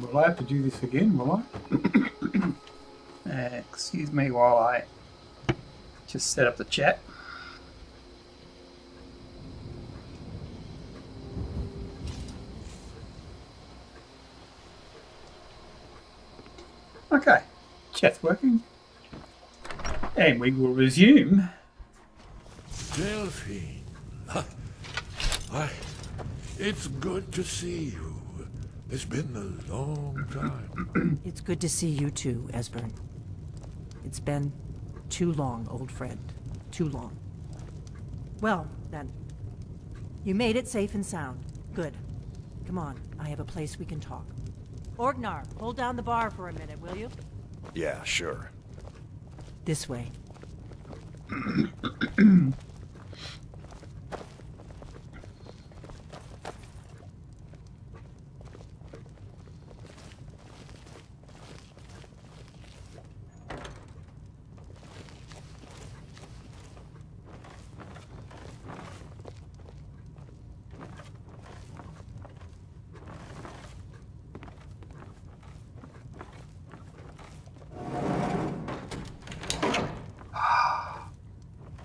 Will I have to do this again, will I? Excuse me while I just set up the chat. Okay, chat's working. And we will resume. Delphine, it's good to see you. It's been a long time. It's good to see you too, Esbern. It's been too long, old friend. Too long. Well, then. You made it safe and sound. Good. Come on, I have a place we can talk. Orgnar, hold down the bar for a minute, will you? Yeah, sure. This way.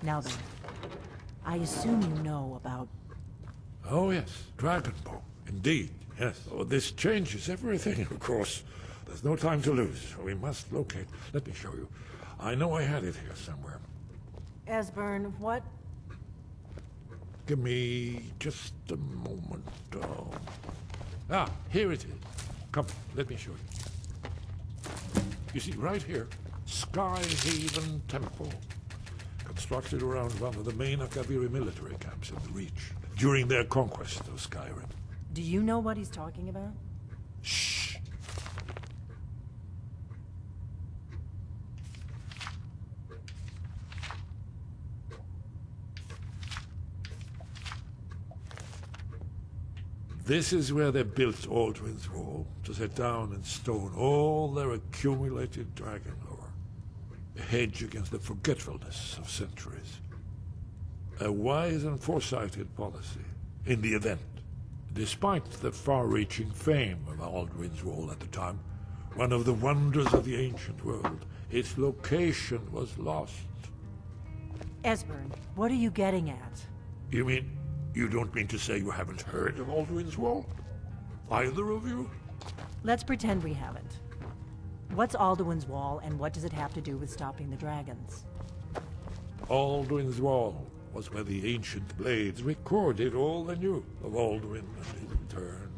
Now then, I assume you know about... Oh yes, Dragonbow. Indeed, yes. Oh, this changes everything, of course. There's no time to lose. We must locate. Let me show you. I know I had it here somewhere. Esbern, what? Give me just a moment. Here it is. Come, let me show you. You see, right here, Skyhaven Temple. Constructed around one of the main Akaviri military camps in the Reach during their conquest of SkyRim. Do you know what he's talking about? Shh! This is where they built Aldrin's Wall, to set down in stone all their accumulated dragon lore. A hedge against the forgetfulness of centuries. A wise and foresighted policy, in the event. Despite the far-reaching fame of Aldrin's Wall at the time, one of the wonders of the ancient world, its location was lost. Esbern, what are you getting at? You mean, you don't mean to say you haven't heard of Aldrin's Wall? Either of you? Let's pretend we haven't. What's Alduin's Wall, and what does it have to do with stopping the dragons? Aldrin's Wall was where the ancient blades recorded all they knew of Aldrin and his return.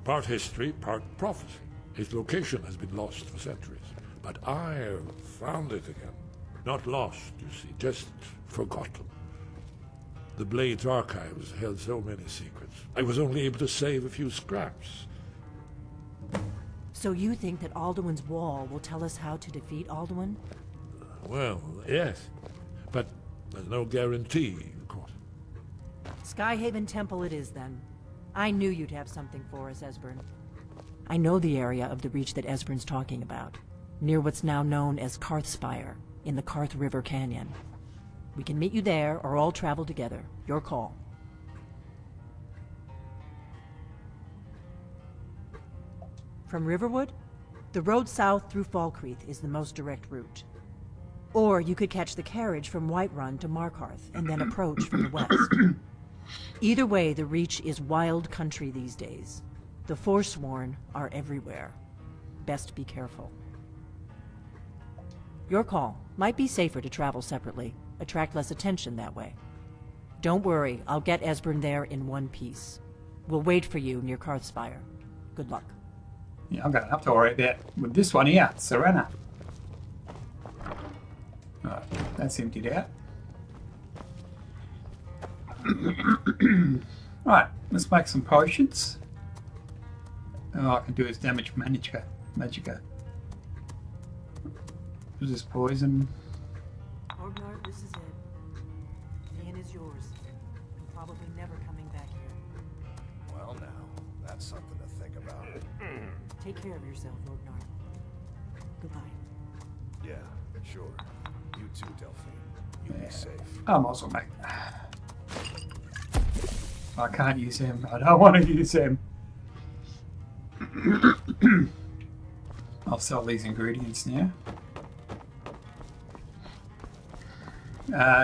Part history, part prophecy. Its location has been lost for centuries, but I found it again. Not lost, you see, just forgotten. The Blade's archives held so many secrets. I was only able to save a few scraps. So you think that Alduin's Wall will tell us how to defeat Alduin? Well, yes. But there's no guarantee, of course. Skyhaven Temple it is, then. I knew you'd have something for us, Esbern. I know the area of the Reach that Esbern's talking about, near what's now known as Karthspire, in the Karth River Canyon. We can meet you there, or all travel together. Your call. From Riverwood, the road south through Falkreath is the most direct route. Or you could catch the carriage from Whiterun to Markarth and then approach from the west. Either way, the Reach is wild country these days. The Forsworn are everywhere. Best be careful. Your call. Might be safer to travel separately. Attract less attention that way. Don't worry, I'll get Esbern there in one piece. We'll wait for you near Karthspire. Good luck. Yeah, I'm going to have to worry about with this one here, Serena. Right, that's emptied out. Right, let's make some potions. All I can do is damage Magicka. Is this poison? Orgnar, this is it. Ian is yours. I'm probably never coming back here. Well now, that's something to think about. Take care of yourself, Orgnar. Goodbye. Yeah, sure. You too, Delphine. You be safe. I'm also make. I can't use him. I don't want to use him. I'll sell these ingredients now.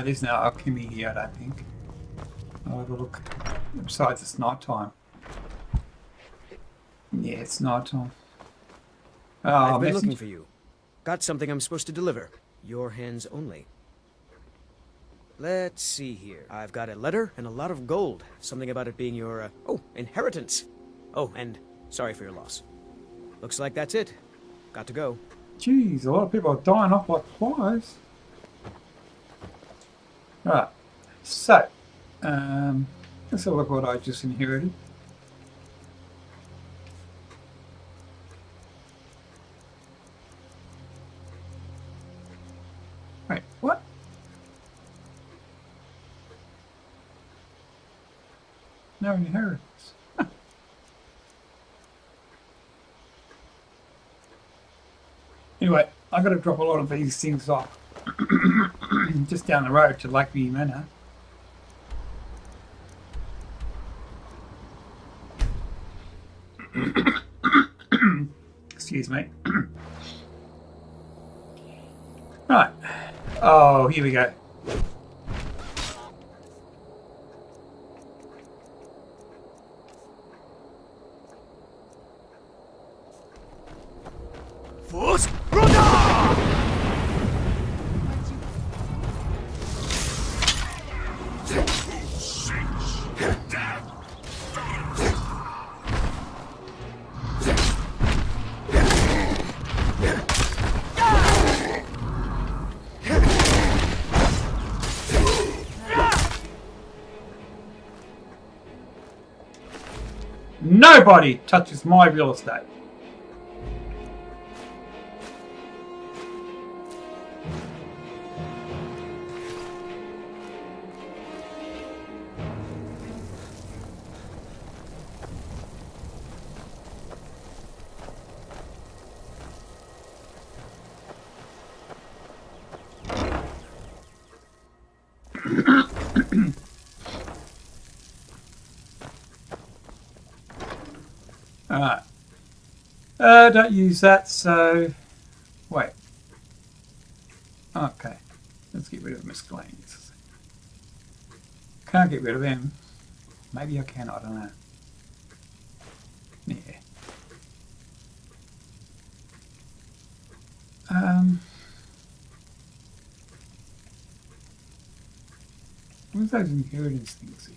There's no alchemy here, I don't think. I'll have a look. Besides, it's night time. Yeah, it's night time. Oh, I've been message. looking for you. Got something I'm supposed to deliver. Your hands only. Let's see here. I've got a letter and a lot of gold. Something about it being your, inheritance. Oh, and sorry for your loss. Looks like that's it. Got to go. Jeez, a lot of people are dying off like flies. Right, so, let's have a look what I just inherited. Wait, what? No inheritance. Huh. Anyway, I've got to drop a lot of these things off. Just down the road to Lakeview Manor. Excuse me. Right. Oh, here we go. Force Nobody touches my real estate. Alright. Don't use that, so... Wait. Okay. Let's get rid of miscellaneous. Can't get rid of him. Maybe I can, I don't know. Yeah. What's those inheritance things here?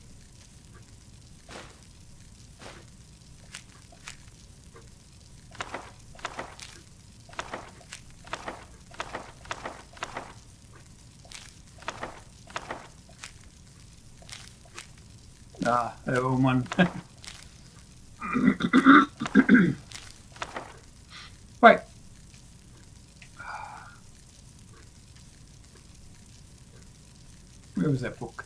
Ah, they're all one. Wait. Where was that book?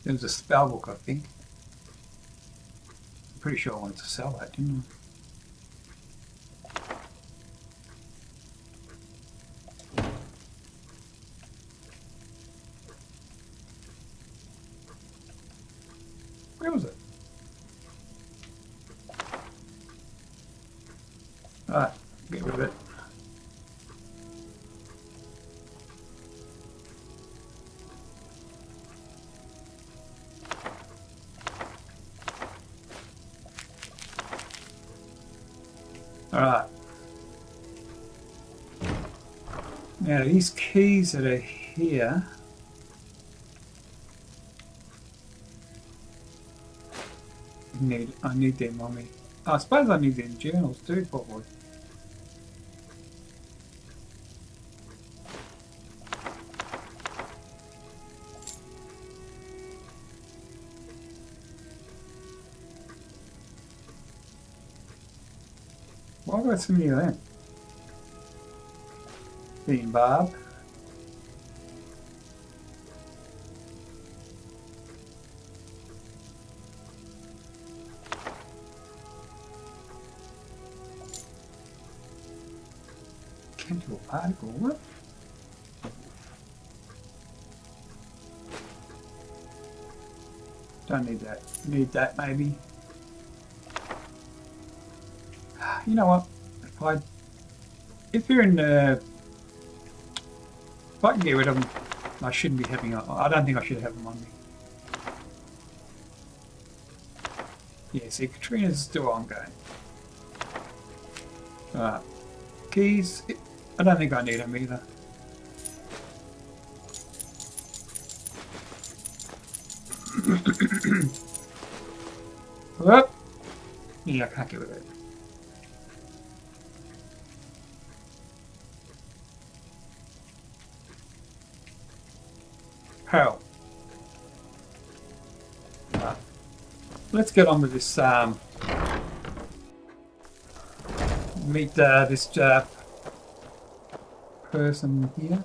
There was a spell book, I think. I'm pretty sure I wanted to sell that, didn't I? Where was it? Alright, get rid of it. Alright. Now these keys that are here. I need them on me. I suppose I need them journals too, probably. Why have I got so many of them? Bean Barb. article. What? Don't need that. Need that maybe. You know what? If you're in the, if I can get rid of them, I shouldn't be having. I don't think I should have them on me. Yeah, see, Katrina's still ongoing. Keys. I don't think I need them either. Whoop. Yeah, I can't get rid of it. How? Let's get on with this. Meet this person here.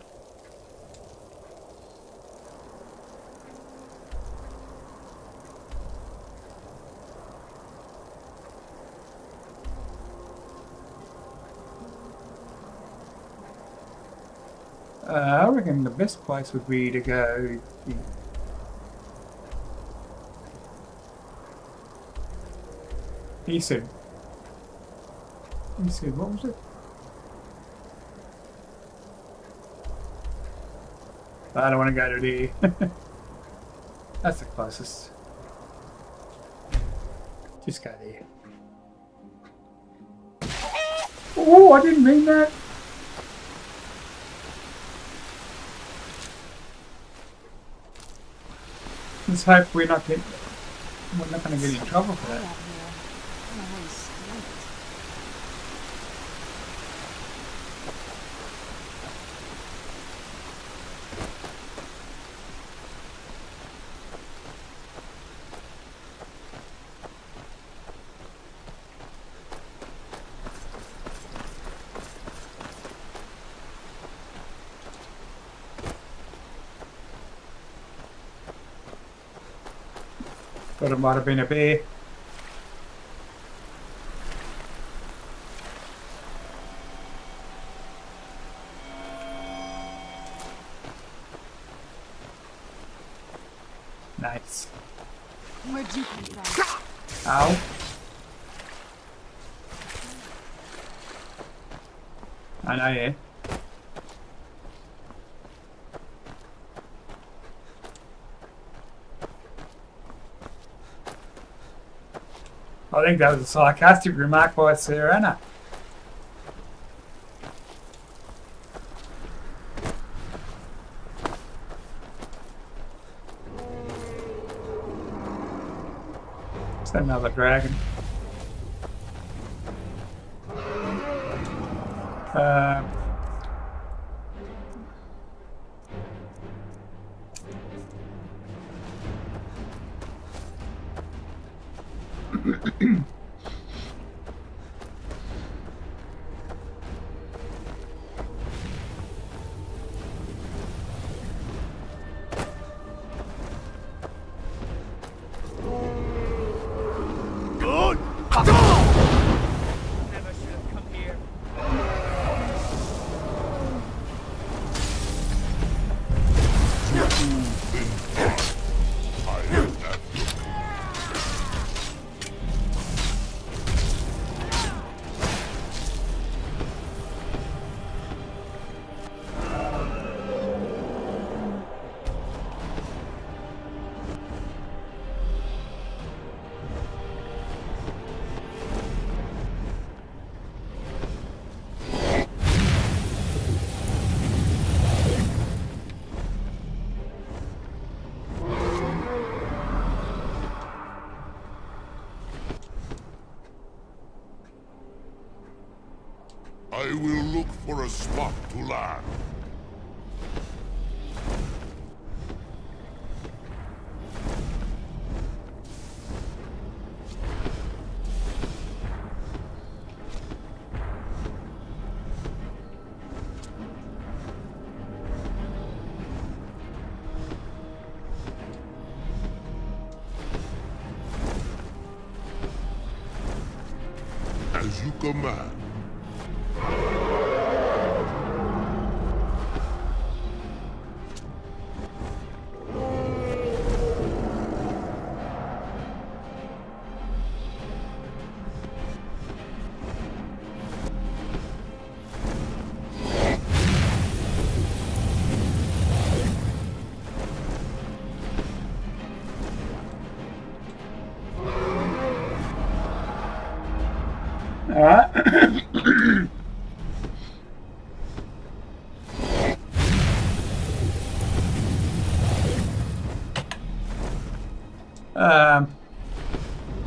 I reckon the best place would be to go. He said, what was it? I don't want to go to there. That's the closest. Just go there. Oh, I didn't mean that. Let's hope we're not going to get in trouble for that. Thought it might have been a bear. Nice. Where'd you come from? Ow. I know, yeah. I think that was a sarcastic remark by Sir Anna. It's another dragon. Never should have come here. I will look for a spot to land. As you command. Alright.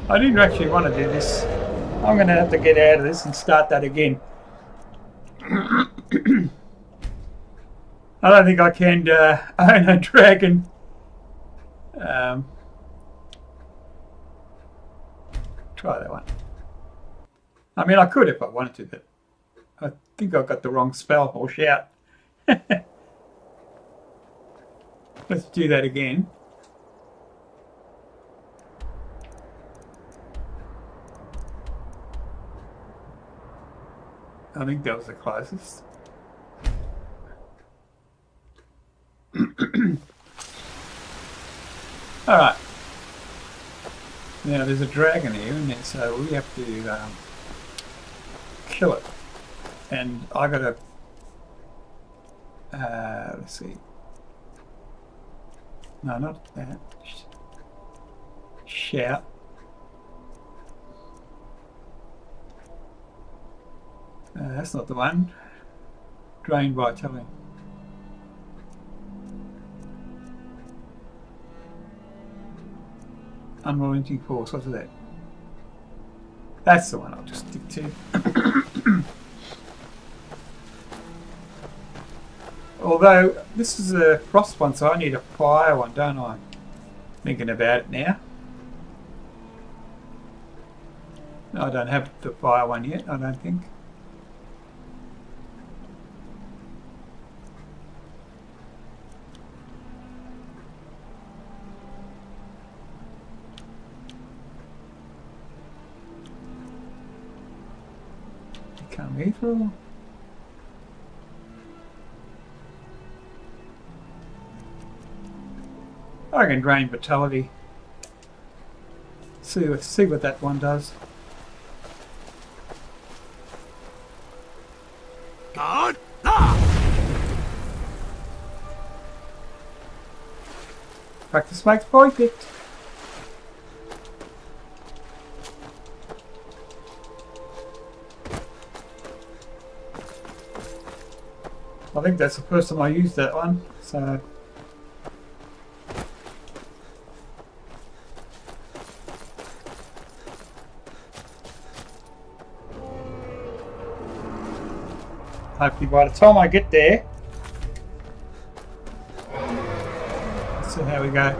I didn't actually want to do this. I'm going to have to get out of this and start that again. I don't think I can own a dragon. Try that one. I mean, I could if I wanted to, but I think I got the wrong spell or shout. Let's do that again. I think that was the closest. Alright. Now there's a dragon here, isn't there? So we have to kill it. And I gotta let's see. No, not that. Shout. That's not the one. Drain vitality. Unrelenting force. What's that? That's the one I'll just stick to. Although this is a frost one, so I need a fire one, don't I? Thinking about it now. I don't have the fire one yet, I don't think. Become ethereal. I can drain vitality. See what that one does. God! Practice makes perfect. I think that's the first time I used that one, so hopefully by the time I get there, let's see how we go.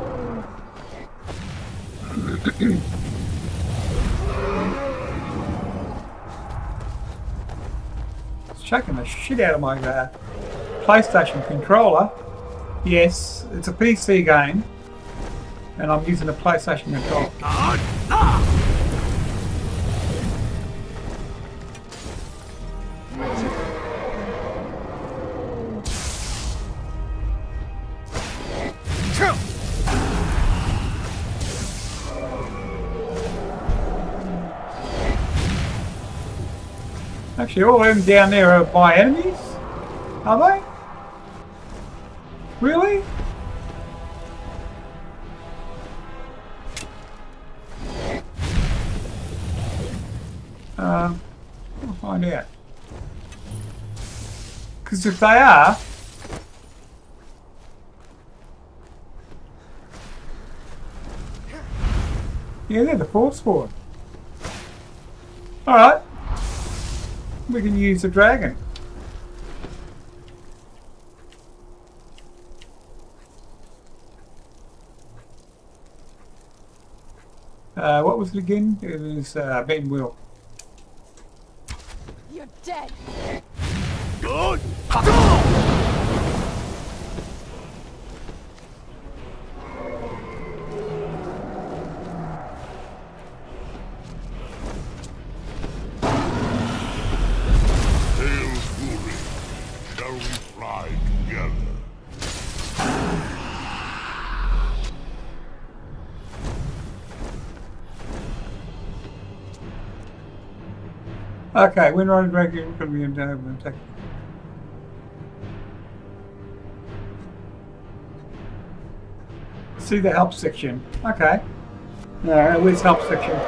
It's chucking the shit out of my PlayStation controller. Yes, it's a PC game, and I'm using a PlayStation controller. Actually, all of them down there are my enemies? Are they? Really? I'll find out. Because if they are, yeah, they're the force for it. Alright. We can use the dragon. What was it again? It was Ben Will. You're dead. Good! Hail Fury, shall we fly together? Okay, when riding dragon, we're going to be in attack. See the help section. Okay. Alright, where's help section?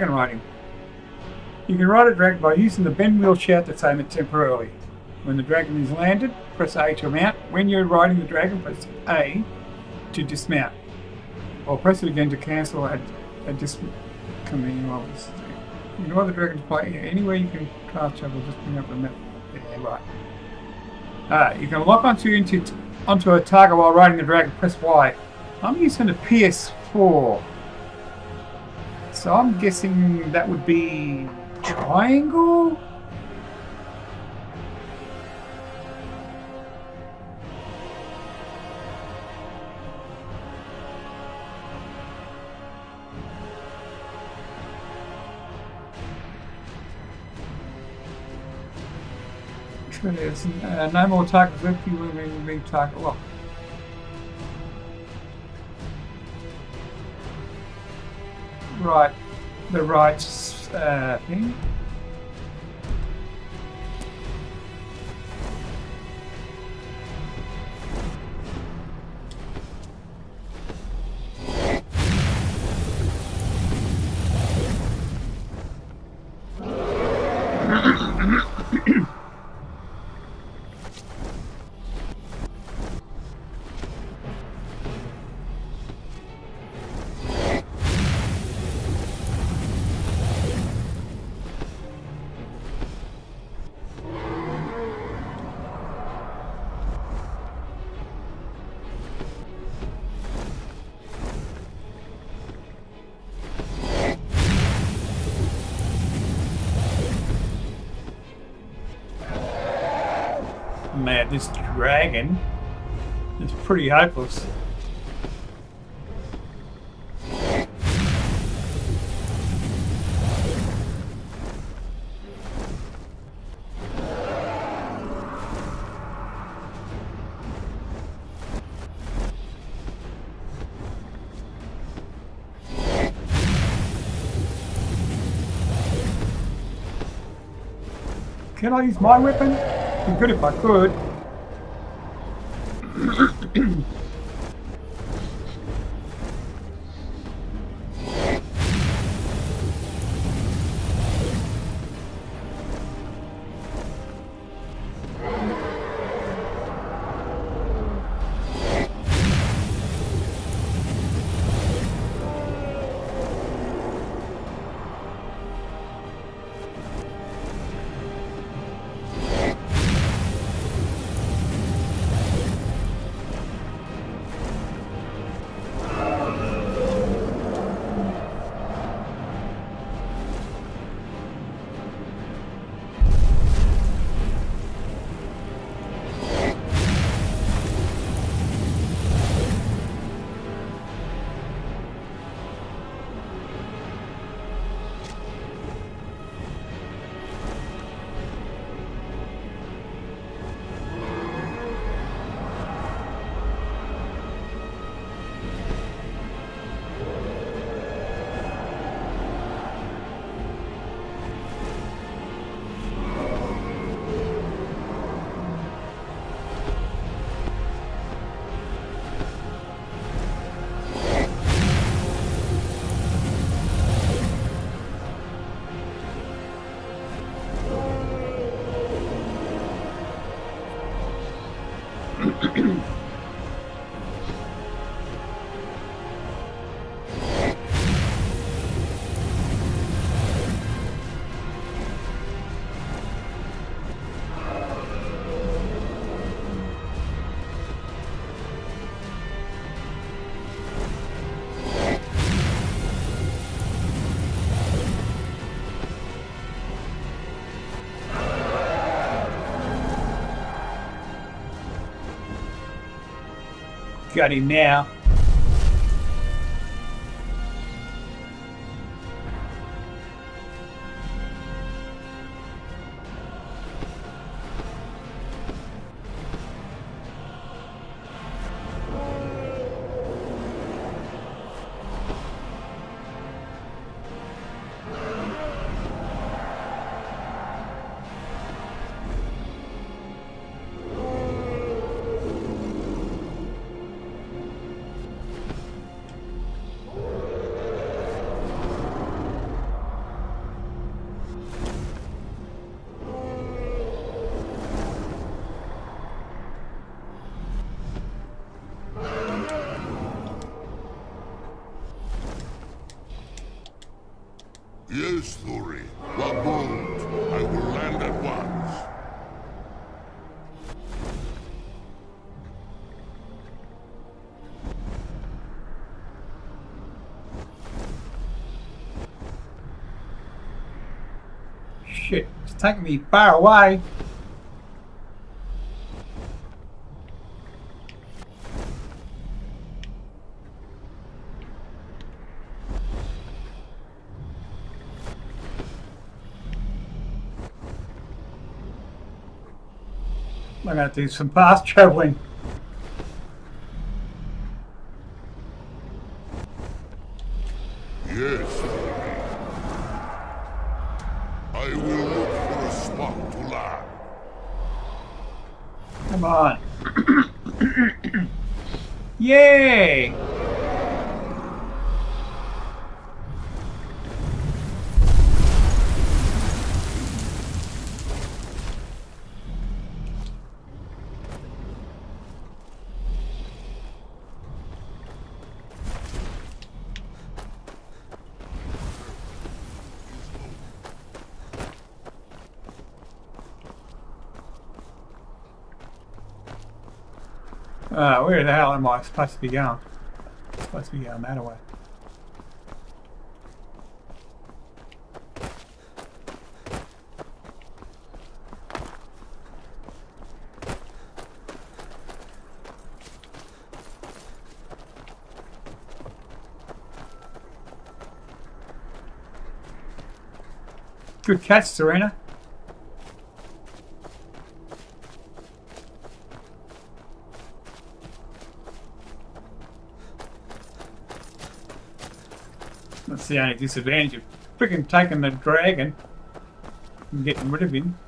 dragon riding. You can ride a dragon by using the bend wheel shout to tame it temporarily. When the dragon is landed, press A to mount. When you're riding the dragon, press A to dismount. Or press it again to cancel a command. You can ride the dragon to play anywhere you can craft travel. Just bring up the map. Yeah, right. You can lock onto a target while riding the dragon. Press Y. I'm using a PS4, so I'm guessing that would be triangle. There's no more targets left. You will be target locked. Right, the right thing. Man, this dragon is pretty hopeless. Can I use my weapon? Be good if I could. Got him now. this story. While bold, I will land at once. Shit, it's taking me far away. I'm gonna do some fast traveling. Yes, I will look for a spot to land. Come on. Yay! Where the hell am I supposed to be going? I'm supposed to be going that way. Good catch, Serena. That's the only disadvantage of freaking taking the dragon and getting rid of him.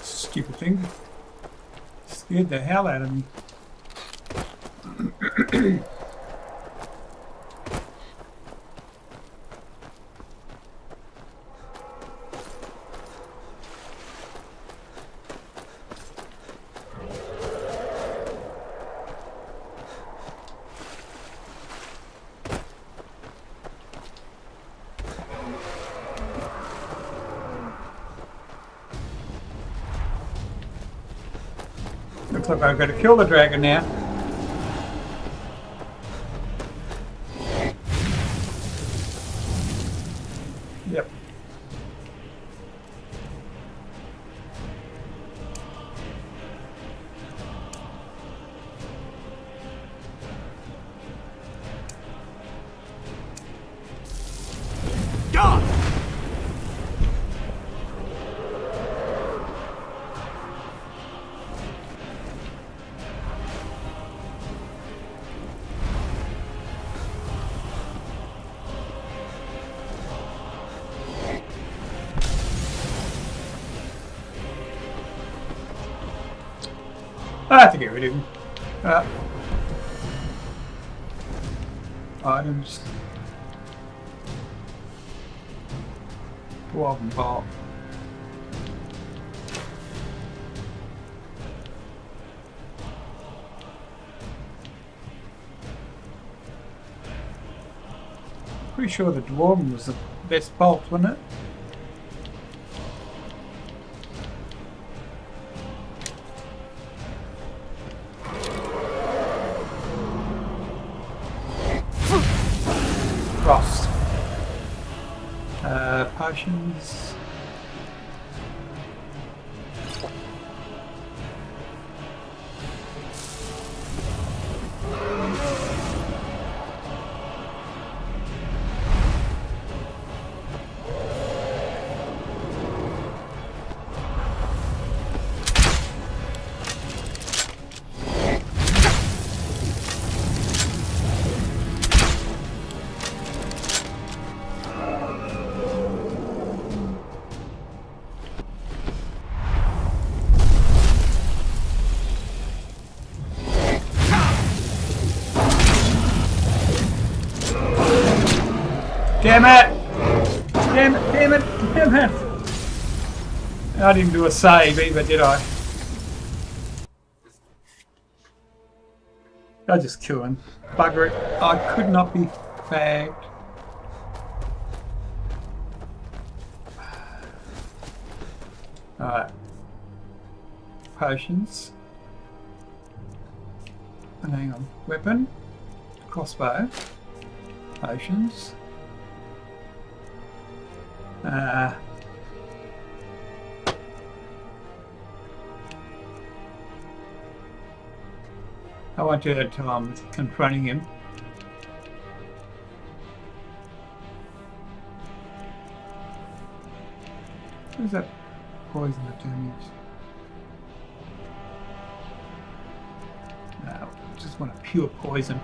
Stupid thing. Scared the hell out of me. Looks like I've got to kill the dragon now. Yep. God! I have to get rid of him. Items. 12 and pop. Pretty sure the dwarven was the best bolt, wasn't it? Frost. Potions. Damn it! Damn it, damn it, damn it! I didn't do a save either, did I? I just kill him. Bugger it. I could not be fagged. Alright. Potions. And hang on. Weapon. Crossbow. Potions. I won't do that until I'm confronting him. Who's that poison that damage? No, I just want a pure poison.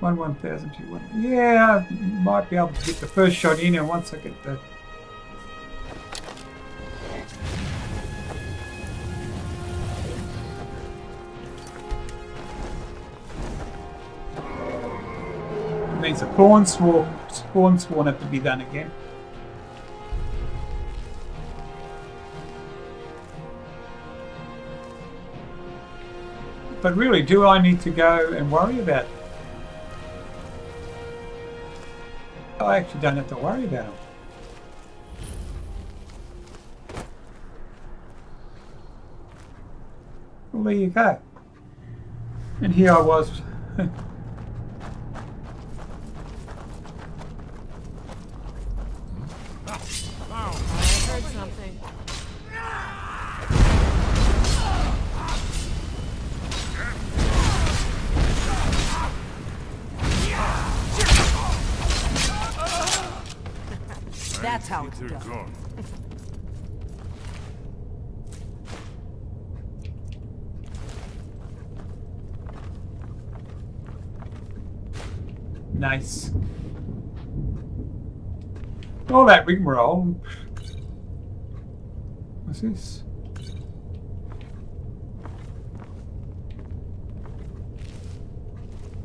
One thousand two one. Yeah, I might be able to get the first shot in, and once I get the it means the spawn sworn have to be done again. But really, do I need to go and worry about it? I actually don't have to worry about them. Well, there you go. And here I was. I heard something. That's how it's done. Nice. All that rigmarole. What's this?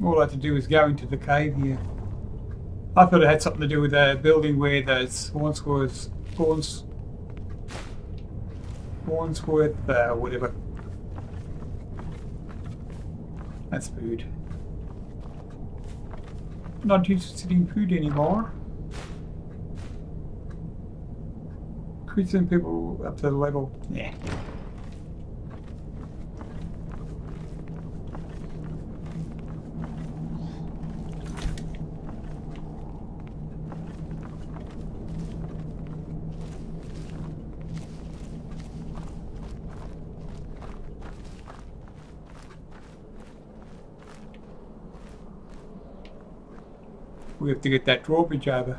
All I have to do is go into the cave here. I thought it had something to do with the building where the Spawnsworth, whatever. That's food. Not interested in food anymore. Could send people up to the level. Yeah. We have to get that drawbridge over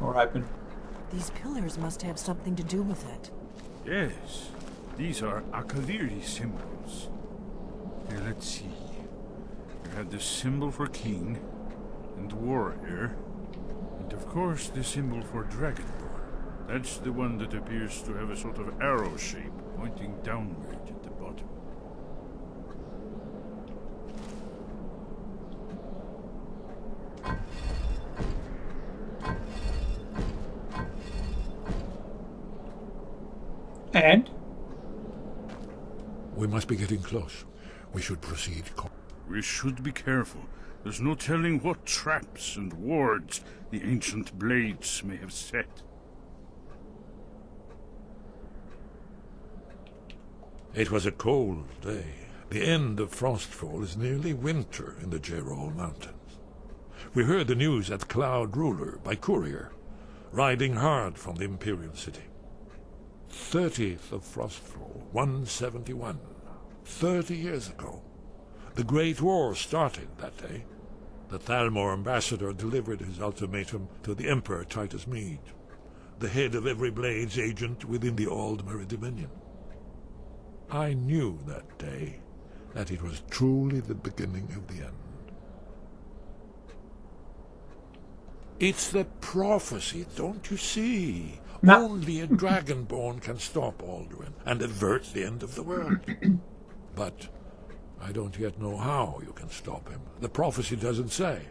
or open. These pillars must have something to do with it. Yes, these are Akaviri symbols. Here, let's see. You have the symbol for king and warrior, and of course the symbol for dragonborn. That's the one that appears to have a sort of arrow shape pointing downward at the bottom. And? We must be getting close. We should proceed. We should be careful. There's no telling what traps and wards the ancient blades may have set. It was a cold day. The end of frostfall is nearly winter in the Gerol Mountains. We heard the news at Cloud Ruler by courier, riding hard from the Imperial City. 30th of frostfall, 171. 30 years ago. The Great War started that day. The Thalmor ambassador delivered his ultimatum to the Emperor Titus Mede, the head of every Blades agent within the Aldmeri Dominion. I knew that day that it was truly the beginning of the end. It's the prophecy, don't you see? No. Only a dragonborn can stop Alduin and avert the end of the world. But I don't yet know how you can stop him. The prophecy doesn't say.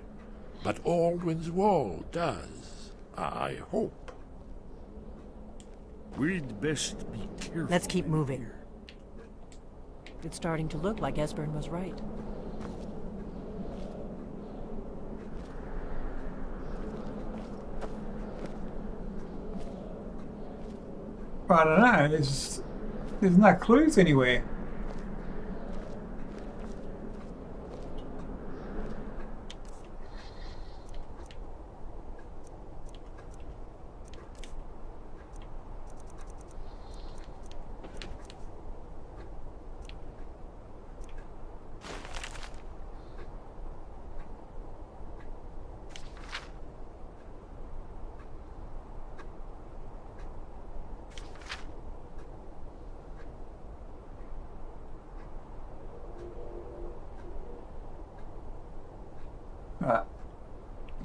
But Alduin's wall does. I hope. We'd best be careful. Let's keep moving. It's starting to look like Esbern was right. I don't know. There's no clues anywhere.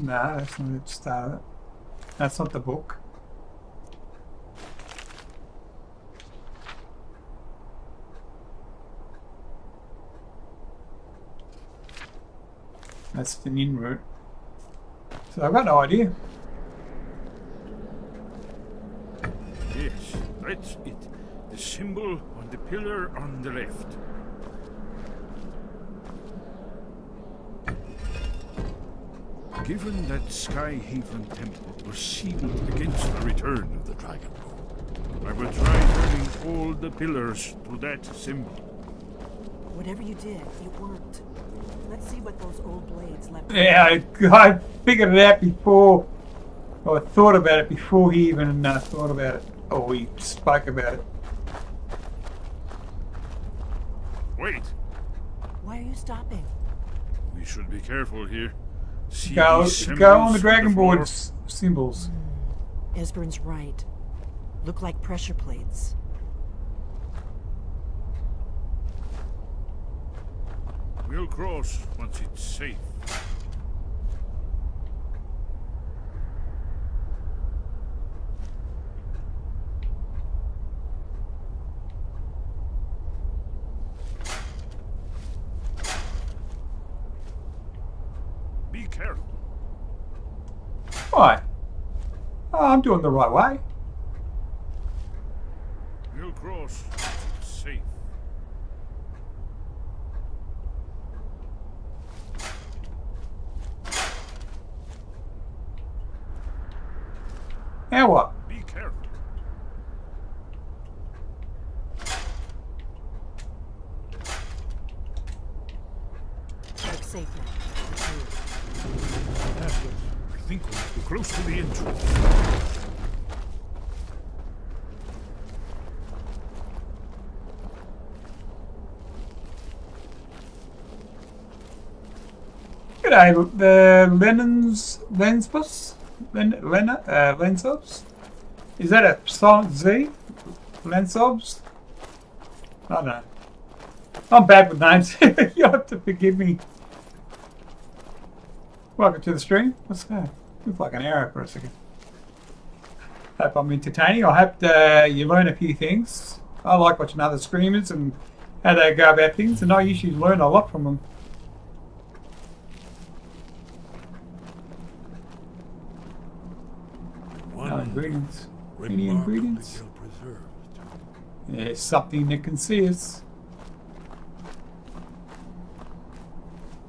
No, that's not the start of it. That's not the book. That's the in route. So I've got no idea. Yes, that's it. The symbol on the pillar on the left. Given that Skyhaven Temple was sealed against the return of the Dragonborn, I will try turning all the pillars to that symbol. Whatever you did, it worked. Let's see what those old blades left. Yeah, I figured it out before, or I thought about it before he even thought about it, or we spoke about it. Wait, Why are you stopping? we should be careful here. See Go these on the symbols Dragon floor? Board's symbols. Esbern's right. Look like pressure plates. We'll cross once it's safe. Be careful. Why? Oh, I'm doing the right way. We'll cross once it's safe. Now what? Be careful. Looks safe now. I think we must be close to the entrance. G'day, the Lensobs? Is that a silent Z? Lensobs? I don't know. I'm bad with names. You'll have to forgive me. Welcome to the stream. What's that? Looks like an arrow for a second. Hope I'm entertaining. I hope you learn a few things. I like watching other streamers and how they go about things, and I usually learn a lot from them. No ingredients. Any ingredients? Preserved. There's something that can see us.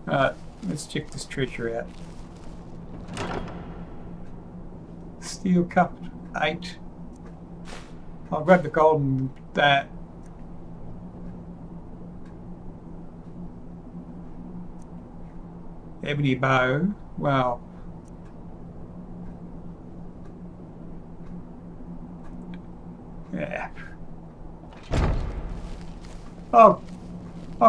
Let's check this treasure out. Steel cup 8. I'll grab the golden that. Ebony bow. Wow. Yeah. I'll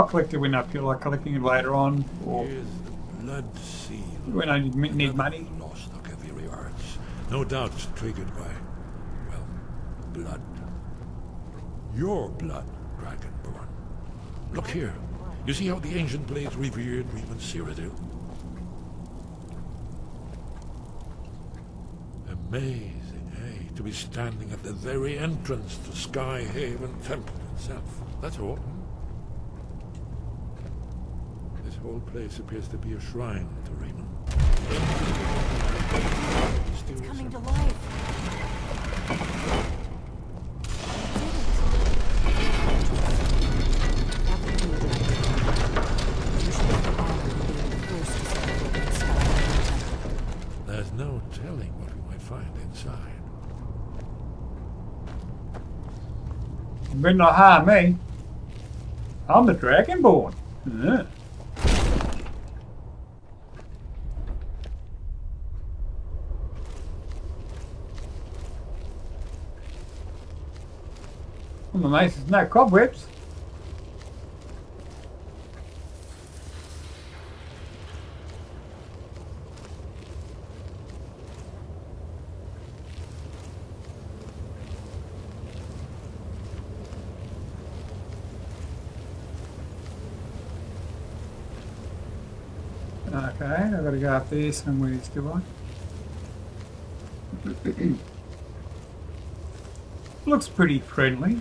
collect it when I feel like collecting it later on, or Here's the blood seal. when I need money. Lost Akaviri arts. No doubt triggered by, well, blood. Your blood, Dragonborn. Look here. You see how the ancient blades revered even Cyrodiil? Amazing, eh? To be standing at the very entrance to Skyhaven Temple itself. That's all. This whole place appears to be a shrine to Raymond. It's coming to life. There's no telling what we might find inside. You better not harm me. I'm the Dragonborn. Yeah. I'm amazed there's no cobwebs. Okay, I've got to go up there somewhere, do I? Looks pretty friendly.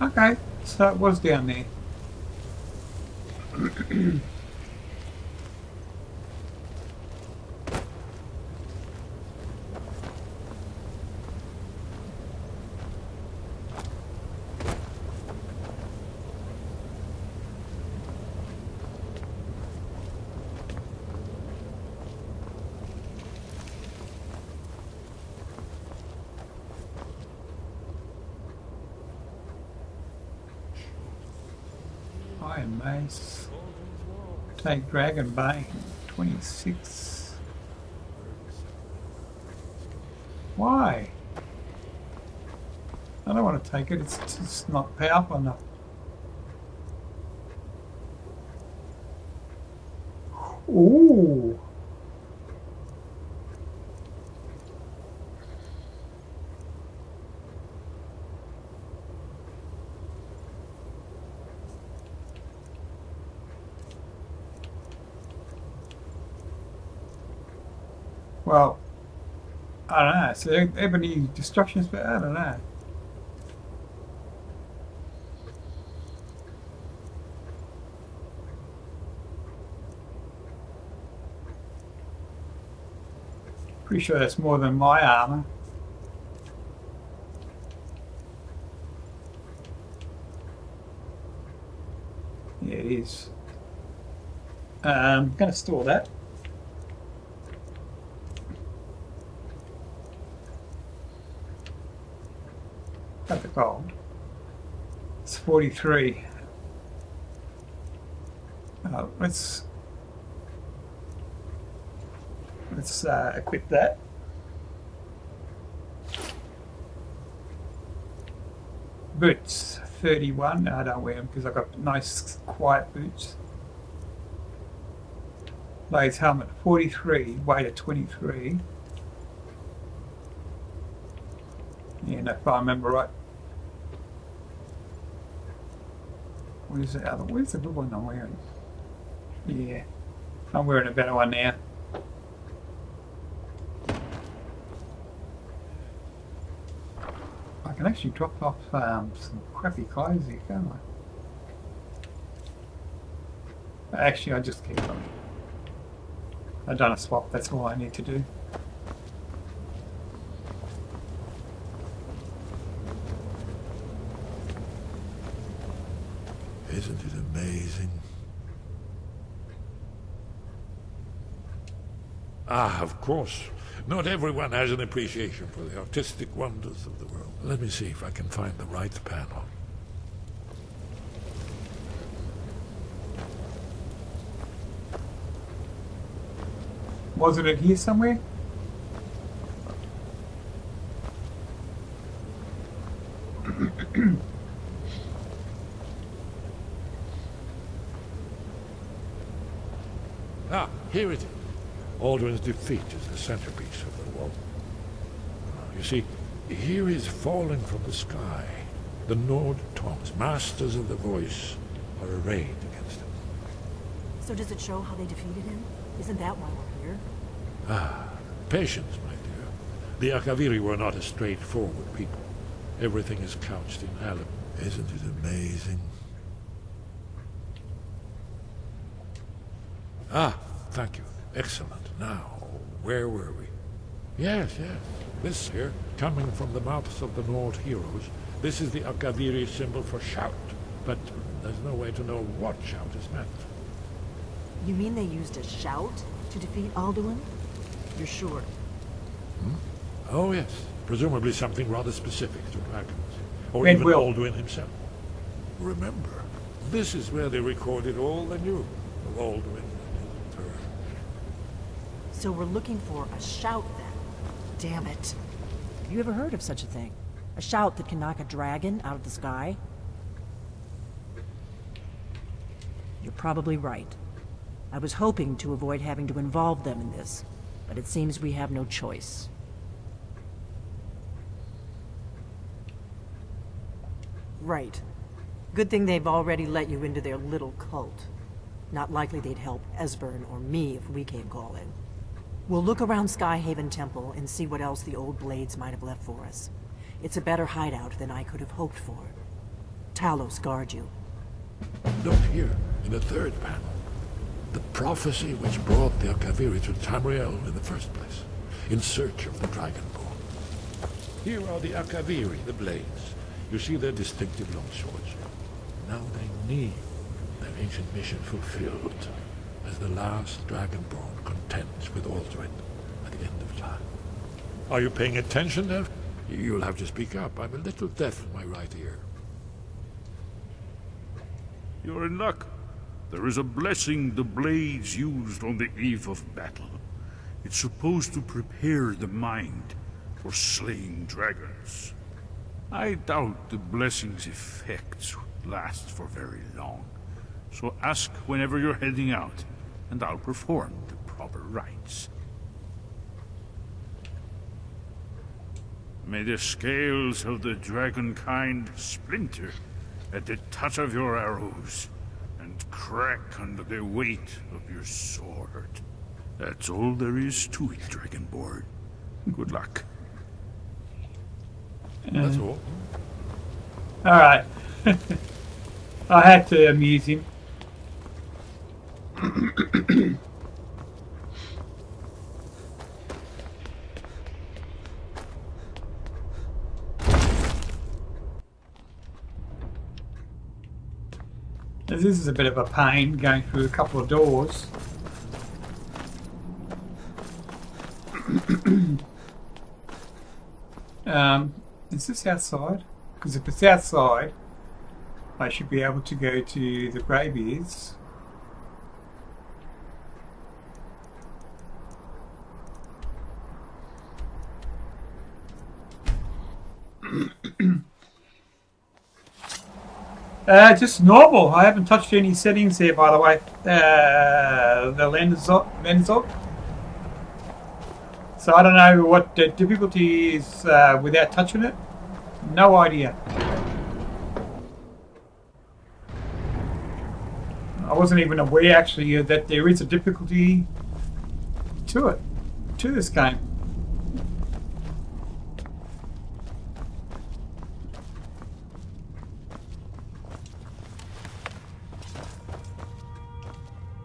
Okay, so it was down there. Iron Mace. Take Dragon Bane. 26. Why? I don't want to take it, it's just not powerful enough. Ooh. Well, I don't know. So ebony destructions, but I don't know. Pretty sure that's more than my armor. Yeah, it is. I'm going to store that. Got the gold. It's 43. Let's equip that. Boots 31. No, I don't wear them because I've got nice quiet boots. Blades helmet 43. Weight of 23. Yeah, no, if I remember right. Where's the other? Where's the good one I'm wearing? Yeah, I'm wearing a better one now. I can actually drop off some crappy clothes here, can't I? Actually, I just keep them. I've done a swap, that's all I need to do. Isn't it amazing? Ah, of course. Not everyone has an appreciation for the artistic wonders of the world. Let me see if I can find the right panel. Wasn't it here somewhere? Ah, here it is. Alduin's defeat is the centerpiece of the wall. You see, here is fallen from the sky. The Nord tongues, masters of the voice, are arrayed against him. So does it show how they defeated him? Isn't that why we're here? Ah, patience, my dear. The Akaviri were not a straightforward people. Everything is couched in Aleph. Isn't it amazing? Ah, thank you. Excellent. Now, where were we? Yes. This here, coming from the mouths of the Nord heroes, this is the Akaviri symbol for shout. But there's no way to know what shout is meant. You mean they used a shout to defeat Alduin? You're sure? Oh, yes. Presumably something rather specific to dragons. Or Red even Will. Alduin himself. Remember, this is where they recorded all they knew of Alduin and his return. So we're looking for a shout then. Damn it. Have you ever heard of such a thing? A shout that can knock a dragon out of the sky? You're probably right. I was hoping to avoid having to involve them in this, but it seems we have no choice. Right. Good thing they've already let you into their little cult. Not likely they'd help Esbern or me if we came calling. We'll look around Skyhaven Temple and see what else the old blades might have left for us. It's a better hideout than I could have hoped for. Talos guard you. Look here, in the third panel. The prophecy which brought the Akaviri to Tamriel in the first place, in search of the Dragonborn. Here are the Akaviri, the blades. You see their distinctive long swords. Now they need their ancient mission fulfilled, as the last Dragonborn contends with Alduin at the end of time. Are you paying attention, Dev? You'll have to speak up. I'm a little deaf in my right ear. You're in luck. There is a blessing the blades used on the eve of battle. It's supposed to prepare the mind for slaying dragons. I doubt the blessing's effects last for very long. So ask whenever you're heading out, and I'll perform the proper rites. May the scales of the dragonkind splinter at the touch of your arrows, and crack under the weight of your sword. That's all there is to it, Dragonborn. Good luck. That's all. Alright. I had to amuse him. This is a bit of a pain going through a couple of doors. Is this outside? Because if it's outside, I should be able to go to the Greybeards. Just normal. I haven't touched any settings here, by the way. The lens up. So I don't know what the difficulty is without touching it. No idea. I wasn't even aware actually that there is a difficulty to it, to this game.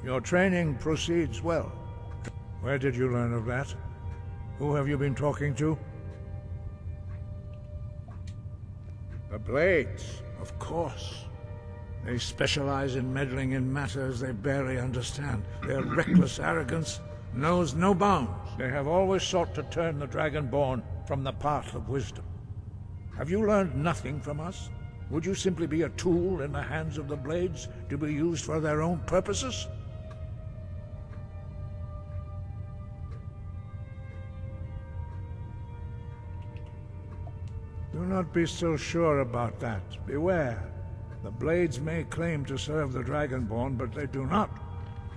Your training proceeds well. Where did you learn of that? Who have you been talking to? The Blades, of course. They specialize in meddling in matters they barely understand. Their reckless arrogance knows no bounds. They have always sought to turn the Dragonborn from the path of wisdom. Have you learned nothing from us? Would you simply be a tool in the hands of the Blades to be used for their own purposes? Do not be so sure about that. Beware. The Blades may claim to serve the Dragonborn, but they do not.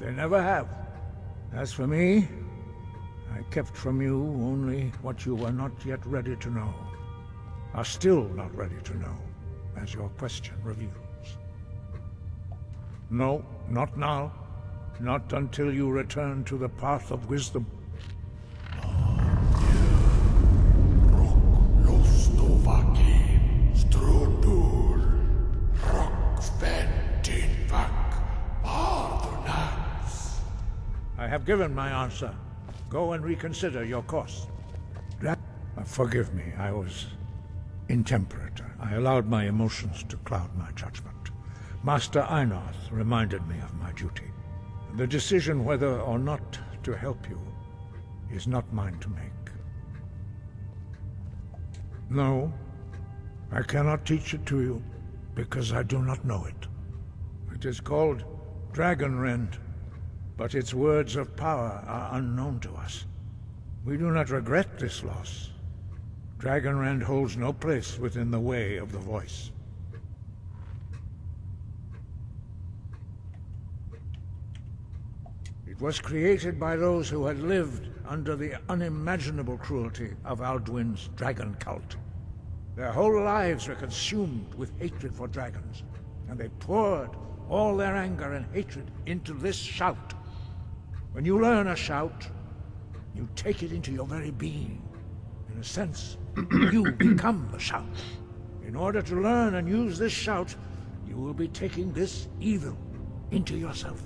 They never have. As for me, I kept from you only what you were not yet ready to know. Are still not ready to know, as your question reveals. No, not now. Not until you return to the path of wisdom. I have given my answer. Go and reconsider your course. Forgive me, I was intemperate. I allowed my emotions to cloud my judgment. Master Einarth reminded me of my duty. The decision whether or not to help you is not mine to make. No, I cannot teach it to you, because I do not know it. It is called Dragonrend, but its words of power are unknown to us. We do not regret this loss. Dragonrend holds no place within the way of the voice. It was created by those who had lived under the unimaginable cruelty of Alduin's dragon cult. Their whole lives were consumed with hatred for dragons, and they poured all their anger and hatred into this shout. When you learn a shout, you take it into your very being. In a sense, you become the shout. In order to learn and use this shout, you will be taking this evil into yourself.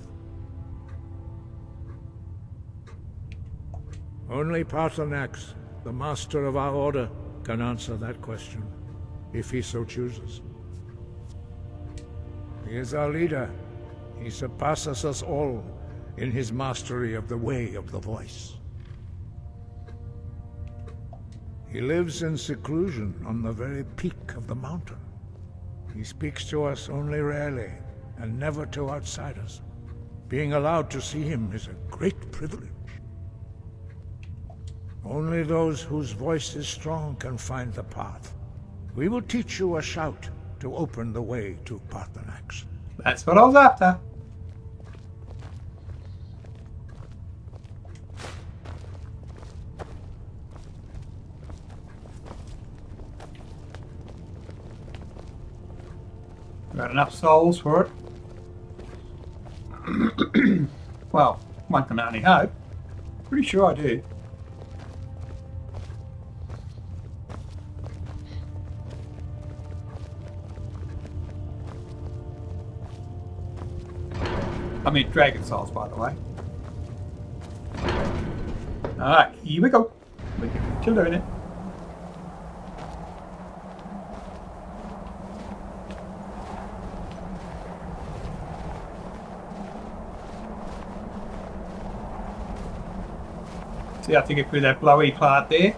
Only Paarthurnax, the master of our order, can answer that question, if he so chooses. He is our leader. He surpasses us all in his mastery of the way of the voice. He lives in seclusion on the very peak of the mountain. He speaks to us only rarely, and never to outsiders. Being allowed to see him is a great privilege. Only those whose voice is strong can find the path. We will teach you a shout to open the way to Paarthurnax. That's what I was after. Got enough souls for it. Well, one can only hope. Pretty sure I do. I mean dragon souls, by the way. Alright, here we go. We get to learn it. See, I think it through that blowy part there.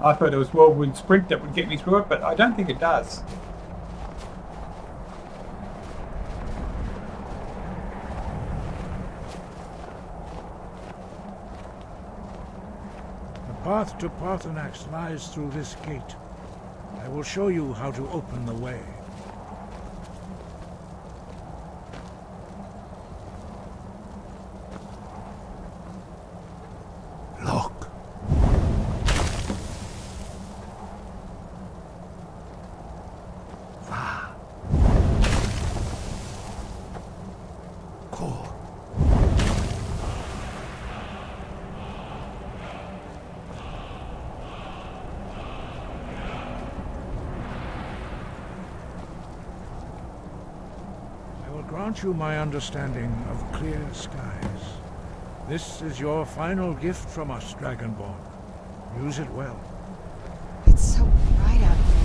I thought it was Whirlwind Sprint that would get me through it, but I don't think it does. The path to Paarthurnax lies through this gate. I will show you how to open the way. Look. grant you my understanding of clear skies. This is your final gift from us, Dragonborn. Use it well. It's so bright out here.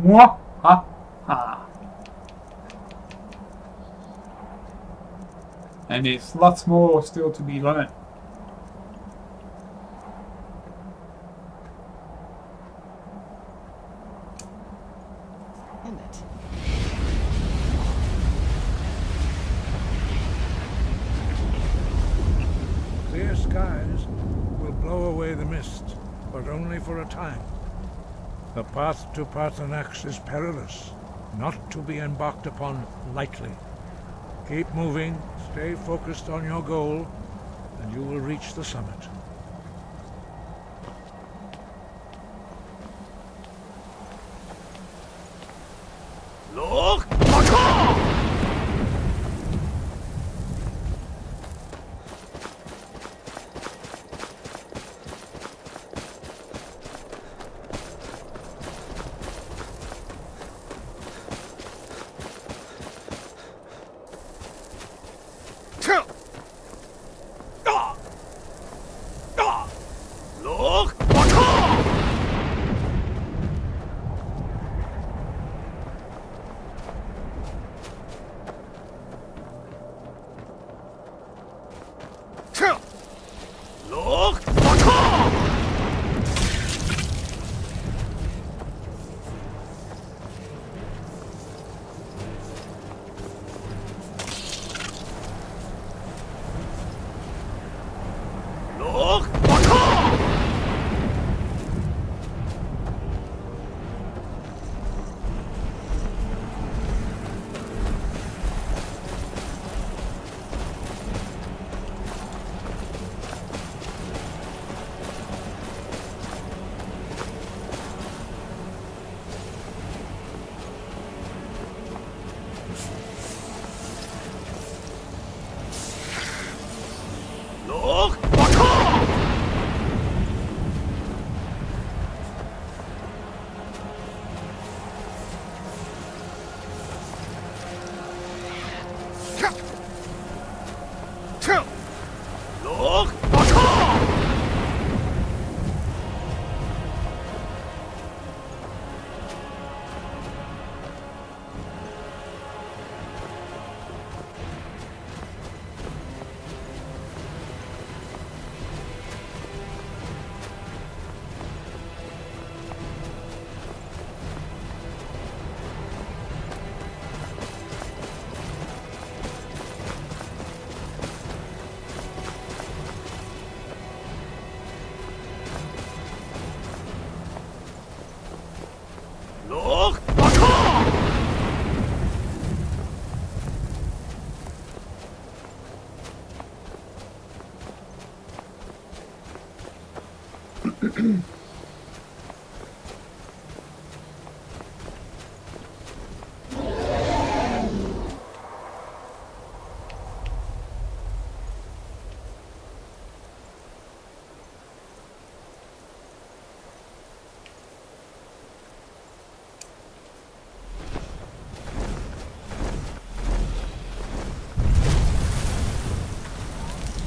Mwah! Ha! Ha! And there's lots more still to be learnt. Damn it. Clear skies will blow away the mist, but only for a time. The path to Parthenax is perilous, not to be embarked upon lightly. Keep moving, stay focused on your goal, and you will reach the summit. Look!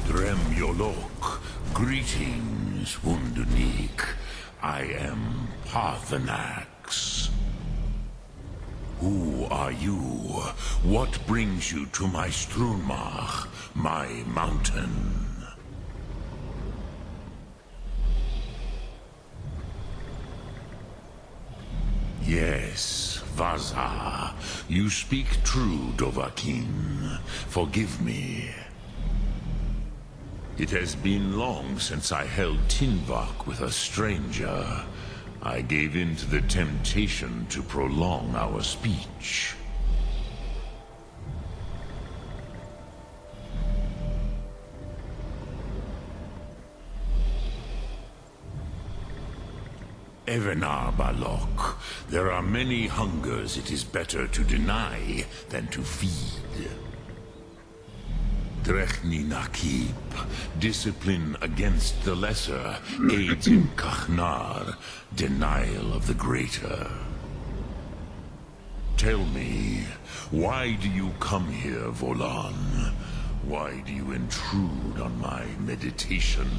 Dremyolok, greetings, Wundernik. I am Parthenax. Who are you? What brings you to my Strunmach, my mountain? Yes, Vaza. You speak true, Dovahkiin. Forgive me. It has been long since I held Tinvak with a stranger. I gave in to the temptation to prolong our speech. Evenar Balok, there are many hungers it is better to deny than to feed. Drechni Nakib, discipline against the lesser, aids in Kachnar, denial of the greater. Tell me, why do you come here, Volan? Why do you intrude on my meditation?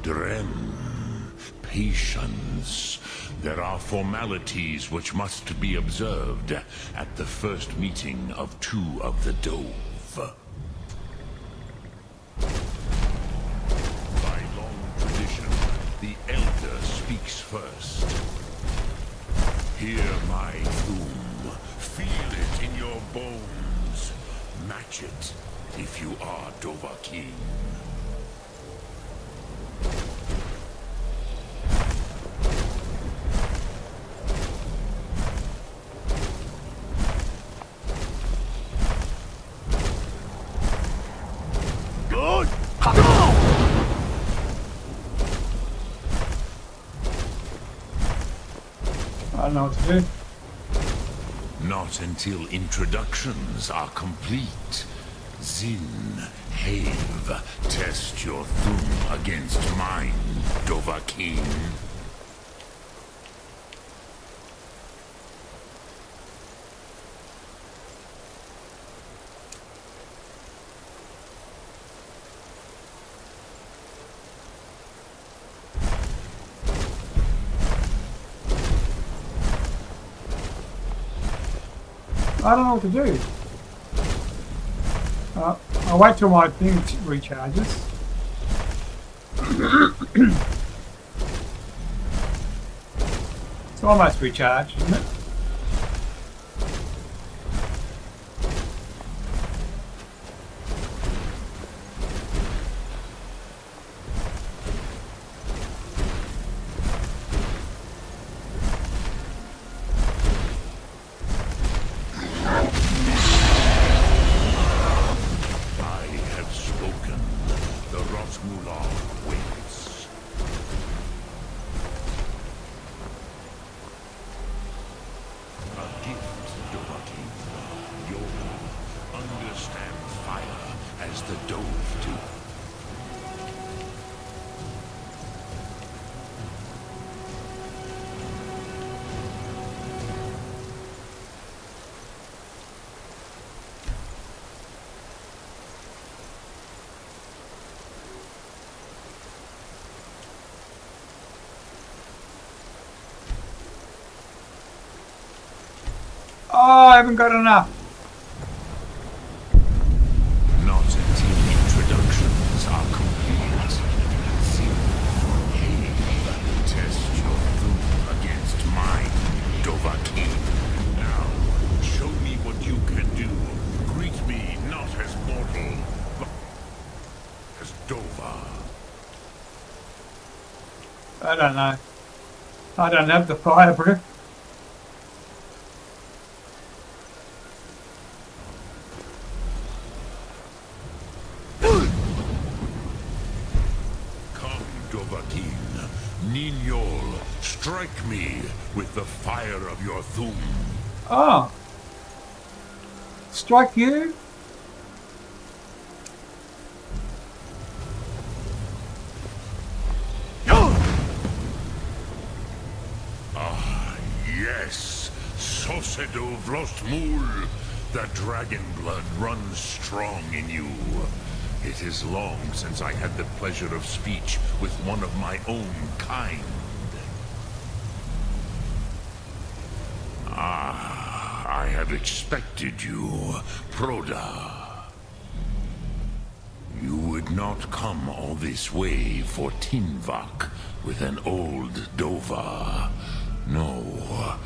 Drem, patience. There are formalities which must be observed at the first meeting of two of the Dove. By long tradition, the Elder speaks first. Hear my doom. Feel it in your bones. Match it if you are Dovahkiin. I don't know what to do. Not until introductions are complete. Zin, Have, test your thum against mine, Dovahkiin. I don't know what to do. I'll wait till my thing recharges. It's almost recharged, isn't it? Oh, I haven't got enough. Not until introductions are complete. See, Have, test your thum against mine, Dovahkiin. Now, show me what you can do. Greet me not as mortal, but as Dova. I don't know. I don't have the fire breath. Strike me with the fire of your thum. Oh. Strike you? Ah, yes. Sosedo Vlostmul. The dragon blood runs strong in you. It is long since I had the pleasure of speech with one of my own kind. Ah, I have expected you, Proda. You would not come all this way for Tinvak with an old Dova. No,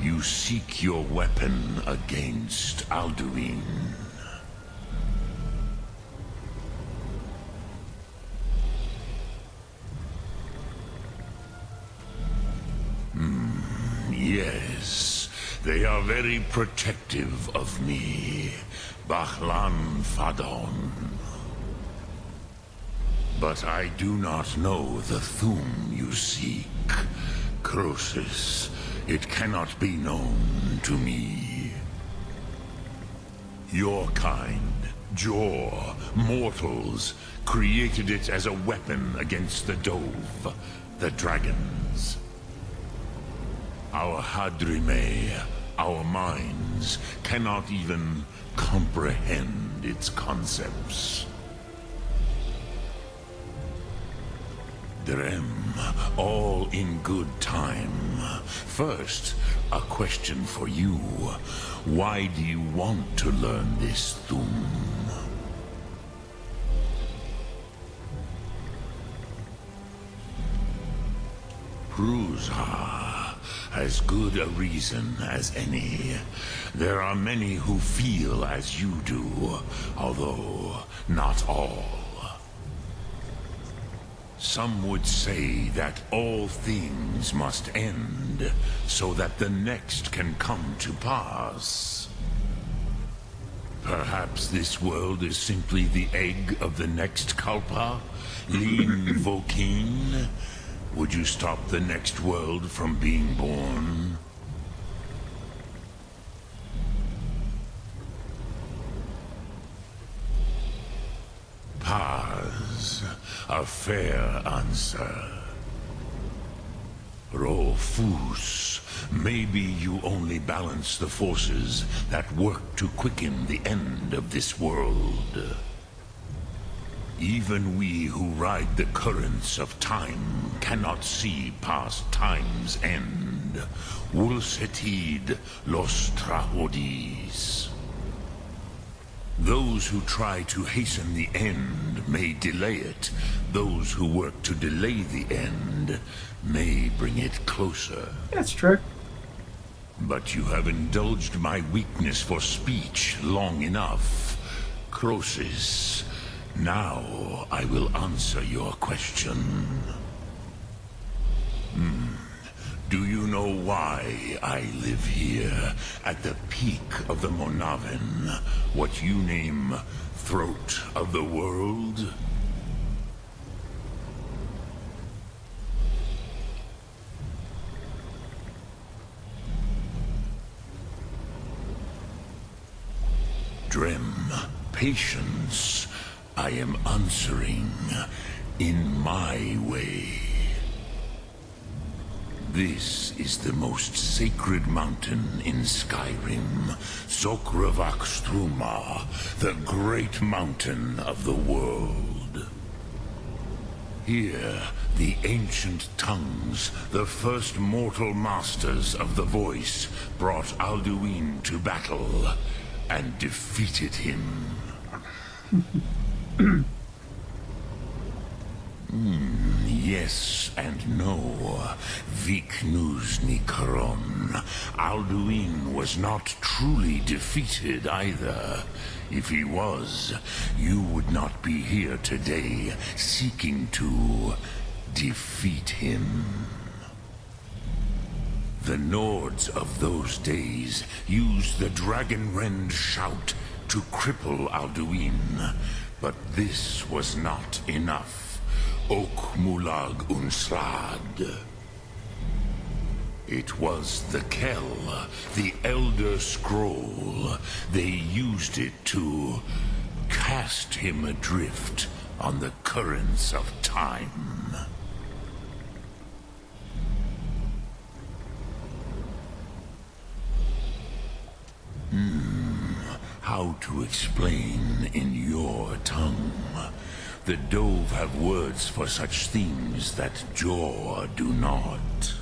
you seek your weapon against Alduin. Yes, they are very protective of me. Bahlan Fadon. But I do not know the Thum you seek. Croesus, it cannot be known to me. Your kind, Jor, mortals, created it as a weapon against the Dove, the dragons. Our Hadrime, our minds, cannot even comprehend its concepts. Drem, all in good time. First, a question for you. Why do you want to learn this Thum? Pruzha, as good a reason as any. There are many who feel as you do, although not all. Some would say that all things must end, so that the next can come to pass. Perhaps this world is simply the egg of the next Kalpa? Lin Vokin? Would you stop the next world from being born? Paz, a fair answer. Rofus, maybe you only balance the forces that work to quicken the end of this world. Even we who ride the currents of time cannot see past time's end. Wulsetid los trahodis. Those who try to hasten the end may delay it. Those who work to delay the end may bring it closer. That's true. But you have indulged my weakness for speech long enough. Croesus, now I will answer your question. Do you know why I live here, at the peak of the Monaven, what you name throat of the world? Drem, patience. I am answering in my way. This is the most sacred mountain in SkyRim, Sokravak Struma, the great mountain of the world. Here, the ancient tongues, the first mortal masters of the voice, brought Alduin to battle and defeated him. Yes and no. Viknuzny Karon. Alduin was not truly defeated either. If he was, you would not be here today seeking to defeat him. The Nords of those days used the Dragonrend shout to cripple Alduin, but this was not enough. Ok Mulag Unslad. It was the Kell, the Elder Scroll. They used it to cast him adrift on the currents of time. How to explain in your tongue? The Dove have words for such things that Jor do not.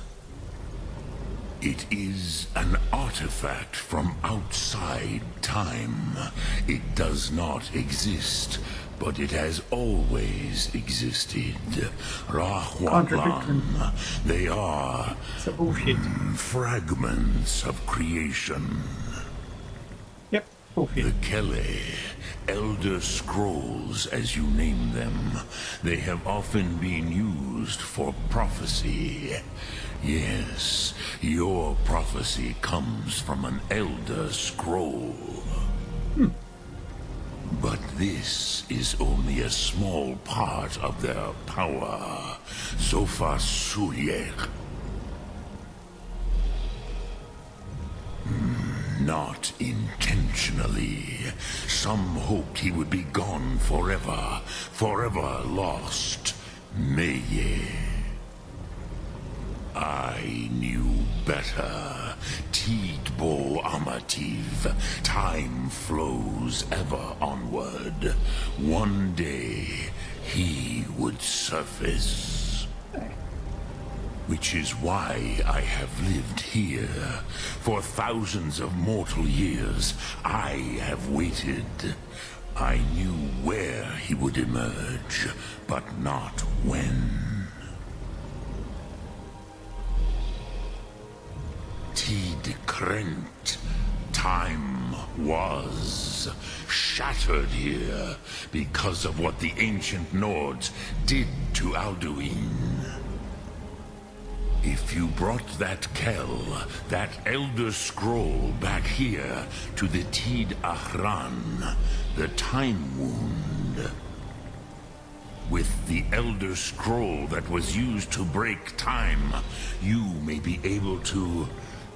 It is an artifact from outside time. It does not exist, but it has always existed. Rahwatlan, they are fragments of creation. Yep, bullshit. The Kele, Elder Scrolls as you name them, they have often been used for prophecy. Yes, your prophecy comes from an Elder Scroll. But this is only a small part of their power. Sofa Suyer. Not intentionally. Some hoped he would be gone forever. Forever lost. Meye. I knew better. Tidbo Amativ. Time flows ever onward. One day, he would surface. Which is why I have lived here. For thousands of mortal years, I have waited. I knew where he would emerge, but not when. Tid Krent. Time was shattered here because of what the ancient Nords did to Alduin. If you brought that Kell, that Elder Scroll back here to the Tid Ahran, the Time Wound, with the Elder Scroll that was used to break time, you may be able to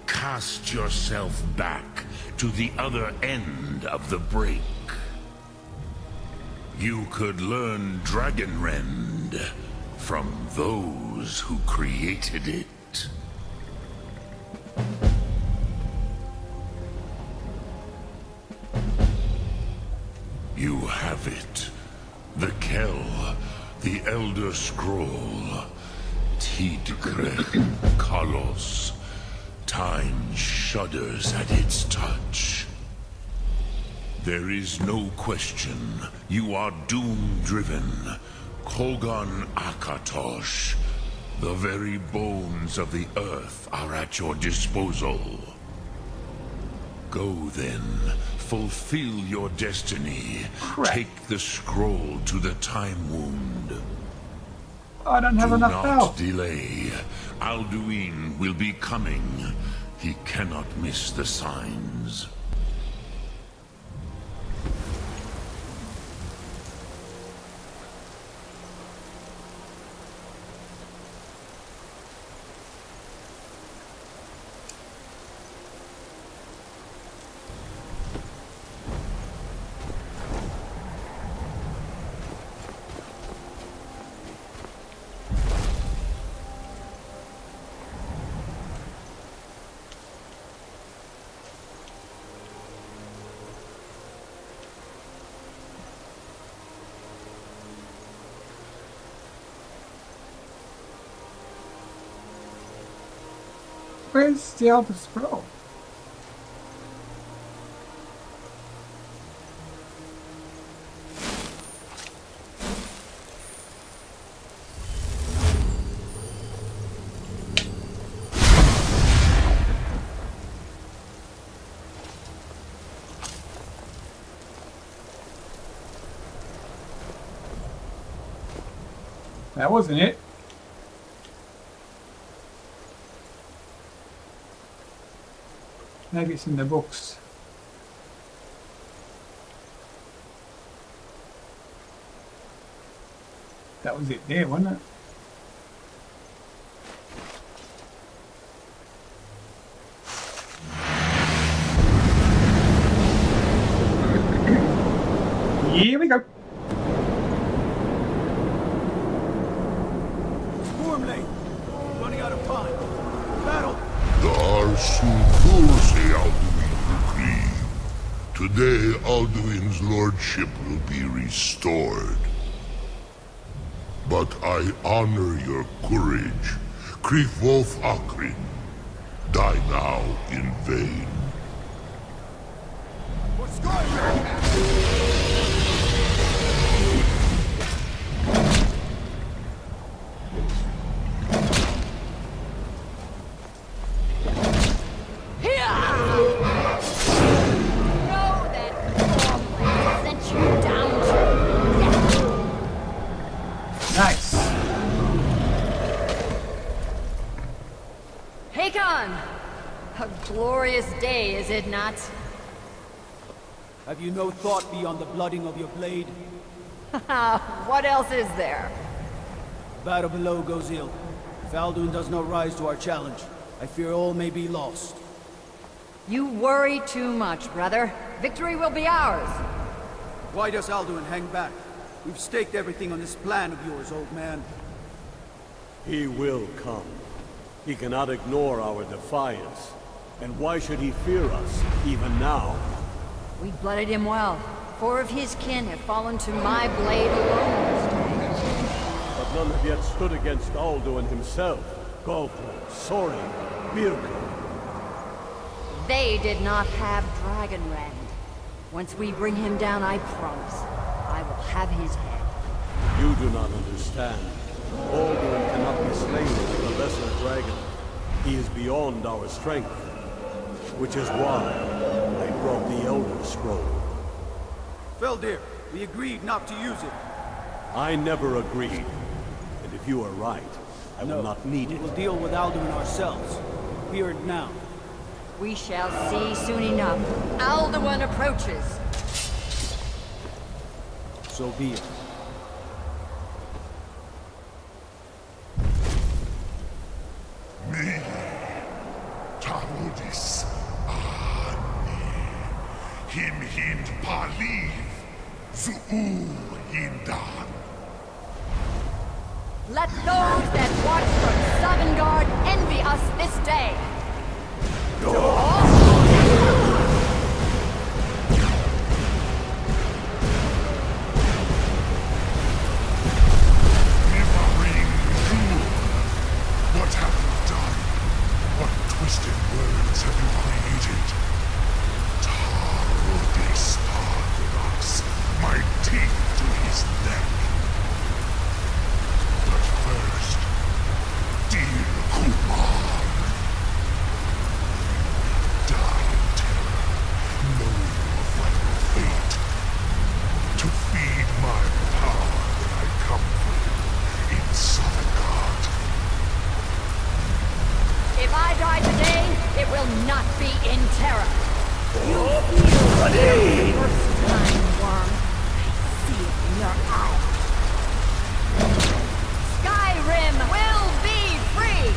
cast yourself back to the other end of the break. You could learn Dragonrend from those who created it. You have it. The Kell, the Elder Scroll, Tidgren Kalos. Time shudders at its touch. There is no question. You are doom-driven. Kogan Akatosh. The very bones of the earth are at your disposal. Go then. Fulfill your destiny. Crap. Take the scroll to the Time Wound. I don't have Do enough not health. delay. Alduin will be coming. He cannot miss the signs. Where's the Elder Scroll? That wasn't it. Maybe it's in the books. That was it there, wasn't it? Here we go. Storm lane. Running out of time. Battle. Today, Alduin's lordship will be restored. But I honor your courage. Krief Wolf Akrin. Die now in vain. For SkyRim. Nice. Hakon! A glorious day, is it not? Have you no thought beyond the blooding of your blade? What else is there? The battle below goes ill. If Alduin does not rise to our challenge, I fear all may be lost. You worry too much, brother. Victory will be ours. Why does Alduin hang back? We've staked everything on this plan of yours, old man. He will come. He cannot ignore our defiance. And why should he fear us, even now? We blooded him well. 4 of his kin have fallen to my blade alone this day. But none have yet stood against Alduin himself. Galfred, Sorin, Birka. They did not have Dragonrend. Once we bring him down, I promise, I will have his head. You do not understand. Alduin cannot be slain with the lesser dragon. He is beyond our strength. Which is why I brought the Elder Scroll. Feldir, we agreed not to use it. I never agreed. And if you are right, I will not need it. We will deal with Alduin ourselves. Here and now. We shall see soon enough. Alduin approaches. So be it. Me, Tarudis, Ani, Him Hind Paliv, Zuu Hindan. Let those that watch from Sovngarde envy us this day. Nivarim Zul, what have you done? What twisted words have you created? Tarudis Tardox, my teeth to his neck. But first, dear Kumar, die in terror, know your final fate. To feed my power when I come for you in Sovngarde. If I die today, it will not be in terror. You feel the first time, worm. I see it in your eye. SkyRim will be free!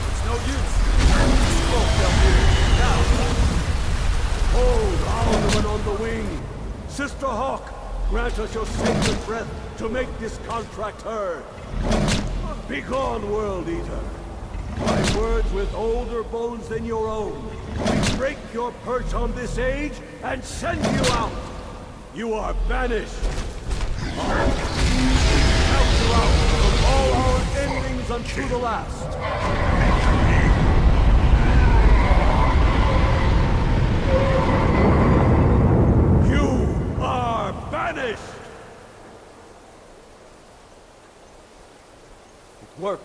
It's no use. Smoke, Feldir. Now. Hold Alduin on the wing! Sister Hawk, grant us your sacred breath to make this contract heard. Begone, World Eater. My words with older bones than your own. We break your perch on this age and send you out. You are banished. Count you out from all our endings unto the last. You are banished. It worked.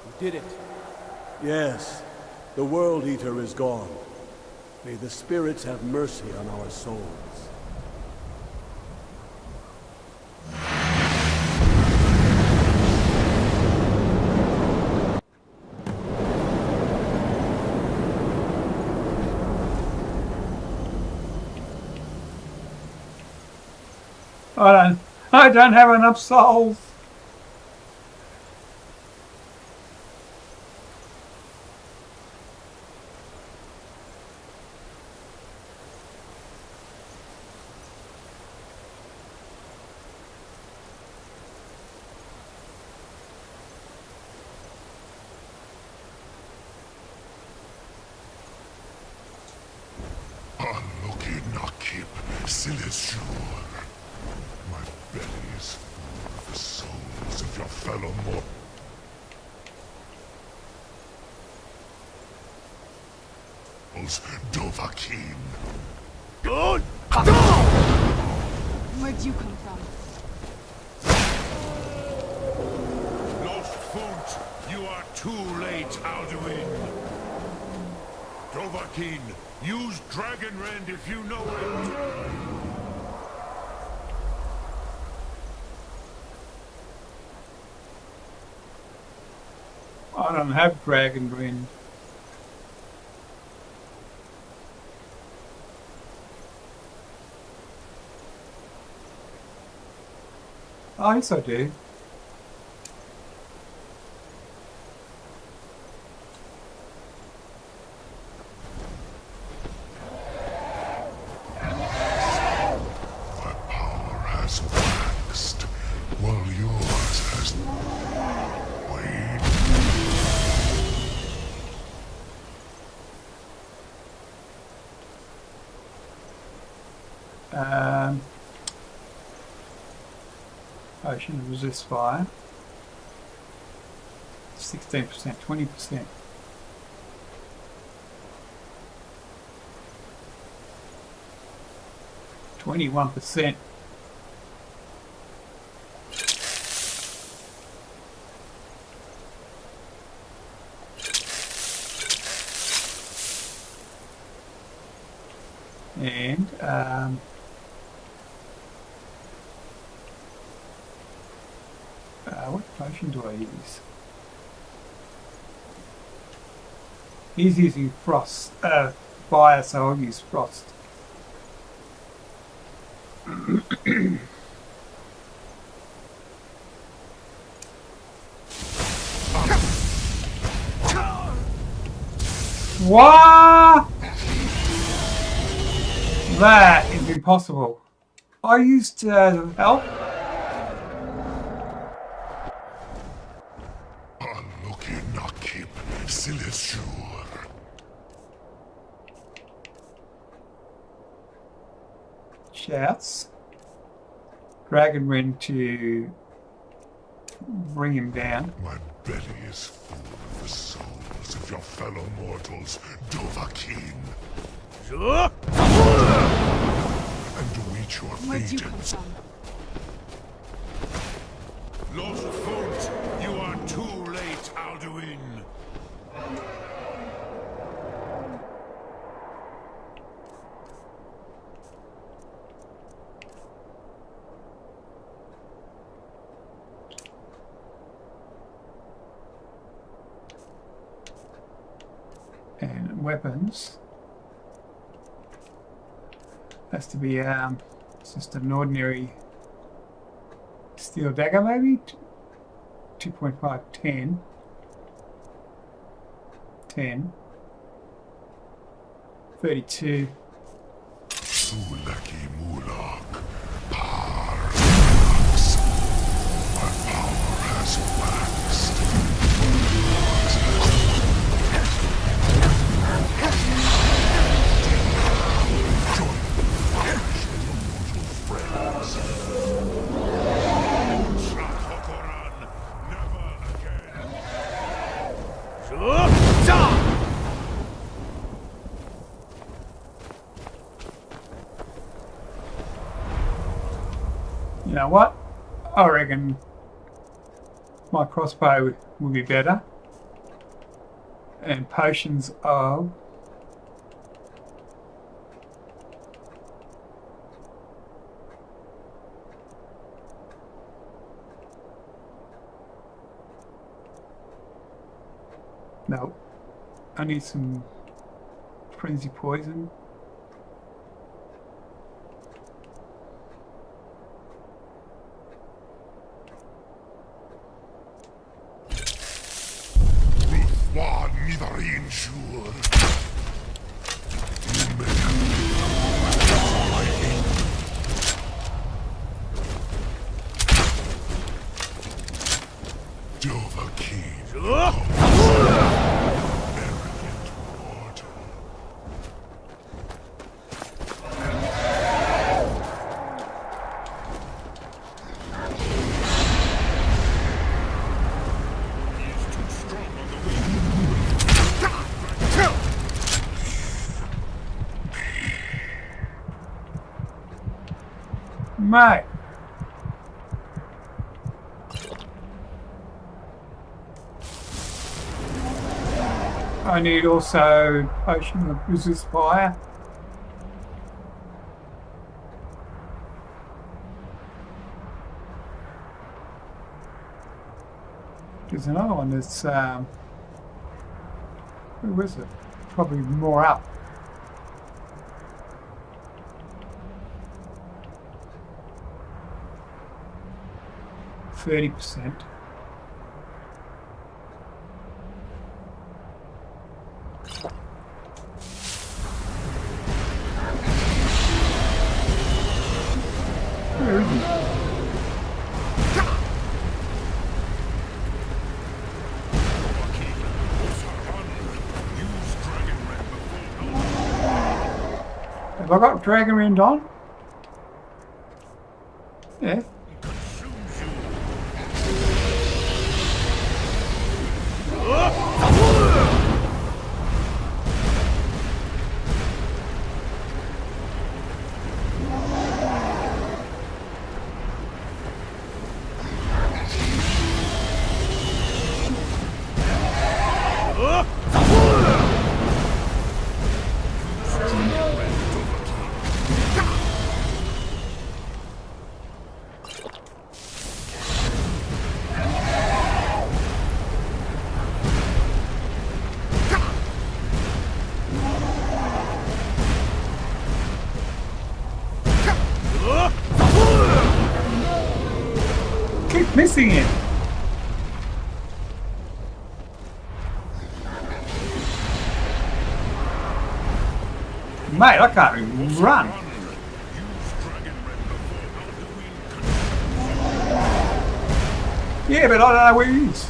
We did it. Yes, the World Eater is gone. May the spirits have mercy on our souls. I don't have enough souls. Unlucky Nakib, Silesur. My belly is full of the souls of your fellow mortals. Dovahkiin. Good! Where'd you come from? Lost Funt, you are too late, Alduin. Dovahkiin, use Dragonrend if you know it. I don't have Dragon Wind. Oh, yes I do. My power has waxed, while yours has waned. Potion resist fire. 16%, 20%. %21%. And what potion do I use? He's using frost, fire, so I'll use frost. What? That is impossible. I used help. Unlucky Nakib, Silesur. Shouts. Dragon Wind to bring him down. My belly is full of the souls of your fellow mortals, Dovahkiin. And to reach your fate. Lost Foot, you are too late, Alduin. And weapons. Has to be it's just an ordinary steel dagger, maybe 2.5, 10, 32. Sulaki Mulak, Parnax. My power has waxed. You know what? I reckon my crossbow will be better. And potions of no. I need some frenzy poison. One Nidarin sure. Dovahkiin. Arrogant mortal. Mate. I need also potion of resist fire. There's another one that's Who was it? Probably more up. %. Where is he? Have I got Dragon Rend on? Yeah. Keep missing it. Mate, I can't even run. Yeah, but I don't know where he is.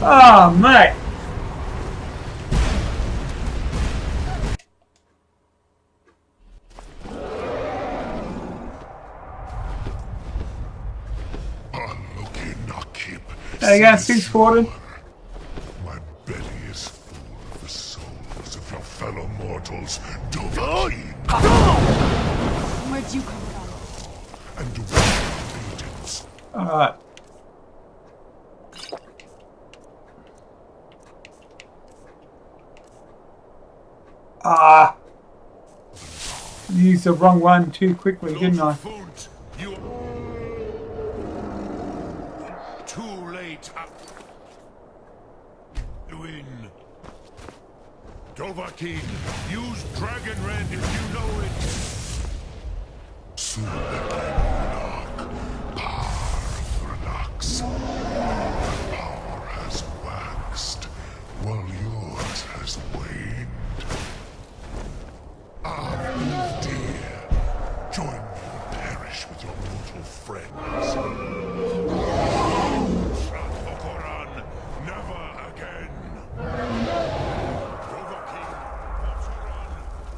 Oh, mate. There you go, 640. My belly is full of the souls of your fellow mortals, Dovahkiin. Where'd you come from? And Dwayne agents. Alright. Used the wrong one too quickly, didn't I? You too late. Win. Dovahkiin, use Dragon Rend if you know it. Soon dark. Power relax. Power has waxed, while yours has waned. Dear, join me and perish with your mortal friends. Hokoran, never again. Dovahkiin, Hokoran,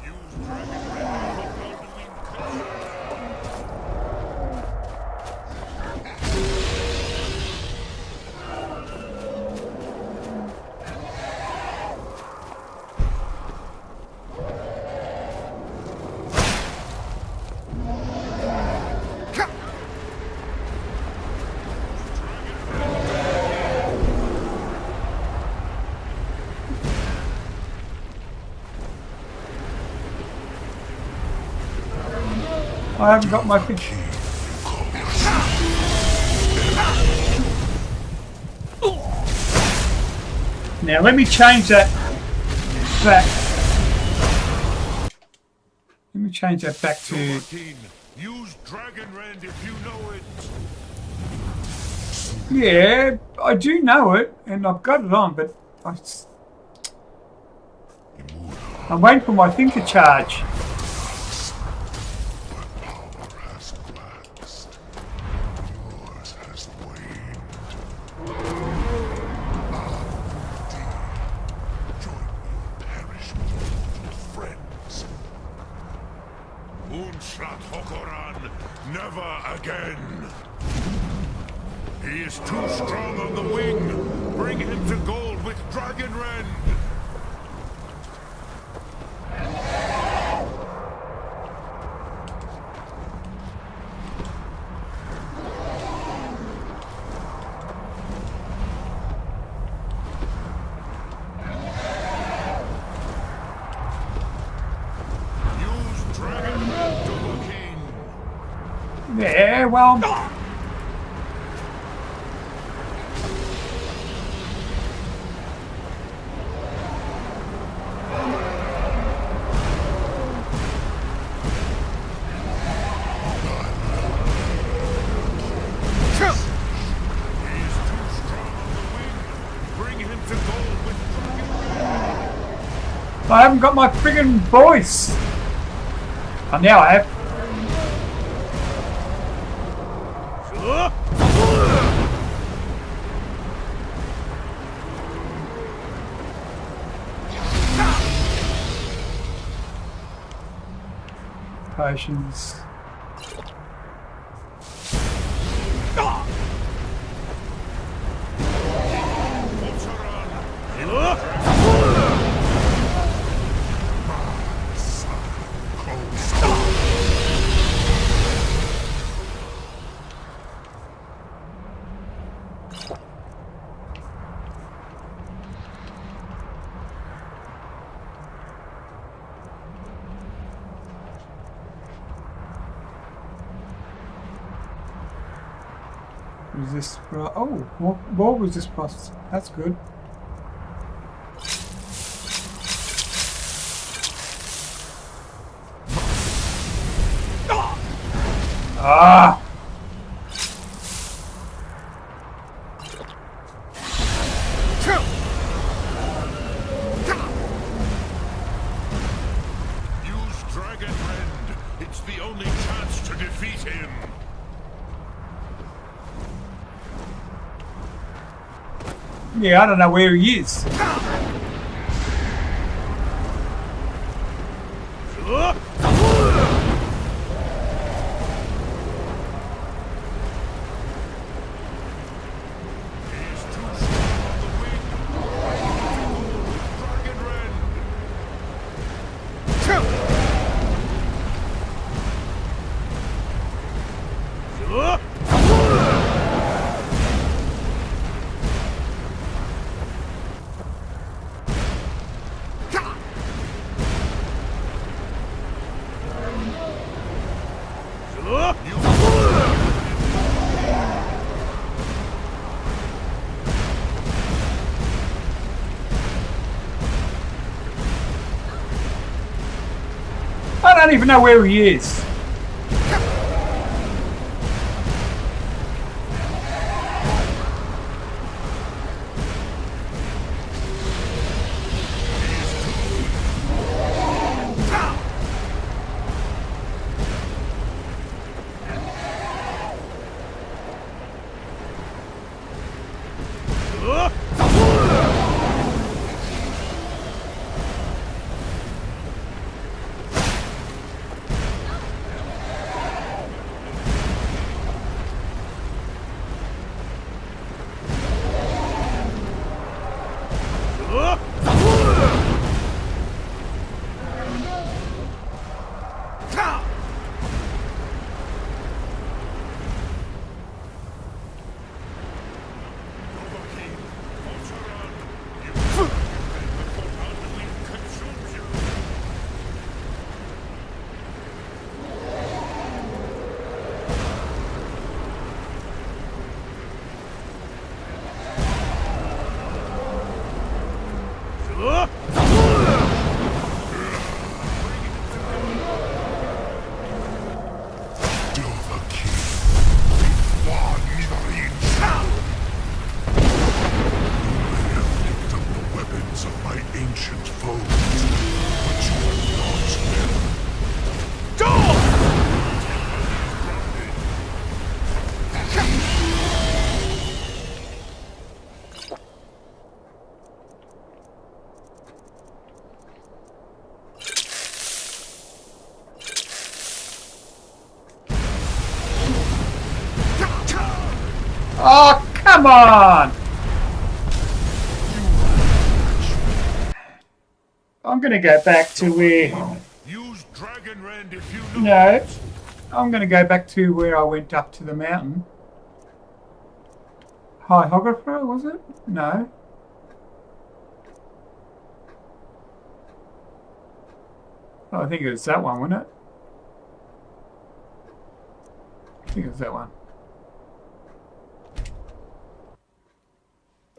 use Dragon Rend for Alduin culture. I haven't got my fish. Now let me change that back. Let me change that back to. Use Dragon Rend if you know it. Yeah, I do know it, and I've got it on, but I'm waiting for my thing to charge. Unshlat Hokoran, He is too strong on the wing. Bring him to gold with Dragon Rend. Use Dragon Rend to the king. Yeah, well. I haven't got my friggin' voice. Oh, now I have. Potions. Resist. Oh, more resist plus. That's good. Ah! Use Dragon Rend. It's the only chance to defeat him. Yeah, I don't know where he is. I don't even know where he is. Oh, come on! I'm gonna go back to where... Use Dragon Rend if you know. No. I'm gonna go back to where I went up to the mountain. Hierographer, was it? No. Oh, I think it was that one, wasn't it? I think it was that one.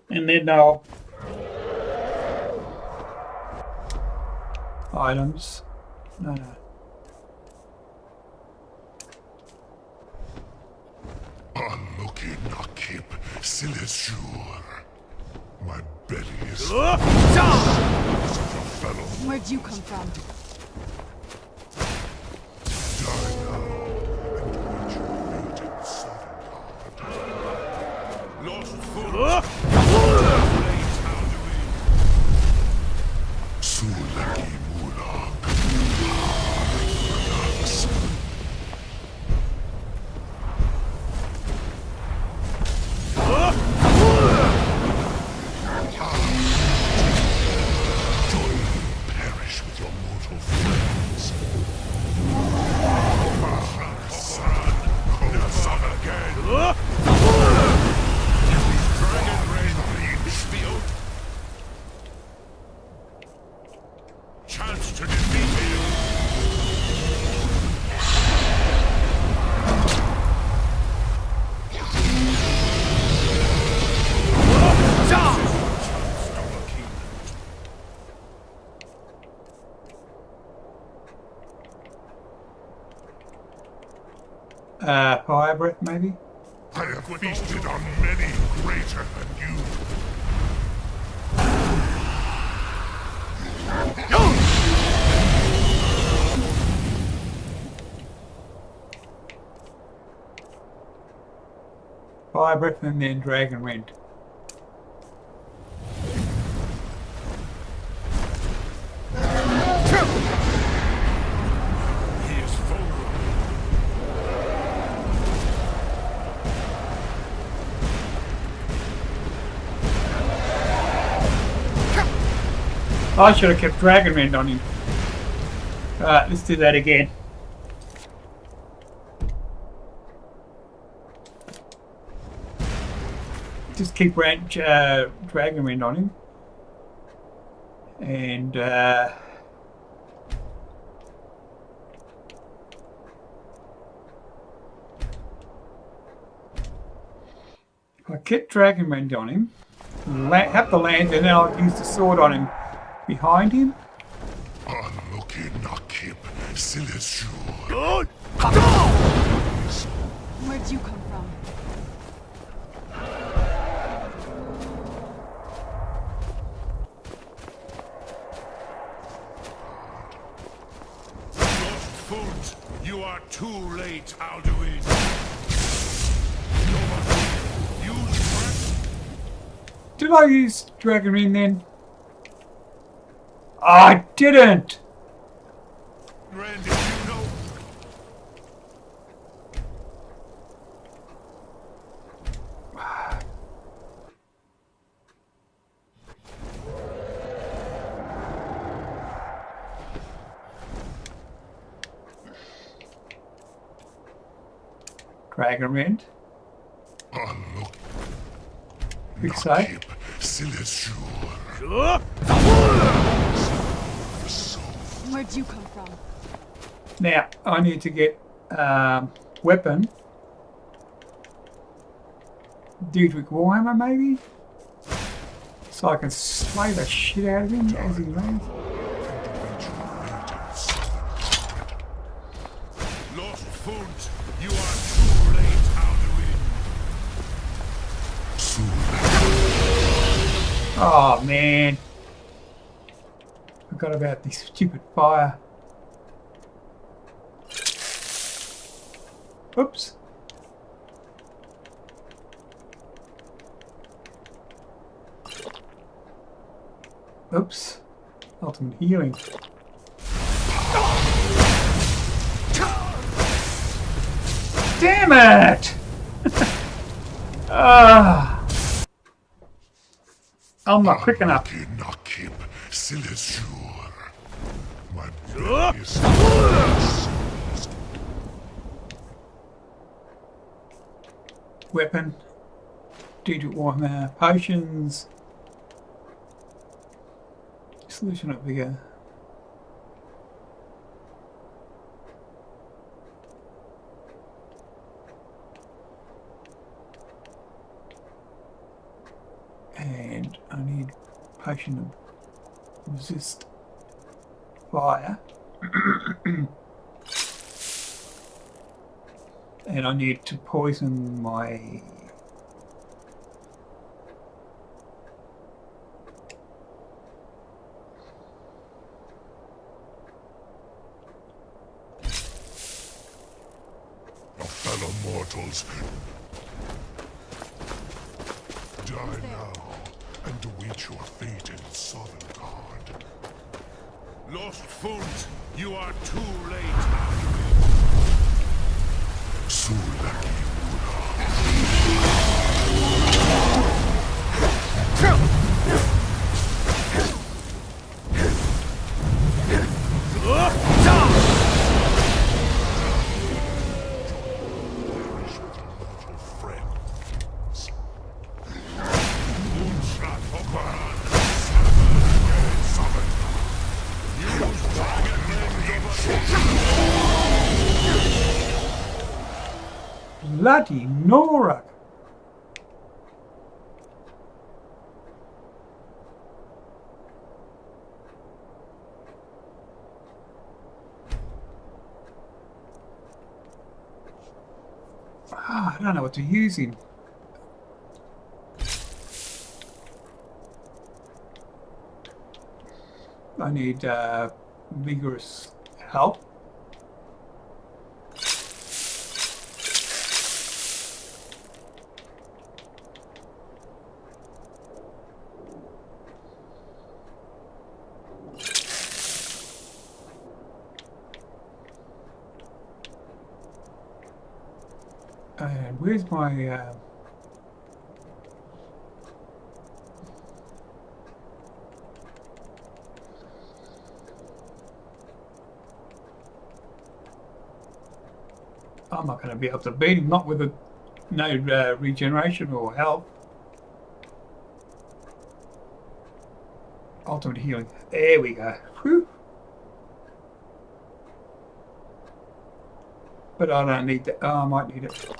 And then I'll... Items. No. Unlucky Nakip, Silesur. My belly is fellow. Where'd you come from? Die now and watch your fate in Southern Lost foot. Sulaki Mulak. Perish with your mortal friends. Never again. Dragon Rain field. Chance to defeat him. Fire breath, maybe? I have feasted on many greater than you. Fire breath and then dragon wind. He is vulnerable. I should have kept dragon wind on him. Alright, let's do that again. Just keep dragon wind on him. And if I get dragon wind on him, have to land, and then I'll use the sword on him behind him. Unlucky Nakip, Silesur. Where'd you come from? Lost foot, you are too late, Alduin. Did I use dragon wind then? I didn't! Rend, if you know. Dragon wind. Unlucky. Big side. Silesur. Where'd you come from? Now, I need to get weapon. Diedrich Warhammer, maybe? So I can slay the shit out of him as he lands. Lost foot, you are too late, Alduin. Oh man. Forgot about this stupid fire. Oops. Oops. Ultimate healing. Damn it! Ah! I'm not quick enough. Nakib Silesur. My blood is seized. Weapon. Digital warhammer. Potions. Solution up here. And I need potion of resist fire. And I need to poison my fellow mortals. Die now and await your fate in Sovngarde. Lost Fund, you are too late. Sulaki bloody Nora. I don't know what to use him. I need vigorous help. And where's my I'm not going to be able to beat him, not with no regeneration or health. Ultimate healing. There we go. Whew. But I don't need that. Oh, I might need it.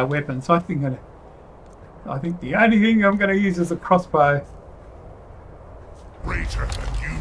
Weapons. I think the only thing I'm going to use is a crossbow. Greater than you.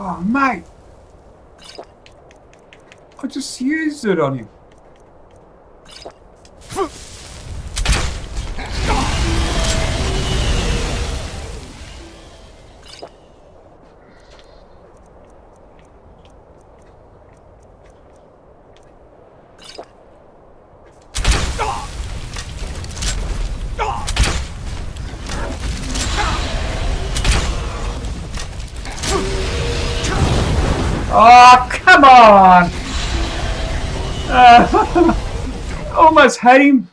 Oh, mate. I just used it on him. Oh, come on! Almost had him.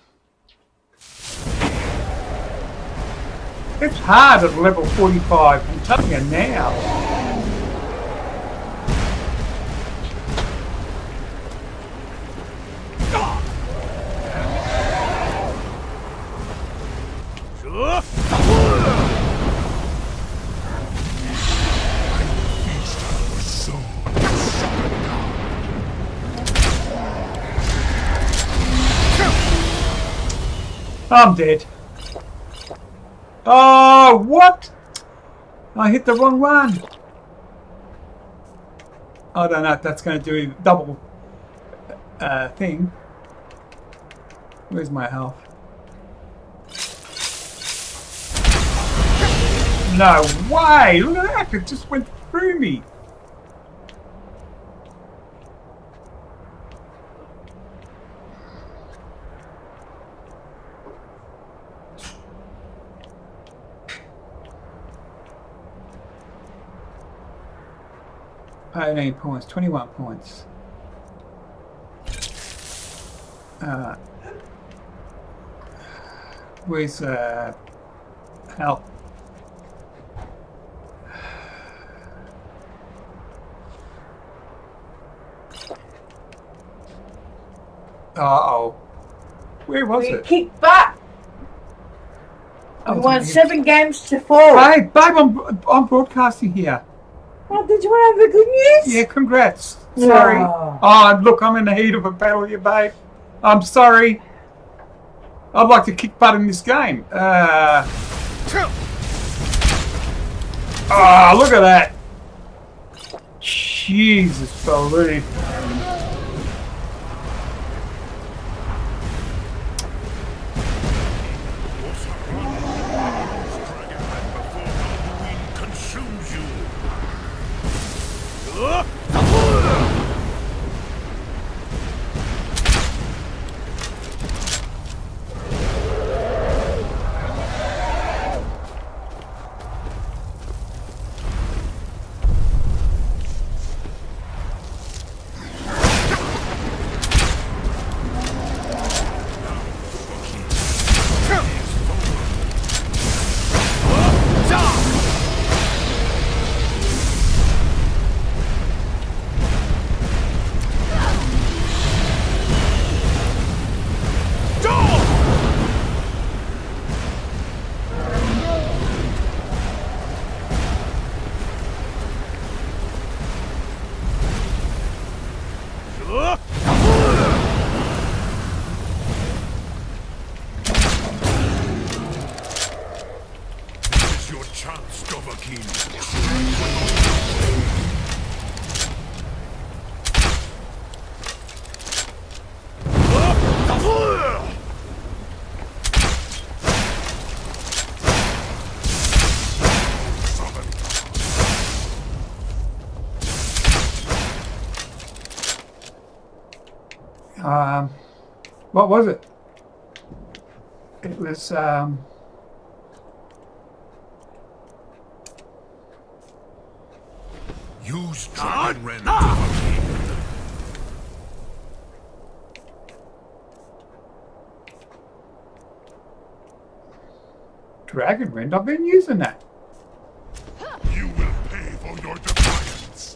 It's hard at level 45. I'm telling you now. I'm dead. Oh, what? I hit the wrong one. I don't know if that's going to do a double thing. Where's my health? No way! Look at that! It just went through me. $18 points, 21 points. Where's health? Uh-oh. Where was it? Kick back. Oh, We won 7 games to 4. Babe, I'm broadcasting here. Oh, did you want to have the good news? Yeah, congrats. Sorry. No. Oh, look, I'm in the heat of a battle here, babe. I'm sorry. I'd like to kick butt in this game. Oh, look at that. Jesus, Balloon. What was it? It was Use Dragon Ren. Dragon Rend. I've been using that. You will pay for your defiance.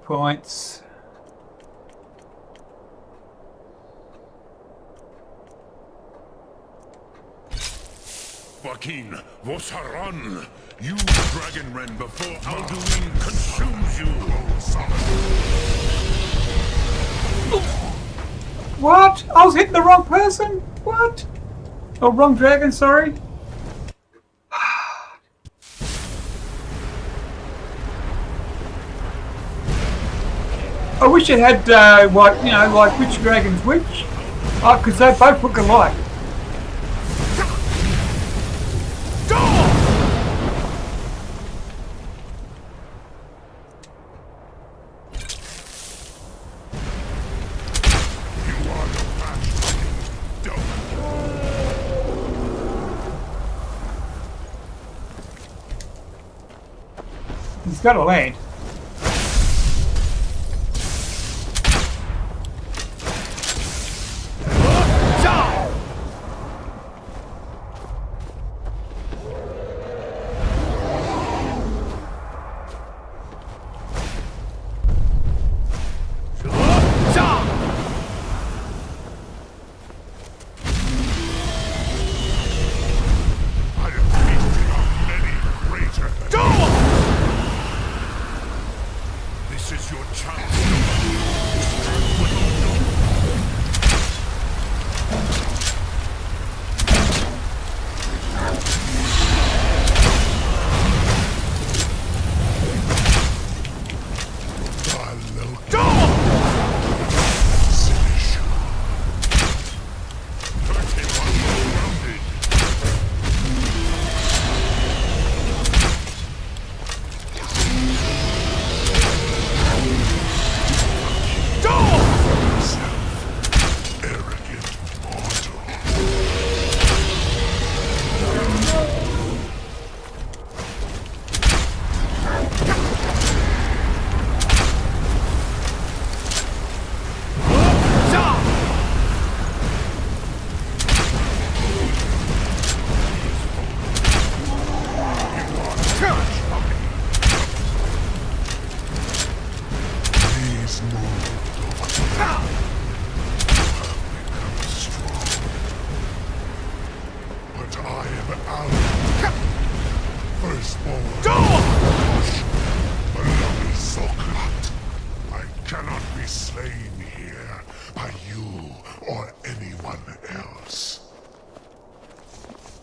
Points. Joaquin, Vosaran, use Dragon Ren before Alduin consumes you. What? I was hitting the wrong person? What? Oh, wrong dragon, sorry. I wish it had, what, you know, like which dragon's which. Oh, because they both look alike. He's got to land.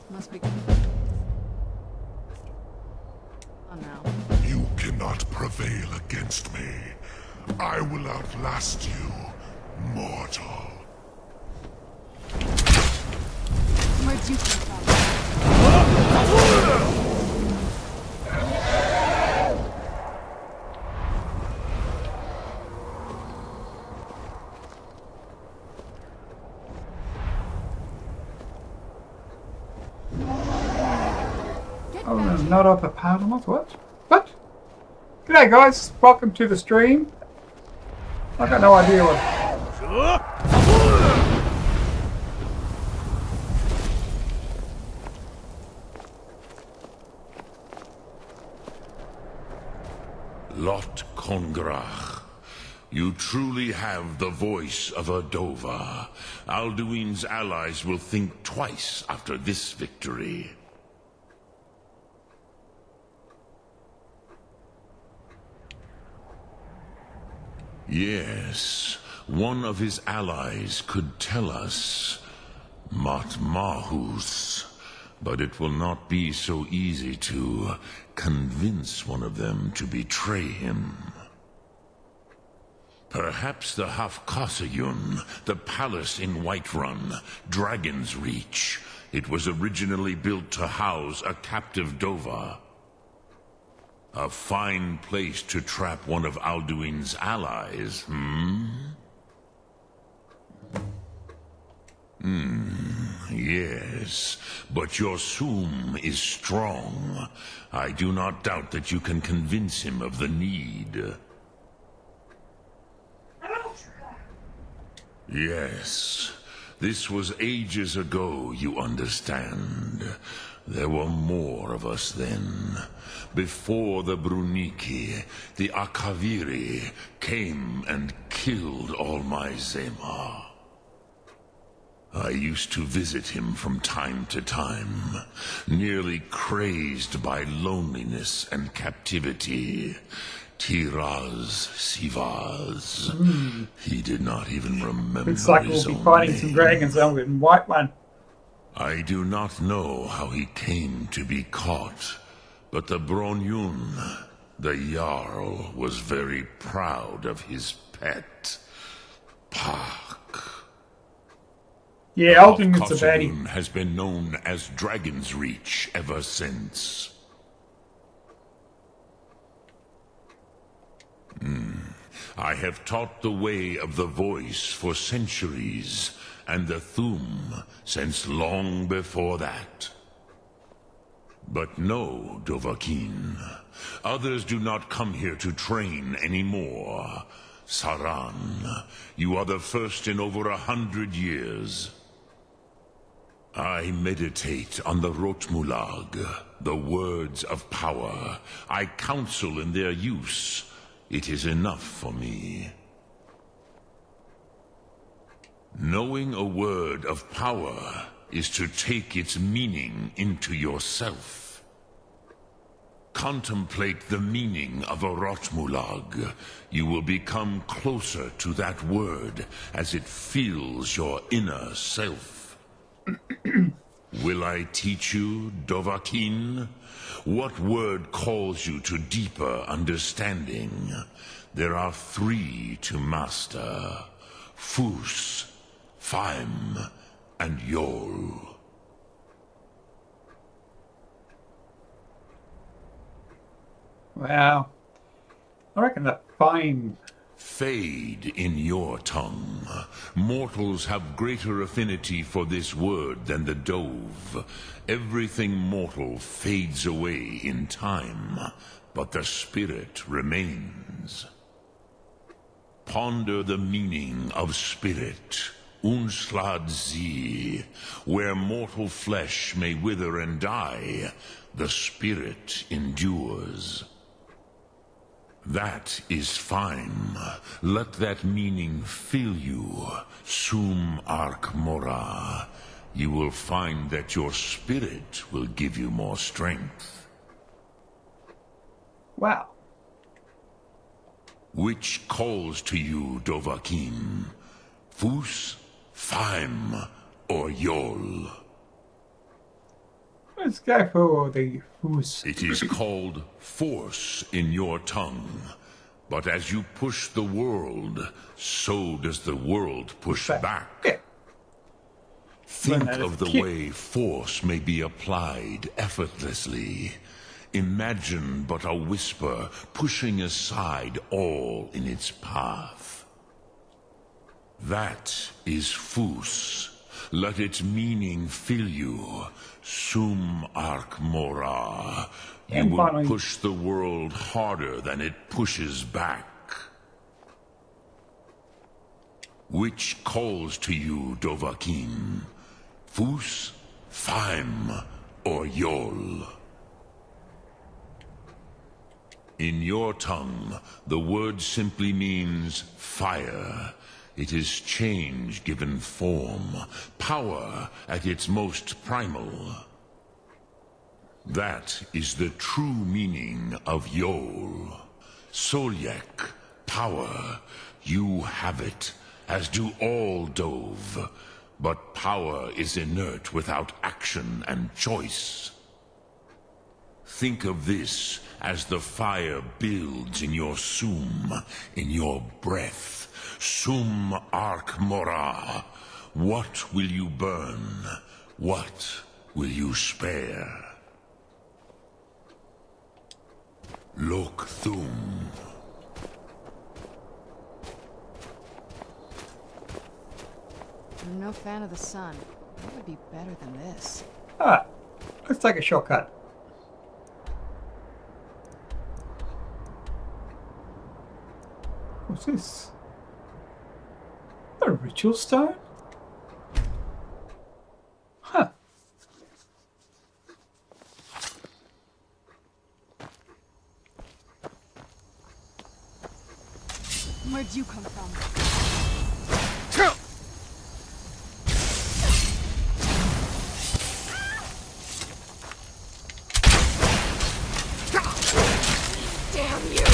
Must be. Oh no. You cannot prevail against me. I will outlast you, mortal. Where'd you come from? Oh, there's not up a parliament. What? What? G'day, guys. Welcome to the stream. I got no idea what. Lot Kongrach. You truly have the voice of a Dova. Alduin's allies will think twice after this victory. Yes, one of his allies could tell us Matmahus, but it will not be so easy to convince one of them to betray him. Perhaps the Hafkasayun, the palace in Whiterun, Dragon's Reach. It was originally built to house a captive Dova. A fine place to trap one of Alduin's allies, Yes, but your Sum is strong. I do not doubt that you can convince him of the need. Yes, this was ages ago, you understand. There were more of us then. Before the Bruniki, the Akaviri came and killed all my Zema. I used to visit him from time to time, nearly crazed by loneliness and captivity. Tiraz Sivaz. He did not even remember Looks like his we'll be own fighting name. some dragons over in Whiterun. I do not know how he came to be caught, but the Bronyun, the Jarl, was very proud of his pet, Pak. Yeah, Alden is a baddie. Kossogun has been known as Dragon's Reach ever since. I have taught the way of the voice for centuries, and the Thum since long before that. But no, Dovahkiin. Others do not come here to train anymore. Saran, you are the first in over 100 years. I meditate on the Rotmulag, the words of power. I counsel in their use. It is enough for me. Knowing a word of power is to take its meaning into yourself. Contemplate the meaning of a Rotmulag. You will become closer to that word as it fills your inner self. Will I teach you, Dovahkiin? What word calls you to deeper understanding? There are 3 to master: Fus, Faim, and Yol. Wow. I reckon the fine. Fade in your tongue. Mortals have greater affinity for this word than the Dove. Everything mortal fades away in time, but the spirit remains. Ponder the meaning of spirit, Unslad Zi. Where mortal flesh may wither and die, the spirit endures. That is fine. Let that meaning fill you, Sum Ark Mora. You will find that your spirit will give you more strength. Wow. Which calls to you, Dovahkiin? Fus, Faim, or Yol? Let's go for the Fus. It is called force in your tongue. But as you push the world, so does the world push back. Yeah. Think of the way force may be applied effortlessly. Imagine but a whisper pushing aside all in its path. That is Fus. Let its meaning fill you, Sum Ark Mora. You will push the world harder than it pushes back. Which calls to you, Dovahkiin? Fus, Faim, or Yol? In your tongue, the word simply means fire. It is change given form, power at its most primal. That is the true meaning of Yol. Solyek, power, you have it, as do all Dove. But power is inert without action and choice. Think of this as the fire builds in your sum, in your breath. Sum arc mora. What will you burn? What will you spare? Loc thum. I'm no fan of the sun. What would be better than this? Alright, let's take a shortcut. What's this? A ritual stone? Huh. Where'd you come from? Damn you!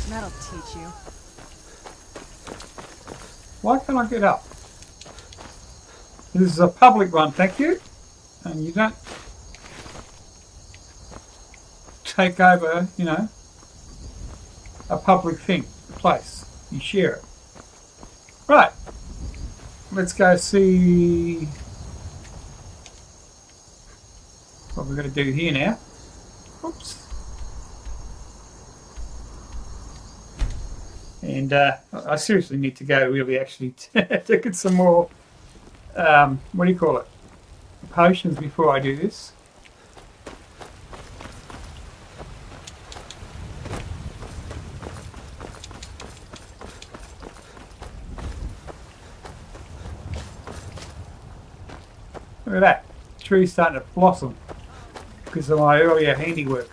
That'll teach you. Why can't I get up? This is a public one, thank you. And you don't take over, you know, a public thing, place. You share it. Right. Let's go see what we're going to do here now. Oops. And I seriously need to go really actually to get some more, what do you call it, potions before I do this. Look at that, tree's starting to blossom because of my earlier handiwork.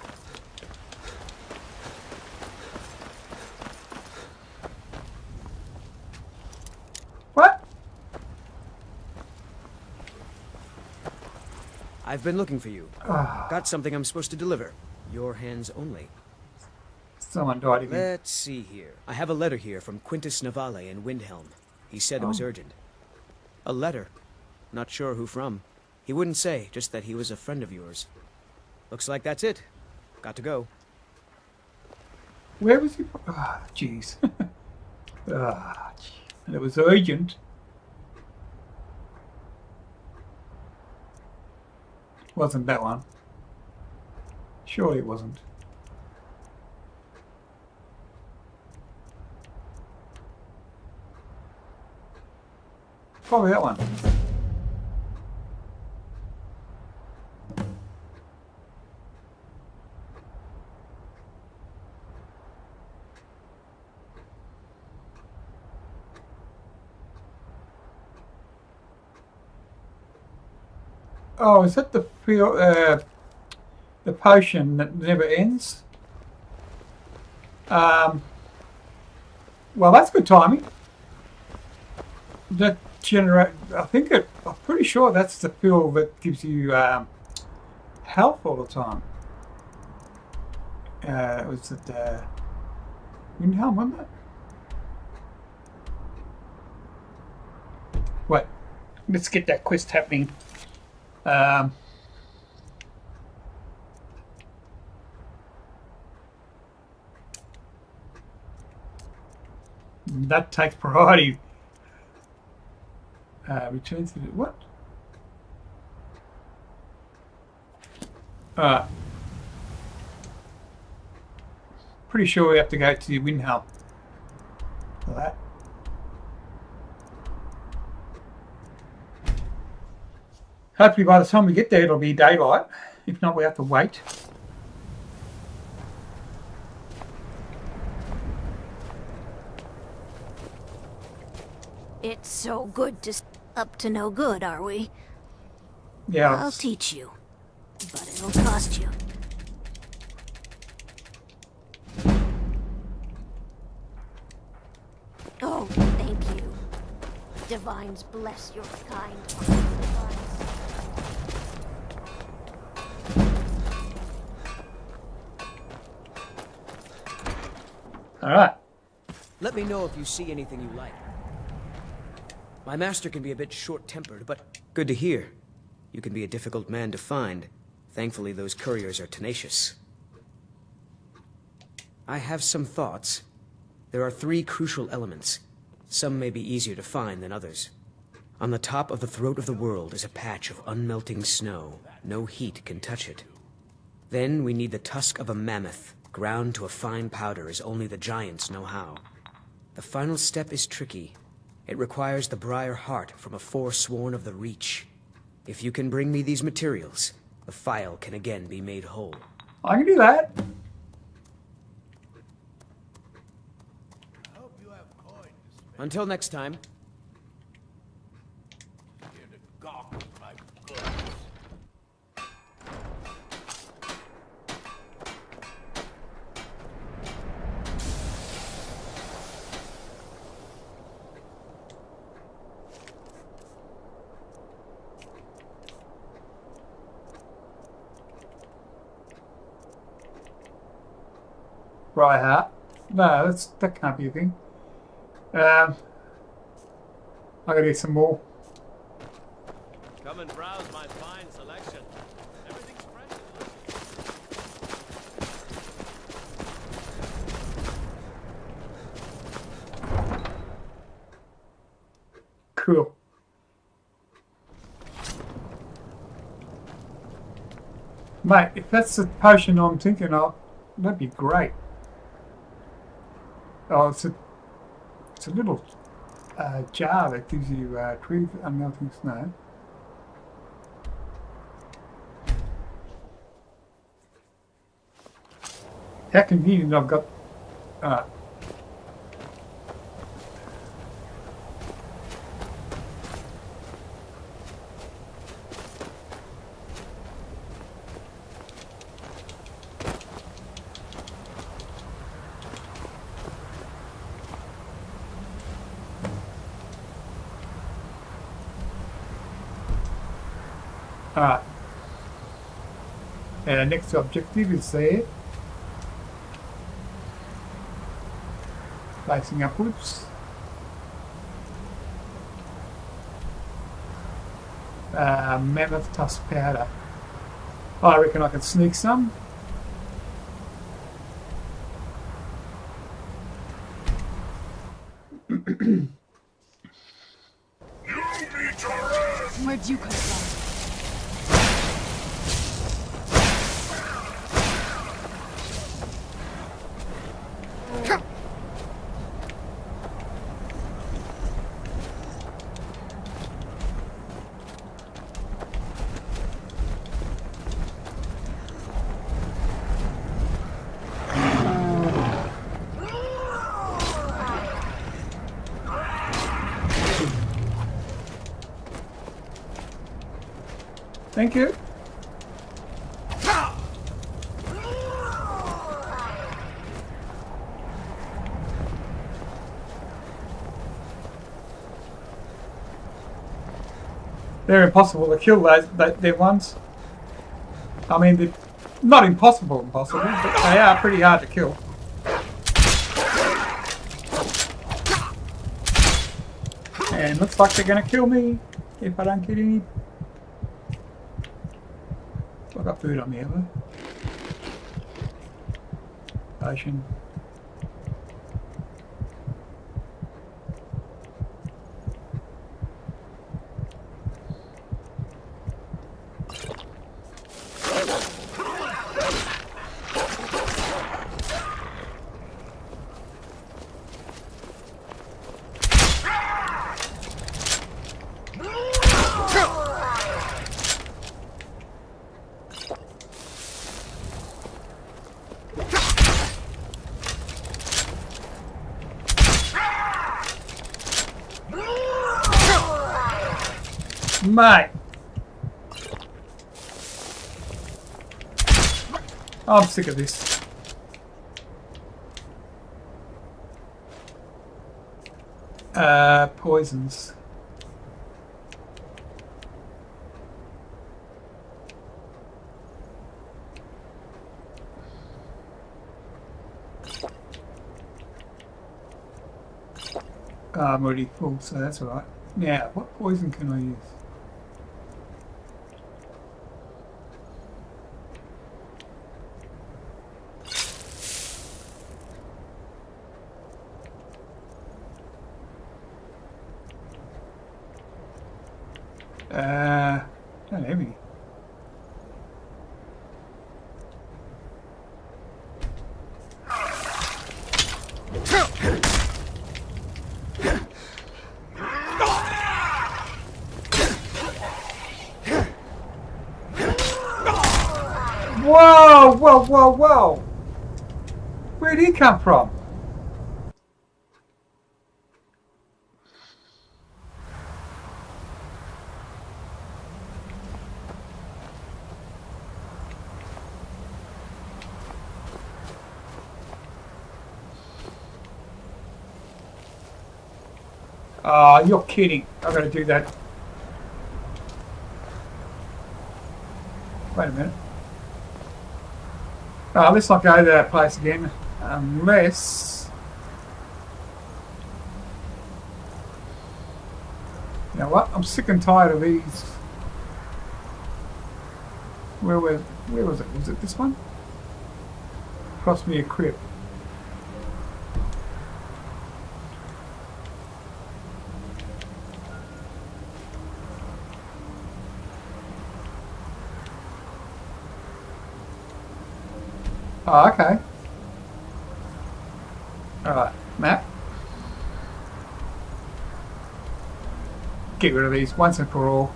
What? I've been looking for you. Got something I'm supposed to deliver. Your hands only. Someone died again. Let's see here. I have a letter here from Quintus Navale in Windhelm. He said it was urgent. A letter. Not sure who from. He wouldn't say, just that he was a friend of yours. Looks like that's it. Got to go. Where was he? Ah, jeez. And it was urgent. Wasn't that one? Surely it wasn't. Probably that one. Oh, is that the potion that never ends? Well, that's good timing. That generate. I'm pretty sure that's the pill that gives you health all the time. Was it Windhelm, wasn't it? Wait, let's get that quest happening. That takes priority. Return to the what? Pretty sure we have to go to Windhelm for that. Hopefully by the time we get there it'll be daylight. If not, we have to wait. It's so good to up to no good, are we? Yeah. I'll teach you, but it'll cost you. Divines bless your kind. Alright. Let me know if you see anything you like. My master can be a bit short-tempered, but good to hear. You can be a difficult man to find. Thankfully, those couriers are tenacious. I have some thoughts. There are 3 crucial elements. Some may be easier to find than others. On the top of the throat of the world is a patch of unmelting snow. No heat can touch it. Then we need the tusk of a mammoth, ground to a fine powder as only the giants know how. The final step is tricky. It requires the briar heart from a forsworn of the Reach. If you can bring me these materials, the file can again be made whole. I can do that. Until next time. Right hat. No, that can't be a thing. I gotta get some more. Come and browse my fine selection. Everything's fresh and looking. Cool. Mate, if that's the potion I'm thinking of, that'd be great. Oh, it's a little jar that gives you tree unmelting snow. How convenient I've got. Alright. And our next objective is there. Facing upwards. Mammoth tusk powder. I reckon I can sneak some. Where'd you come from? Thank you. They're impossible to kill, they're ones. I mean, they're not impossible, but they are pretty hard to kill. And looks like they're going to kill me if I don't get any. I've got food on me, have I? Potion. Mate, I'm sick of this. Poisons. I'm already full, so that's alright. Now, what poison can I use? Don't have any. Whoa, whoa, whoa, whoa! Where'd he come from? Oh, you're kidding. I've got to do that. Wait a minute. Oh, let's not go to that place again. Unless... You know what? I'm sick and tired of these. Where was it? Was it this one? Cost me a crib. Oh, okay. Alright, map. Get rid of these once and for all.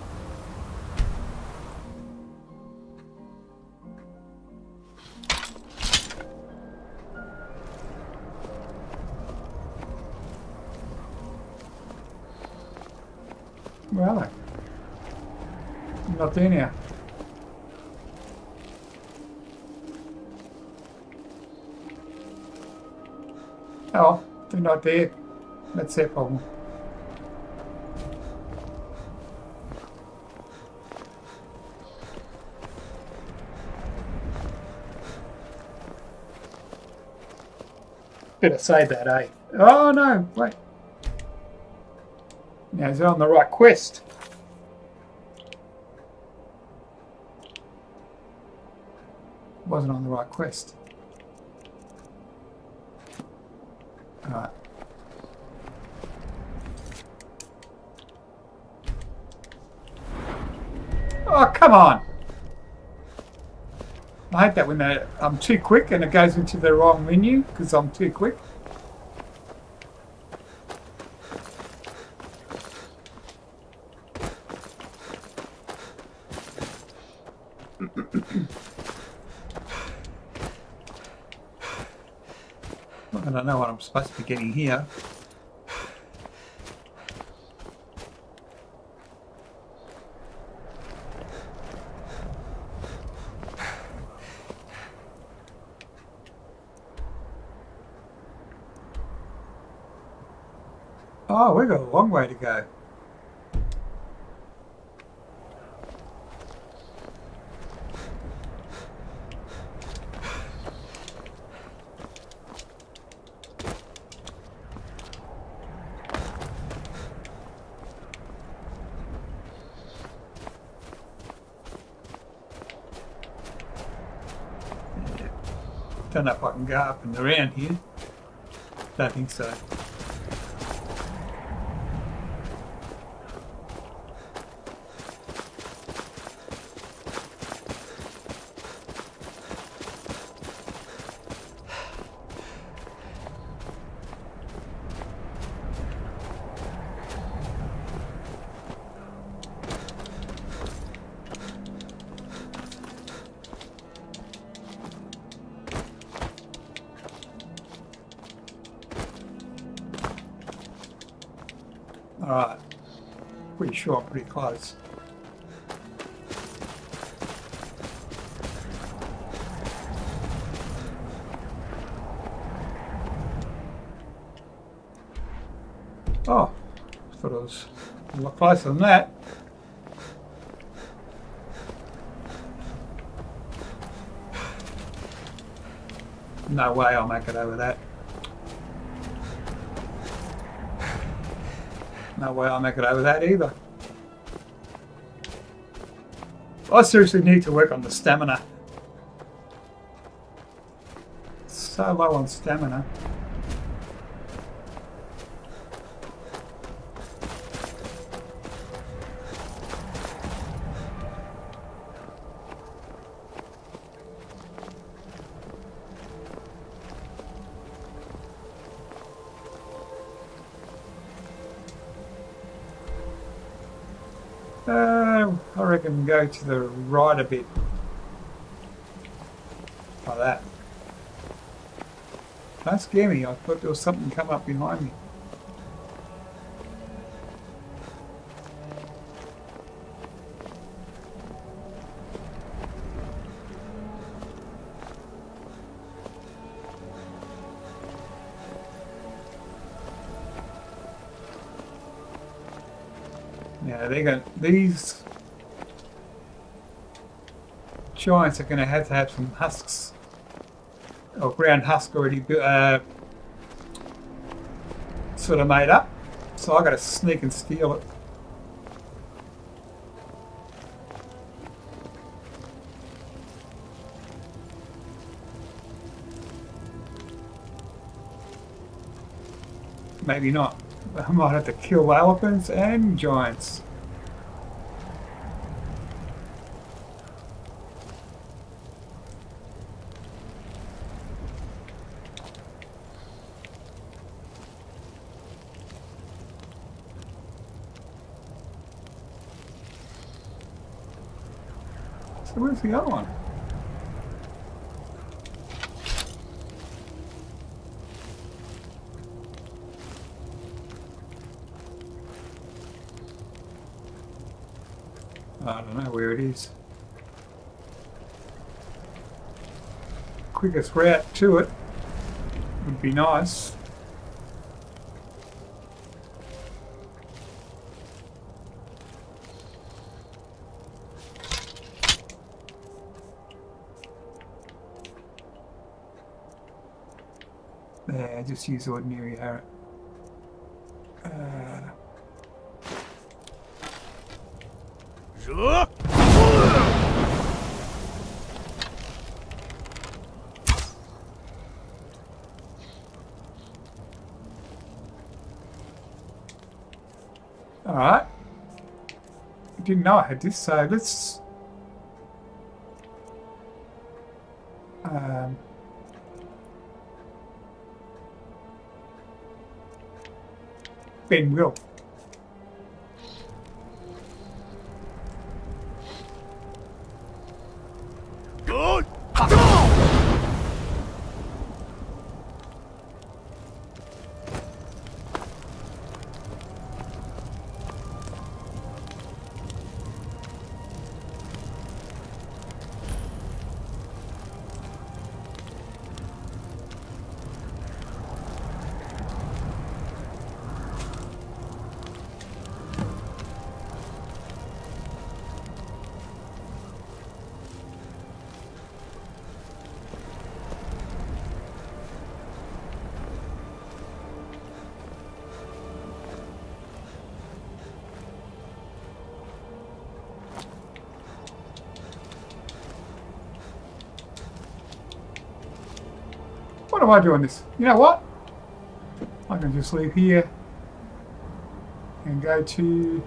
Where are they? I'm not there now. Oh, they're not there. That's their problem. Better say that, eh? Oh no, wait. Now is it on the right quest? Wasn't on the right quest. Alright. Oh, come on! I hate that when I'm too quick and it goes into the wrong menu because I'm too quick. I don't know what I'm supposed to be getting here. Oh, we've got a long way to go. Don't know if I can go up and around here. Don't think so. Alright, pretty sure I'm pretty close. Oh, I thought it was a lot closer than that. No way I'll make it over that. No way I'll make it over that either. I seriously need to work on the stamina. So low on stamina. I reckon go to the right a bit. Like that. Don't scare me, I thought there was something come up behind me. Yeah, these giants are going to have some husks, or ground husk already sort of made up. So I got to sneak and steal it. Maybe not. I might have to kill elephants and giants. So where's the other one? I don't know where it is. Quickest route to it would be nice. There, just use ordinary arrow. Alright. I didn't know I had this, so let's Ben will. Good. What am I doing this? You know what? I can just leave here and go to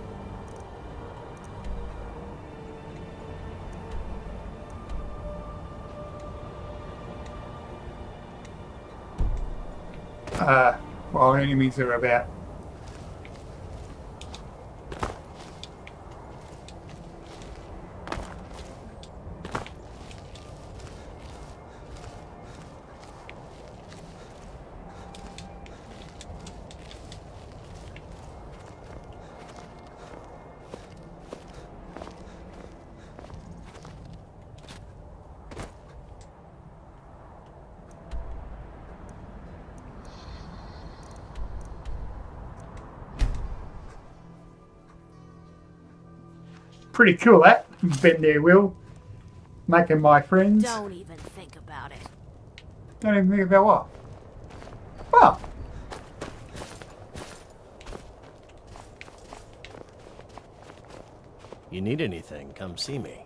while enemies are about. Pretty cool, that. Been there, Will. Making my friends. Don't even think about it. Don't even think about what? Well. You need anything, come see me.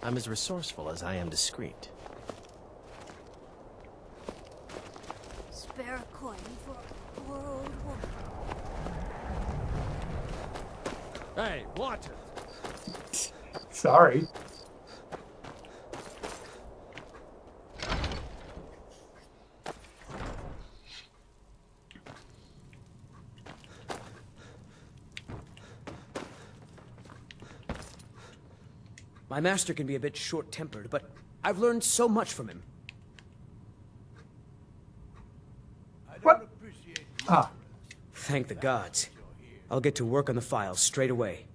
I'm as resourceful as I am discreet. Spare a coin for poor old woman. Hey, watch it. Sorry. My master can be a bit short-tempered, but I've learned so much from him. What? Ah. Thank the gods. I'll get to work on the file straight away.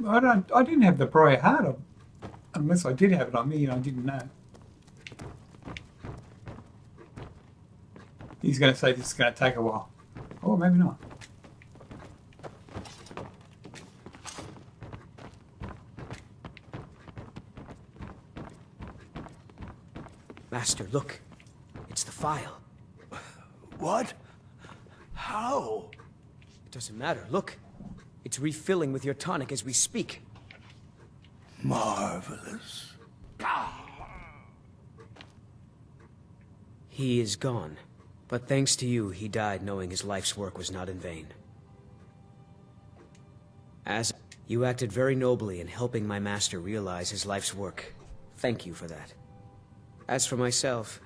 I didn't have the Briar Heart, unless I did have it on me and I didn't know. He's going to say this is going to take a while. Or maybe not. Master, look. It's the file. What? How? It doesn't matter. Look. It's refilling with your tonic as we speak. Marvelous. He is gone. But thanks to you, he died knowing his life's work was not in vain. As you acted very nobly in helping my master realize his life's work. Thank you for that. As for myself,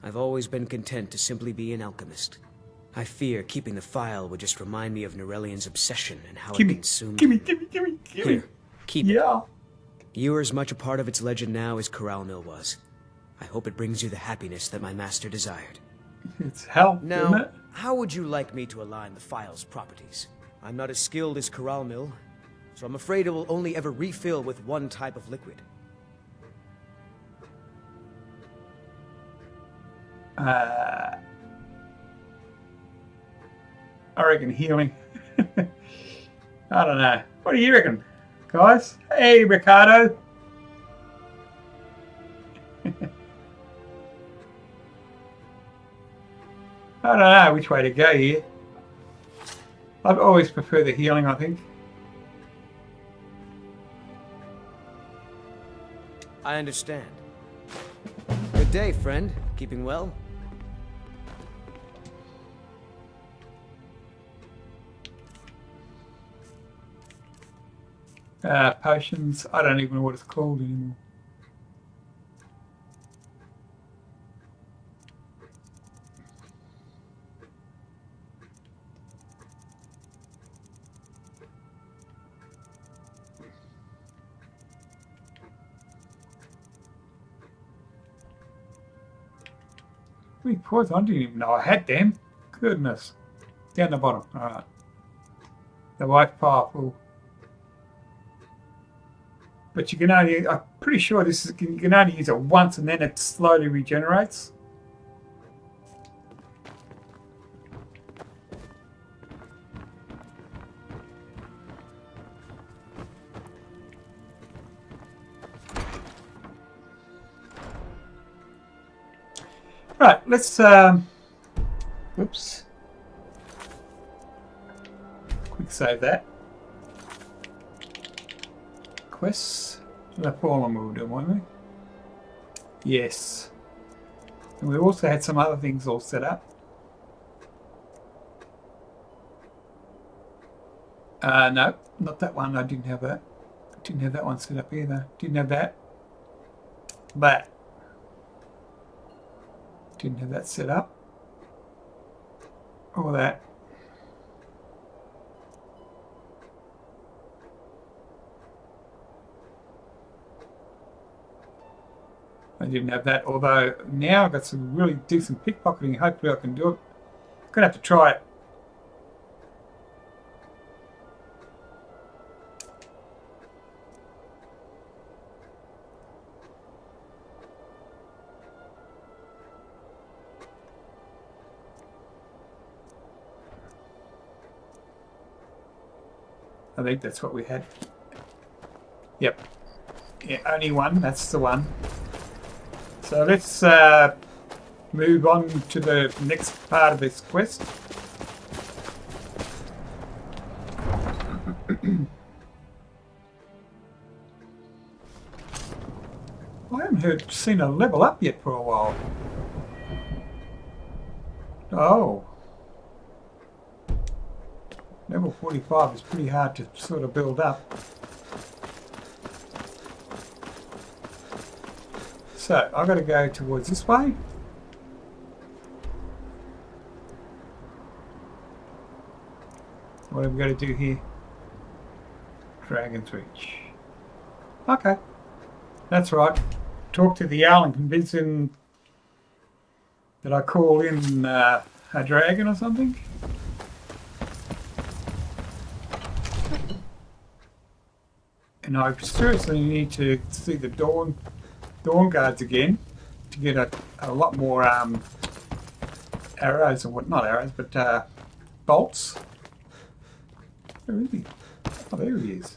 I've always been content to simply be an alchemist. I fear keeping the file would just remind me of Nerelian's obsession and how it consumed him. Here, keep it. You are as much a part of its legend now as Corral Mill was. I hope it brings you the happiness that my master desired. It's hell, now, isn't it? how would you like me to align the file's properties? I'm not as skilled as Corral Mill, so I'm afraid it will only ever refill with one type of liquid. I reckon healing. I don't know. What do you reckon, guys? Hey, Ricardo. I don't know which way to go here. I'd always prefer the healing, I think. I understand. Good day, friend. Keeping well? Potions. I don't even know what it's called anymore. Wait, pause. I didn't even know I had them. Goodness. Down the bottom. Alright. The white powerful. But you can only, I'm pretty sure this is, you can only use it once and then it slowly regenerates. Right, let's, whoops. Quick save that. Quests. The fallen we'll do, won't we? Yes. And we also had some other things all set up. No, not that one. I didn't have that. Didn't have that one set up either. Didn't have that. But didn't have that set up. Or that. I didn't have that, although now I've got some really decent pickpocketing. Hopefully I can do it. I'm going to have to try it. I think that's what we had. Yep. Yeah, only one. That's the one. So let's move on to the next part of this quest. I haven't seen a level up yet for a while. Oh. Level 45 is pretty hard to sort of build up. So, I've got to go towards this way. What have we got to do here? Dragon's Reach. Okay. That's right. Talk to the owl and convince him that I call in a dragon or something. And I seriously need to see the dawn guards again to get a lot more arrows, or what, not arrows, but bolts. Where is he? Oh, there he is.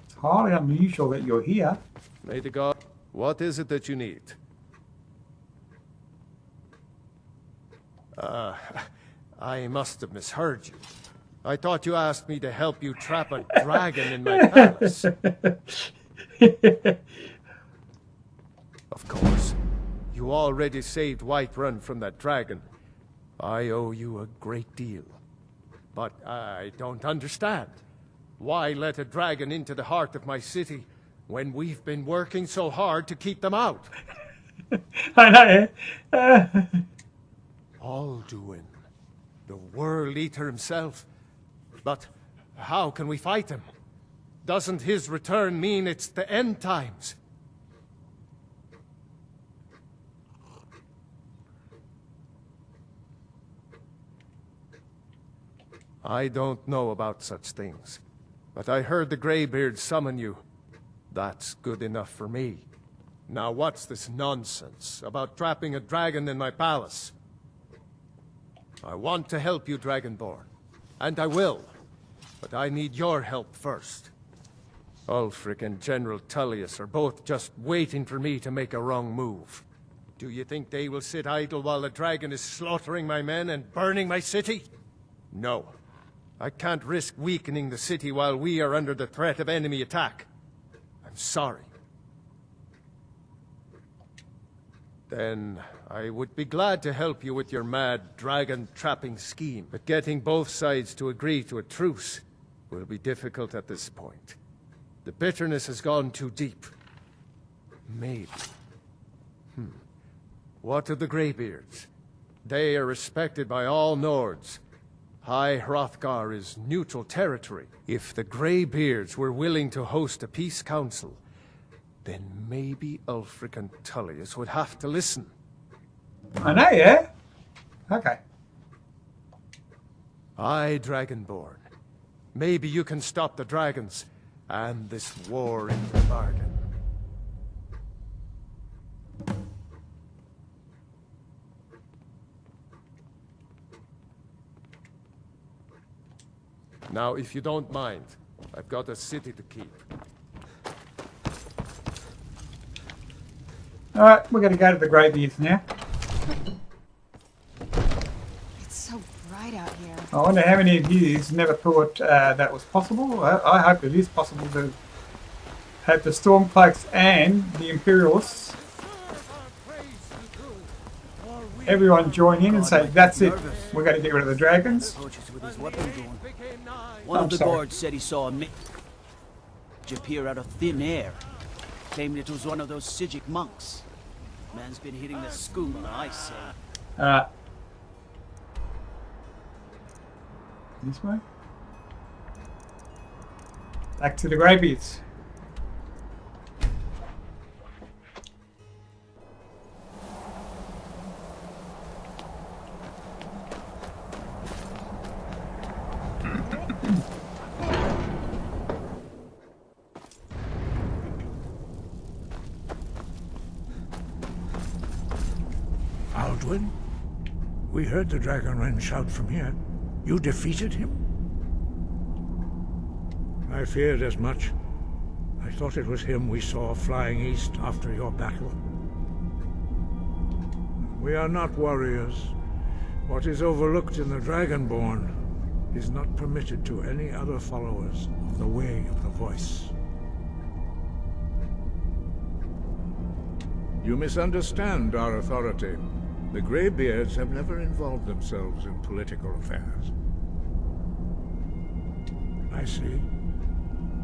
It's highly unusual that you're here. May the god... What is it that you need? I must have misheard you. I thought you asked me to help you trap a dragon in my palace. Of course. You already saved Whiterun from that dragon. I owe you a great deal. But I don't understand. Why let a dragon into the heart of my city when we've been working so hard to keep them out? I know. Alduin, the World Eater himself. But how can we fight him? Doesn't his return mean it's the end times? I don't know about such things, but I heard the Greybeard summon you. That's good enough for me. Now what's this nonsense about trapping a dragon in my palace? I want to help you, Dragonborn, and I will, but I need your help first. Ulfric and General Tullius are both just waiting for me to make a wrong move. Do you think they will sit idle while the dragon is slaughtering my men and burning my city? No. I can't risk weakening the city while we are under the threat of enemy attack. I'm sorry. Then I would be glad to help you with your mad dragon-trapping scheme, but getting both sides to agree to a truce will be difficult at this point. The bitterness has gone too deep. Maybe. What of the Greybeards? They are respected by all Nords. High Hrothgar is neutral territory. If the Greybeards were willing to host a peace council, then maybe Ulfric and Tullius would have to listen. I know, yeah? Okay. Aye, Dragonborn. Maybe you can stop the dragons and this war in the bargain. Now, if you don't mind, I've got a city to keep. Alright, we're going to go to the Greybeards now. It's so bright out here. I wonder how many of you never thought that was possible. I hope it is possible to have the Stormcloaks and the Imperialists, everyone join in and say, that's it, we're going to get rid of the dragons. One of the guards said he saw a mage appear out of thin air. Claimed it was one of those Sijic monks. Man's been hitting the skooma, I say. This way? Back to the Greybeards. Alduin? We heard the Dragonrend shout from here. You defeated him? I feared as much. I thought it was him we saw flying east after your battle. We are not warriors. What is overlooked in the Dragonborn is not permitted to any other followers of the Way of the Voice. You misunderstand our authority. The Greybeards have never involved themselves in political affairs. I see.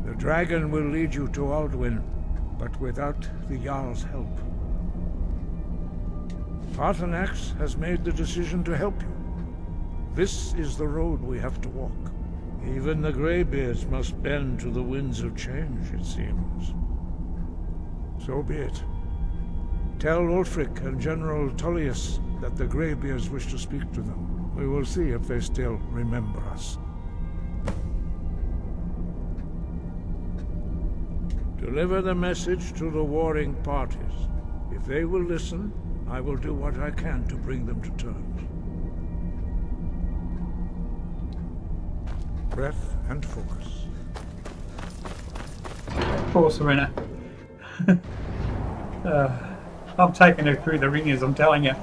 The dragon will lead you to Alduin, but without the Jarl's help. Paarthurnax has made the decision to help you. This is the road we have to walk. Even the Greybeards must bend to the winds of change, it seems. So be it. Tell Ulfric and General Tullius that the Greybeards wish to speak to them. We will see if they still remember us. Deliver the message to the warring parties. If they will listen, I will do what I can to bring them to terms. Breath and focus. Of course, Serena. I'm taking her through the ringers, I'm telling you.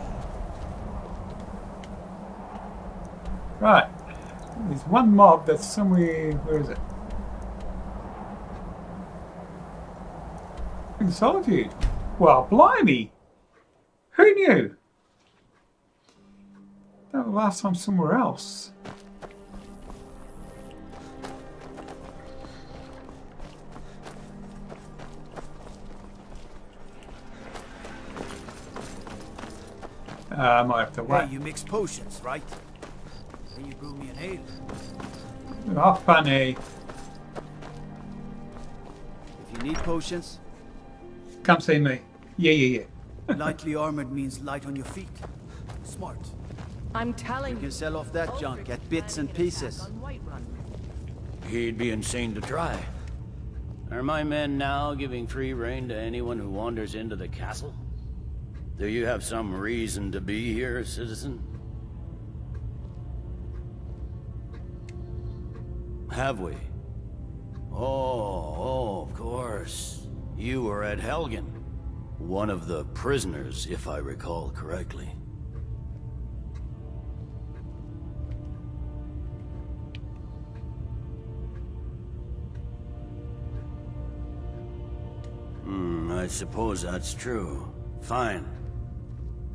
Right. There's one mob that's somewhere... Where is it? In Solitude. Well, blimey! Who knew? That was last time somewhere else. I might have to wait. Hey, you mix potions, right? Then you brew me an ale. Oh, funny. If you need potions, come see me. Yeah. lightly armored means light on your feet. Smart. I'm telling You can sell off that junk at bits and pieces. He'd be insane to try. Are my men now giving free rein to anyone who wanders into the castle? Do you have some reason to be here, citizen? Have we? Oh, of course. You were at Helgen. One of the prisoners, if I recall correctly. I suppose that's true. Fine.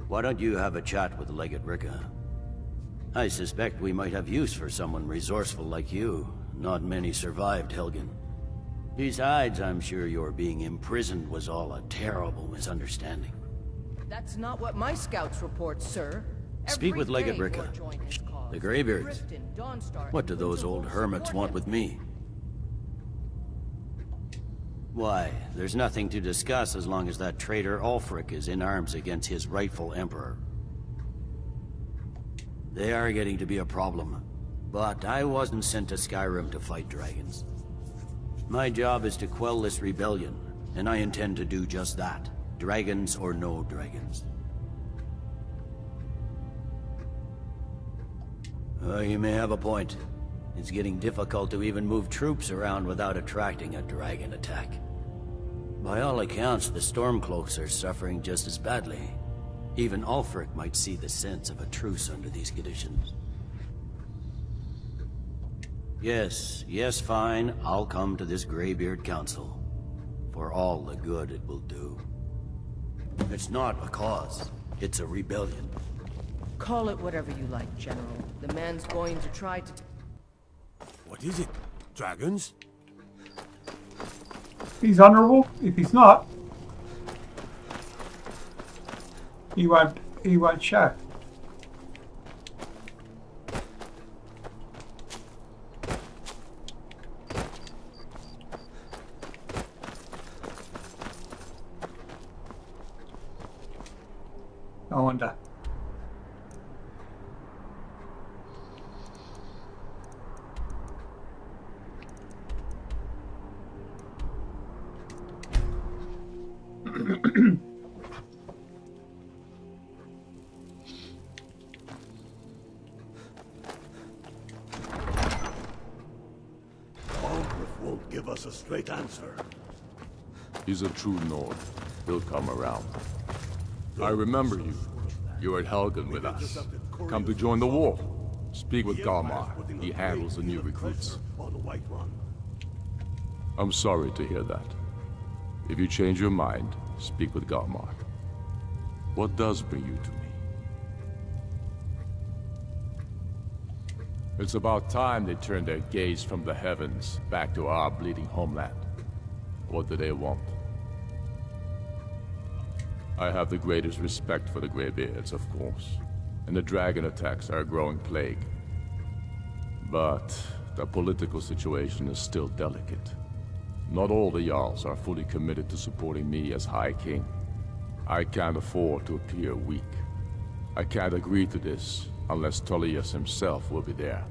Why don't you have a chat with Legate Ricka? I suspect we might have use for someone resourceful like you. Not many survived Helgen. Besides, I'm sure your being imprisoned was all a terrible misunderstanding. That's not what my scouts report, sir. Speak with Legate Every day Ricka. you're joining his cause. The Greybeards. Riften, Dawnstar, What do and those old Winterhold hermits support want him. with me? Why, there's nothing to discuss as long as that traitor Ulfric is in arms against his rightful emperor. They are getting to be a problem, but I wasn't sent to SkyRim to fight dragons. My job is to quell this rebellion, and I intend to do just that, dragons or no dragons. You may have a point. It's getting difficult to even move troops around without attracting a dragon attack. By all accounts, the Stormcloaks are suffering just as badly. Even Ulfric might see the sense of a truce under these conditions. Yes, fine. I'll come to this Greybeard Council. For all the good it will do. It's not a cause. It's a rebellion. Call it whatever you like, General. The man's going to try to... What is it? Dragons? He's honourable. If he's not, he won't show. I wonder. Algrith won't give us a straight answer. He's a true Nord. He'll come around. I remember you. You're at Helgen with us. Come to join the war. Speak with Garmar. He handles the new recruits. On the White Run. I'm sorry to hear that. If you change your mind, speak with Garmar. What does bring you to me? It's about time they turned their gaze from the heavens back to our bleeding homeland. What do they want? I have the greatest respect for the Greybeards, of course, and the dragon attacks are a growing plague. But the political situation is still delicate. Not all the Jarls are fully committed to supporting me as High King. I can't afford to appear weak. I can't agree to this unless Tullius himself will be there.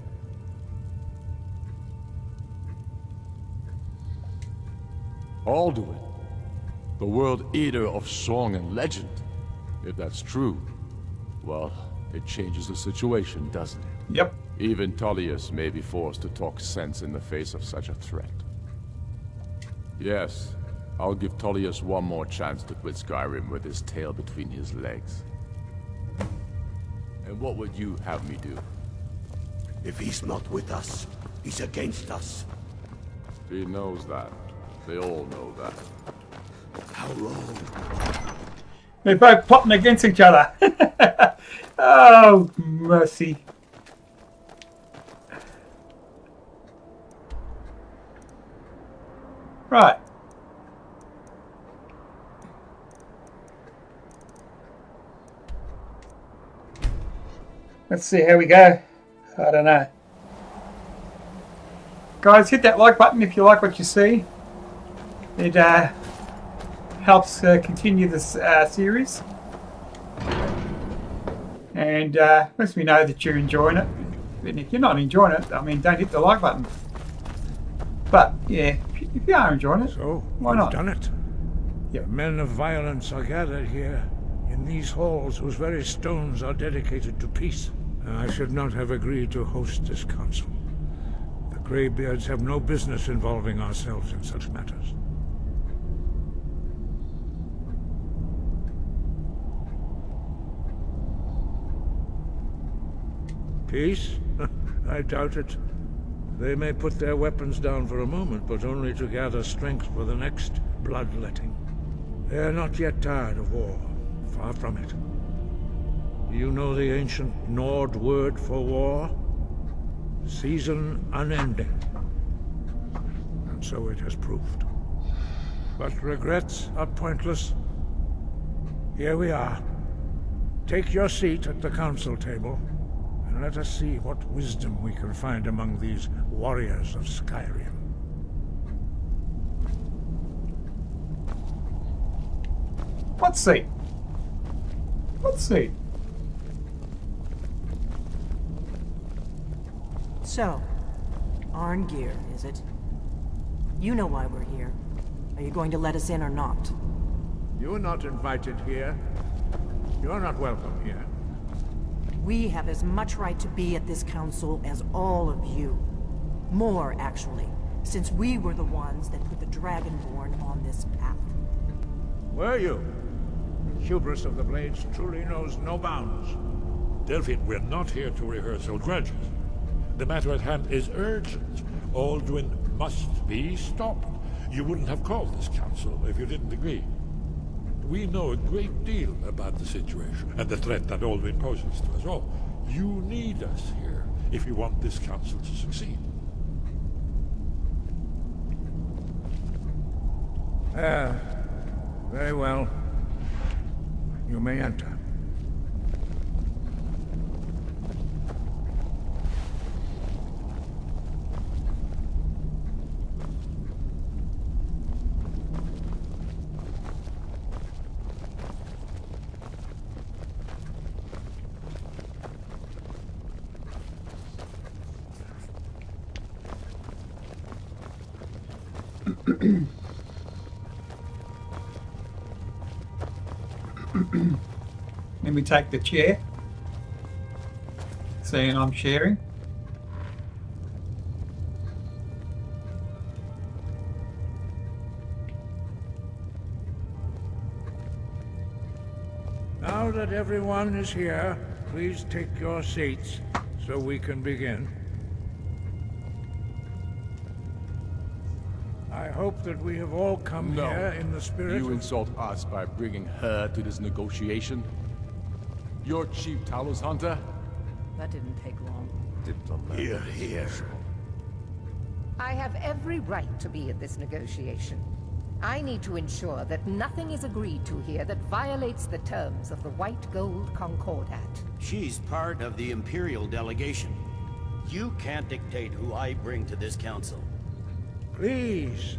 Alduin, the World Eater of song and legend. If that's true, well, it changes the situation, doesn't it? Yep. Even Tullius may be forced to talk sense in the face of such a threat. Yes, I'll give Tullius one more chance to quit Skyrim with his tail between his legs. And what would you have me do? If he's not with us, he's against us. He knows that. They all know that. How long? They're both plotting against each other. Oh, mercy. Right. Let's see how we go. I don't know. Guys, hit that like button if you like what you see. It helps continue this series. And lets me know that you're enjoying it. And if you're not enjoying it, I mean, don't hit the like button. But, yeah, if you are enjoying it, so, why not? We've done it. Yep. Men of violence are gathered here, in these halls whose very stones are dedicated to peace. I should not have agreed to host this council. The Greybeards have no business involving ourselves in such matters. Peace? I doubt it. They may put their weapons down for a moment, but only to gather strength for the next bloodletting. They are not yet tired of war. Far from it. You know the ancient Nord word for war? Season unending. And so it has proved. But regrets are pointless. Here we are. Take your seat at the council table, and let us see what wisdom we can find among these warriors of Skyrim. What seat? What seat? So, Arngeir, is it? You know why we're here. Are you going to let us in or not? You're not invited here. You're not welcome here. We have as much right to be at this council as all of you. More, actually, since we were the ones that put the Dragonborn on this path. Were you? Hubris of the Blades truly knows no bounds. Delphine, we're not here to rehearse old grudges. The matter at hand is urgent. Alduin must be stopped. You wouldn't have called this council if you didn't agree. We know a great deal about the situation and the threat that Alduin poses to us all. You need us here if you want this council to succeed. Very well. You may enter. Let me take the chair. Seeing I'm sharing. Now that everyone is here, please take your seats so we can begin. I hope that we have all come here in the spirit You of... insult us by bringing her to this negotiation? You're Chief Talos Hunter? That didn't take long. Here, here. I have every right to be at this negotiation. I need to ensure that nothing is agreed to here that violates the terms of the White Gold Concordat. She's part of the Imperial delegation. You can't dictate who I bring to this council. Please,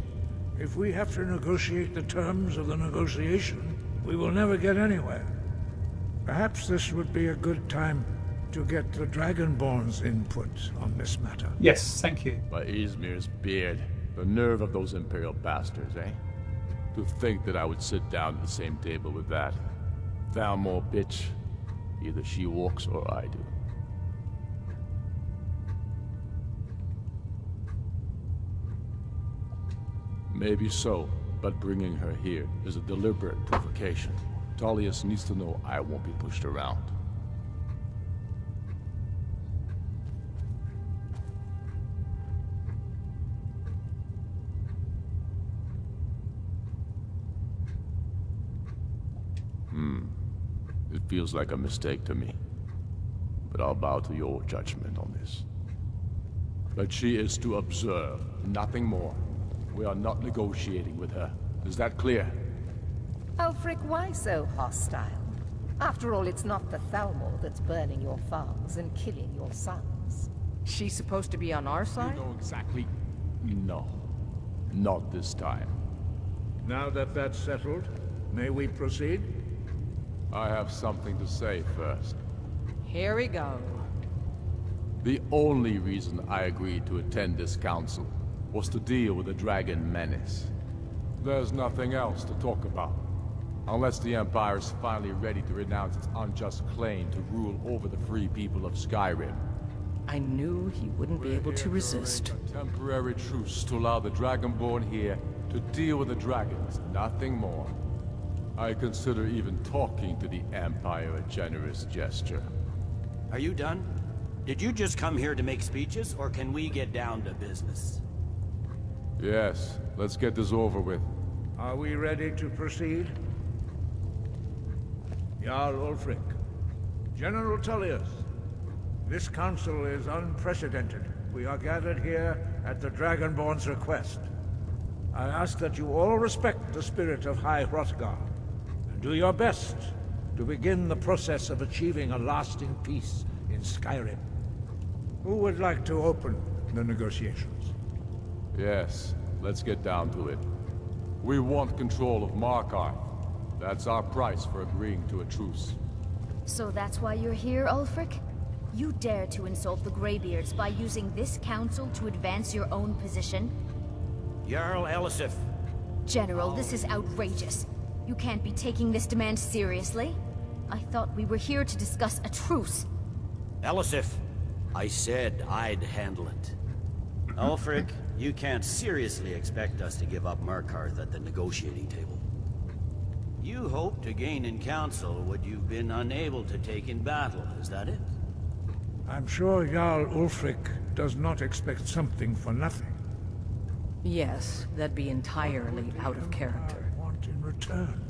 if we have to negotiate the terms of the negotiation, we will never get anywhere. Perhaps this would be a good time to get the Dragonborn's input on this matter. Yes, thank you. By Izmir's beard. The nerve of those Imperial bastards, eh? To think that I would sit down at the same table with that. Thalmor bitch. Either she walks or I do. Maybe so, but bringing her here is a deliberate provocation. Tullius needs to know I won't be pushed around. It feels like a mistake to me. But I'll bow to your judgment on this. But she is to observe, nothing more. We are not negotiating with her. Is that clear? Ulfric, why so hostile? After all, it's not the Thalmor that's burning your farms and killing your sons. She's supposed to be on our side? You know exactly... No. Not this time. Now that that's settled, may we proceed? I have something to say first. Here we go. The only reason I agreed to attend this council was to deal with the dragon menace. There's nothing else to talk about. Unless the Empire is finally ready to renounce its unjust claim to rule over the free people of SkyRim. I knew he wouldn't be able to resist. A temporary truce to allow the Dragonborn here to deal with the dragons, nothing more. I consider even talking to the Empire a generous gesture. Are you done? Did you just come here to make speeches, or can we get down to business? Yes, let's get this over with. Are we ready to proceed? Jarl Ulfric, General Tullius, this council is unprecedented. We are gathered here at the Dragonborn's request. I ask that you all respect the spirit of High Hrothgar, and do your best to begin the process of achieving a lasting peace in SkyRim. Who would like to open the negotiations? Yes, let's get down to it. We want control of Markarth. That's our price for agreeing to a truce. So that's why you're here, Ulfric? You dare to insult the Greybeards by using this council to advance your own position? Jarl Elisif. General, this is outrageous. You can't be taking this demand seriously. I thought we were here to discuss a truce. Elisif, I said I'd handle it. Ulfric, you can't seriously expect us to give up Markarth at the negotiating table. You hoped to gain in council what you've been unable to take in battle, is that it? I'm sure Jarl Ulfric does not expect something for nothing. Yes, that'd be entirely out of character. I want in return.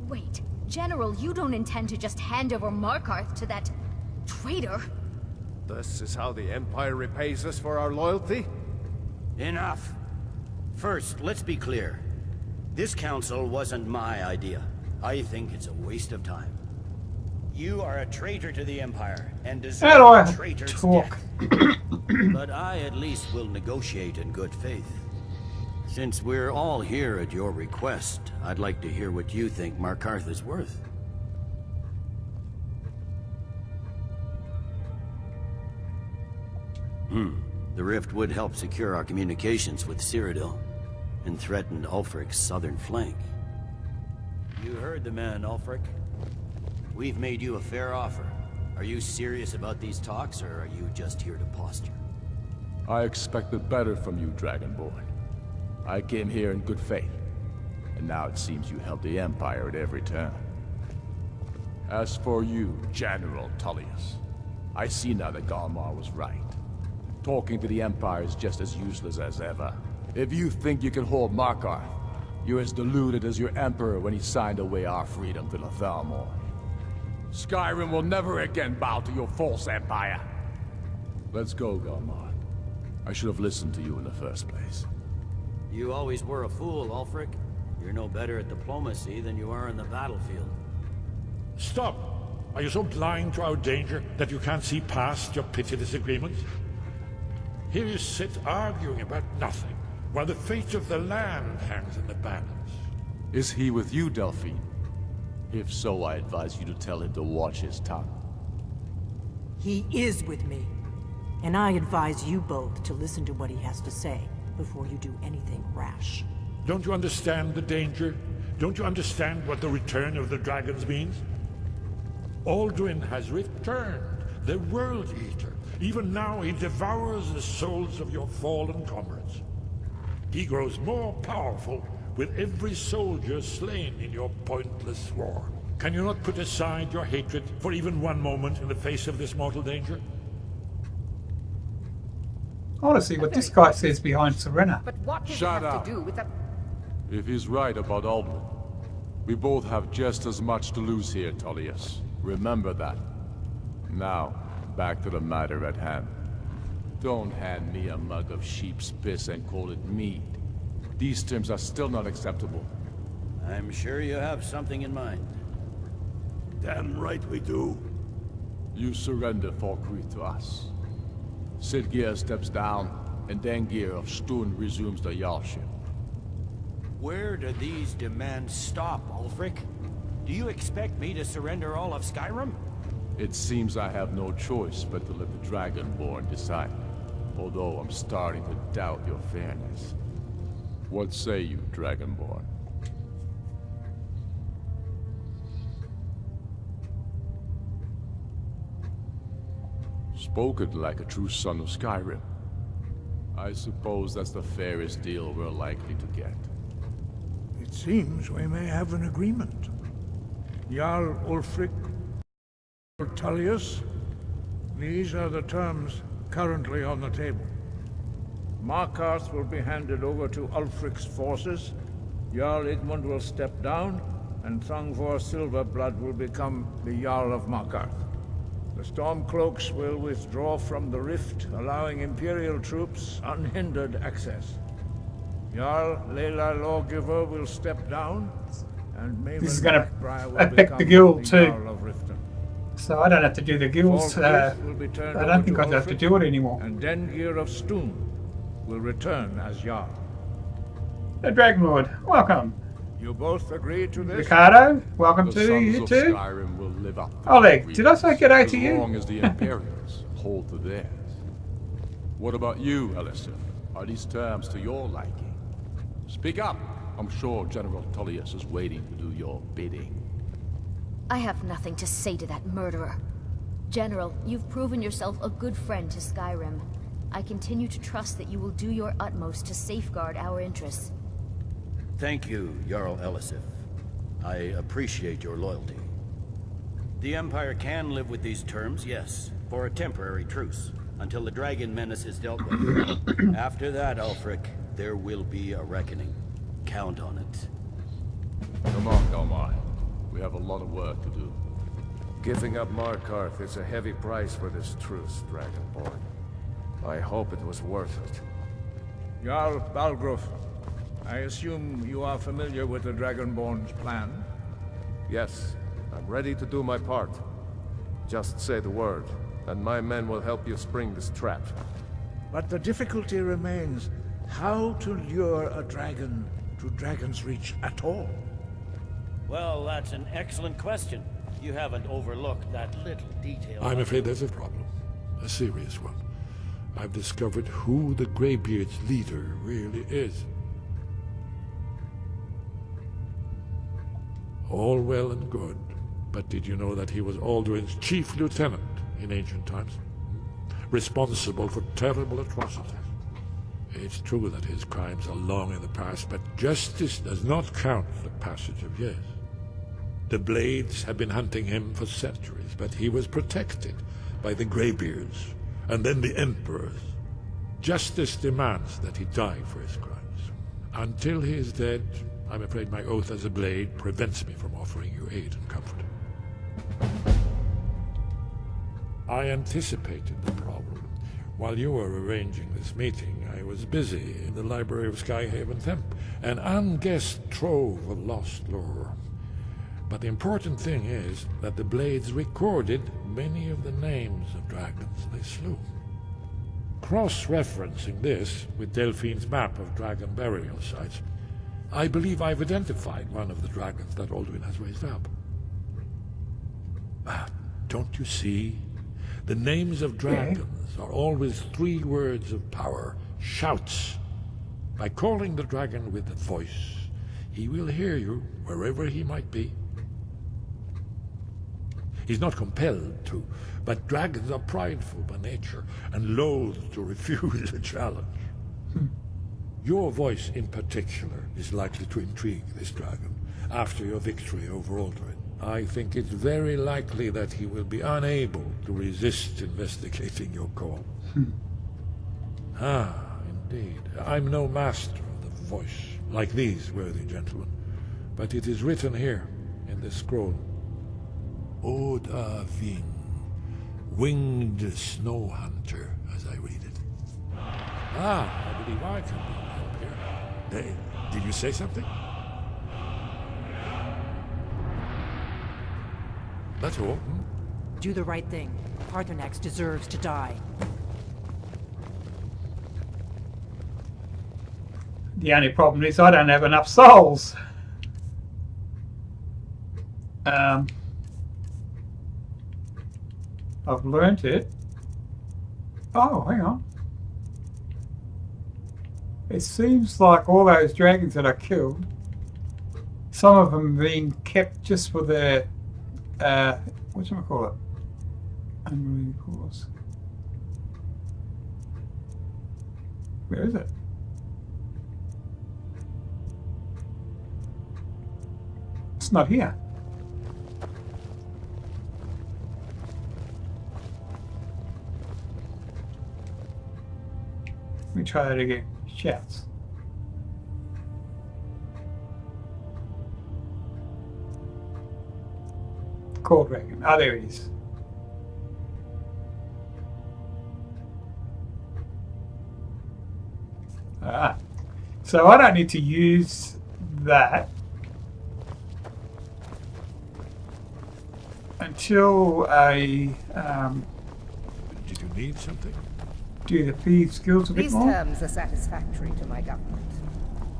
Wait, General, you don't intend to just hand over Markarth to that traitor? This is how the Empire repays us for our loyalty? Enough. First, let's be clear. This council wasn't my idea. I think it's a waste of time. You are a traitor to the Empire, and deserve a traitor's death. But I at least will negotiate in good faith. Since we're all here at your request, I'd like to hear what you think Markarth is worth. The rift would help secure our communications with Cyrodiil, and threatened Ulfric's southern flank. You heard the man, Ulfric. We've made you a fair offer. Are you serious about these talks, or are you just here to posture? I expected better from you, Dragonborn. I came here in good faith, and now it seems you help the Empire at every turn. As for you, General Tullius, I see now that Galmar was right. Talking to the Empire is just as useless as ever. If you think you can hold Markarth, you're as deluded as your Emperor when he signed away our freedom to the Thalmor. SkyRim will never again bow to your false empire. Let's go, Galmar. I should have listened to you in the first place. You always were a fool, Ulfric. You're no better at diplomacy than you are in the battlefield. Stop! Are you so blind to our danger that you can't see past your petty disagreements? Here you sit arguing about nothing, while the fate of the land hangs in the balance. Is he with you, Delphine? If so, I advise you to tell him to watch his tongue. He is with me. And I advise you both to listen to what he has to say before you do anything rash. Don't you understand the danger? Don't you understand what the return of the dragons means? Alduin has returned, the World Eater. Even now he devours the souls of your fallen comrades. He grows more powerful with every soldier slain in your pointless war. Can you not put aside your hatred for even one moment in the face of this mortal danger? I want to see what this guy says behind Serena. But what does Shut it have up. to do with the... If he's right about Alduin, we both have just as much to lose here, Tullius. Remember that. Now, back to the matter at hand. Don't hand me a mug of sheep's piss and call it mead. These terms are still not acceptable. I'm sure you have something in mind. Damn right we do. You surrender Falkreath to us. Sidgeir steps down, and Dengir of Stun resumes the Jarlship. Where do these demands stop, Ulfric? Do you expect me to surrender all of SkyRim? It seems I have no choice but to let the Dragonborn decide. Although I'm starting to doubt your fairness. What say you, Dragonborn? Spoken like a true son of SkyRim. I suppose that's the fairest deal we're likely to get. It seems we may have an agreement. Jarl Ulfric, Tullius, these are the terms currently on the table. Markarth will be handed over to Ulfric's forces, Jarl Igmund will step down, and Thangvor Silverblood will become the Jarl of Markarth. The Stormcloaks will withdraw from the rift, allowing Imperial troops unhindered access. Jarl Leila Lawgiver will step down, and Maven This is going Blackbriar will to affect become the guild the too. Jarl of Riften. So I don't have to do the guilds. I Falkreath will be turned don't over think to I'd have to Ulfric, do it anymore. And Dengir of Stun will return as Jarl. The Dragon Lord, welcome. You both agree to this? Ricardo, welcome The to sons you of too. SkyRim will live up to Oleg, their did I say g'day to as you? long as the Imperials hold to theirs. What about you, Elisif? Are these terms to your liking? Speak up. I'm sure General Tullius is waiting to do your bidding. I have nothing to say to that murderer. General, you've proven yourself a good friend to SkyRim. I continue to trust that you will do your utmost to safeguard our interests. Thank you, Jarl Elisif. I appreciate your loyalty. The Empire can live with these terms, yes, for a temporary truce, until the dragon menace is dealt with. After that, Ulfric, there will be a reckoning. Count on it. Come on, Galmar. We have a lot of work to do. Giving up Markarth is a heavy price for this truce, Dragonborn. I hope it was worth it. Jarl Balgruf, I assume you are familiar with the Dragonborn's plan? Yes, I'm ready to do my part. Just say the word, and my men will help you spring this trap. But the difficulty remains how to lure a dragon to Dragon's Reach at all. Well, that's an excellent question. You haven't overlooked that little detail. I'm afraid there's a problem. A serious one. I've discovered who the Greybeard's leader really is. All well and good, but did you know that he was Alduin's chief lieutenant in ancient times? Responsible for terrible atrocities. It's true that his crimes are long in the past, but justice does not count the passage of years. The Blades have been hunting him for centuries, but he was protected by the Greybeards, and then the Emperors. Justice demands that he die for his crimes. Until he is dead, I'm afraid my oath as a Blade prevents me from offering you aid and comfort. I anticipated the problem. While you were arranging this meeting, I was busy in the library of Skyhaven Temp, an unguessed trove of lost lore. But the important thing is that the Blades recorded many of the names of dragons they slew. Cross-referencing this with Delphine's map of dragon burial sites, I believe I've identified one of the dragons that Alduin has raised up. Don't you see? The names of dragons are always 3 words of power, shouts. By calling the dragon with a voice, he will hear you wherever he might be. He's not compelled to, but dragons are prideful by nature and loath to refuse a challenge. Your voice in particular is likely to intrigue this dragon after your victory over Alduin. I think it's very likely that he will be unable to resist investigating your call. Indeed. I'm no master of the voice, like these worthy gentlemen, but it is written here in this scroll. Oda Ving, winged snow hunter, as I read it. I believe I can be of help here. Did you say something? That's all. Do the right thing. Paarthurnax deserves to die. The only problem is I don't have enough souls. I've learnt it. Oh, hang on. It seems like all those dragons that I killed, some of them being kept just for their, whatchamacallit? Unruly cause. Where is it? It's not here. Let me try that again. Shouts. Call dragon. Ah, there it is. So I don't need to use that until I Did you need something? Do the thieves' skills a bit more. These terms are satisfactory to my government.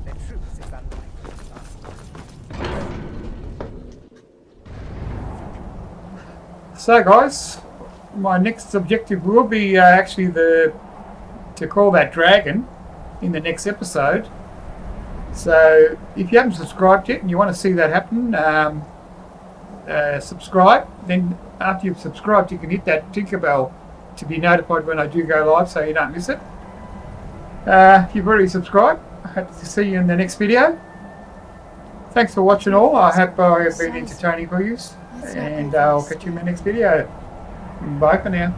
The truce is unlikely to last. So guys, my next objective will be actually to call that dragon in the next episode. So if you haven't subscribed yet and you want to see that happen, subscribe. Then after you've subscribed, you can hit that ticker bell to be notified when I do go live so you don't miss it. If you've already subscribed, I hope to see you in the next video. Thanks for watching all. I hope I have been entertaining for you. And I'll catch you in the next video. Bye for now.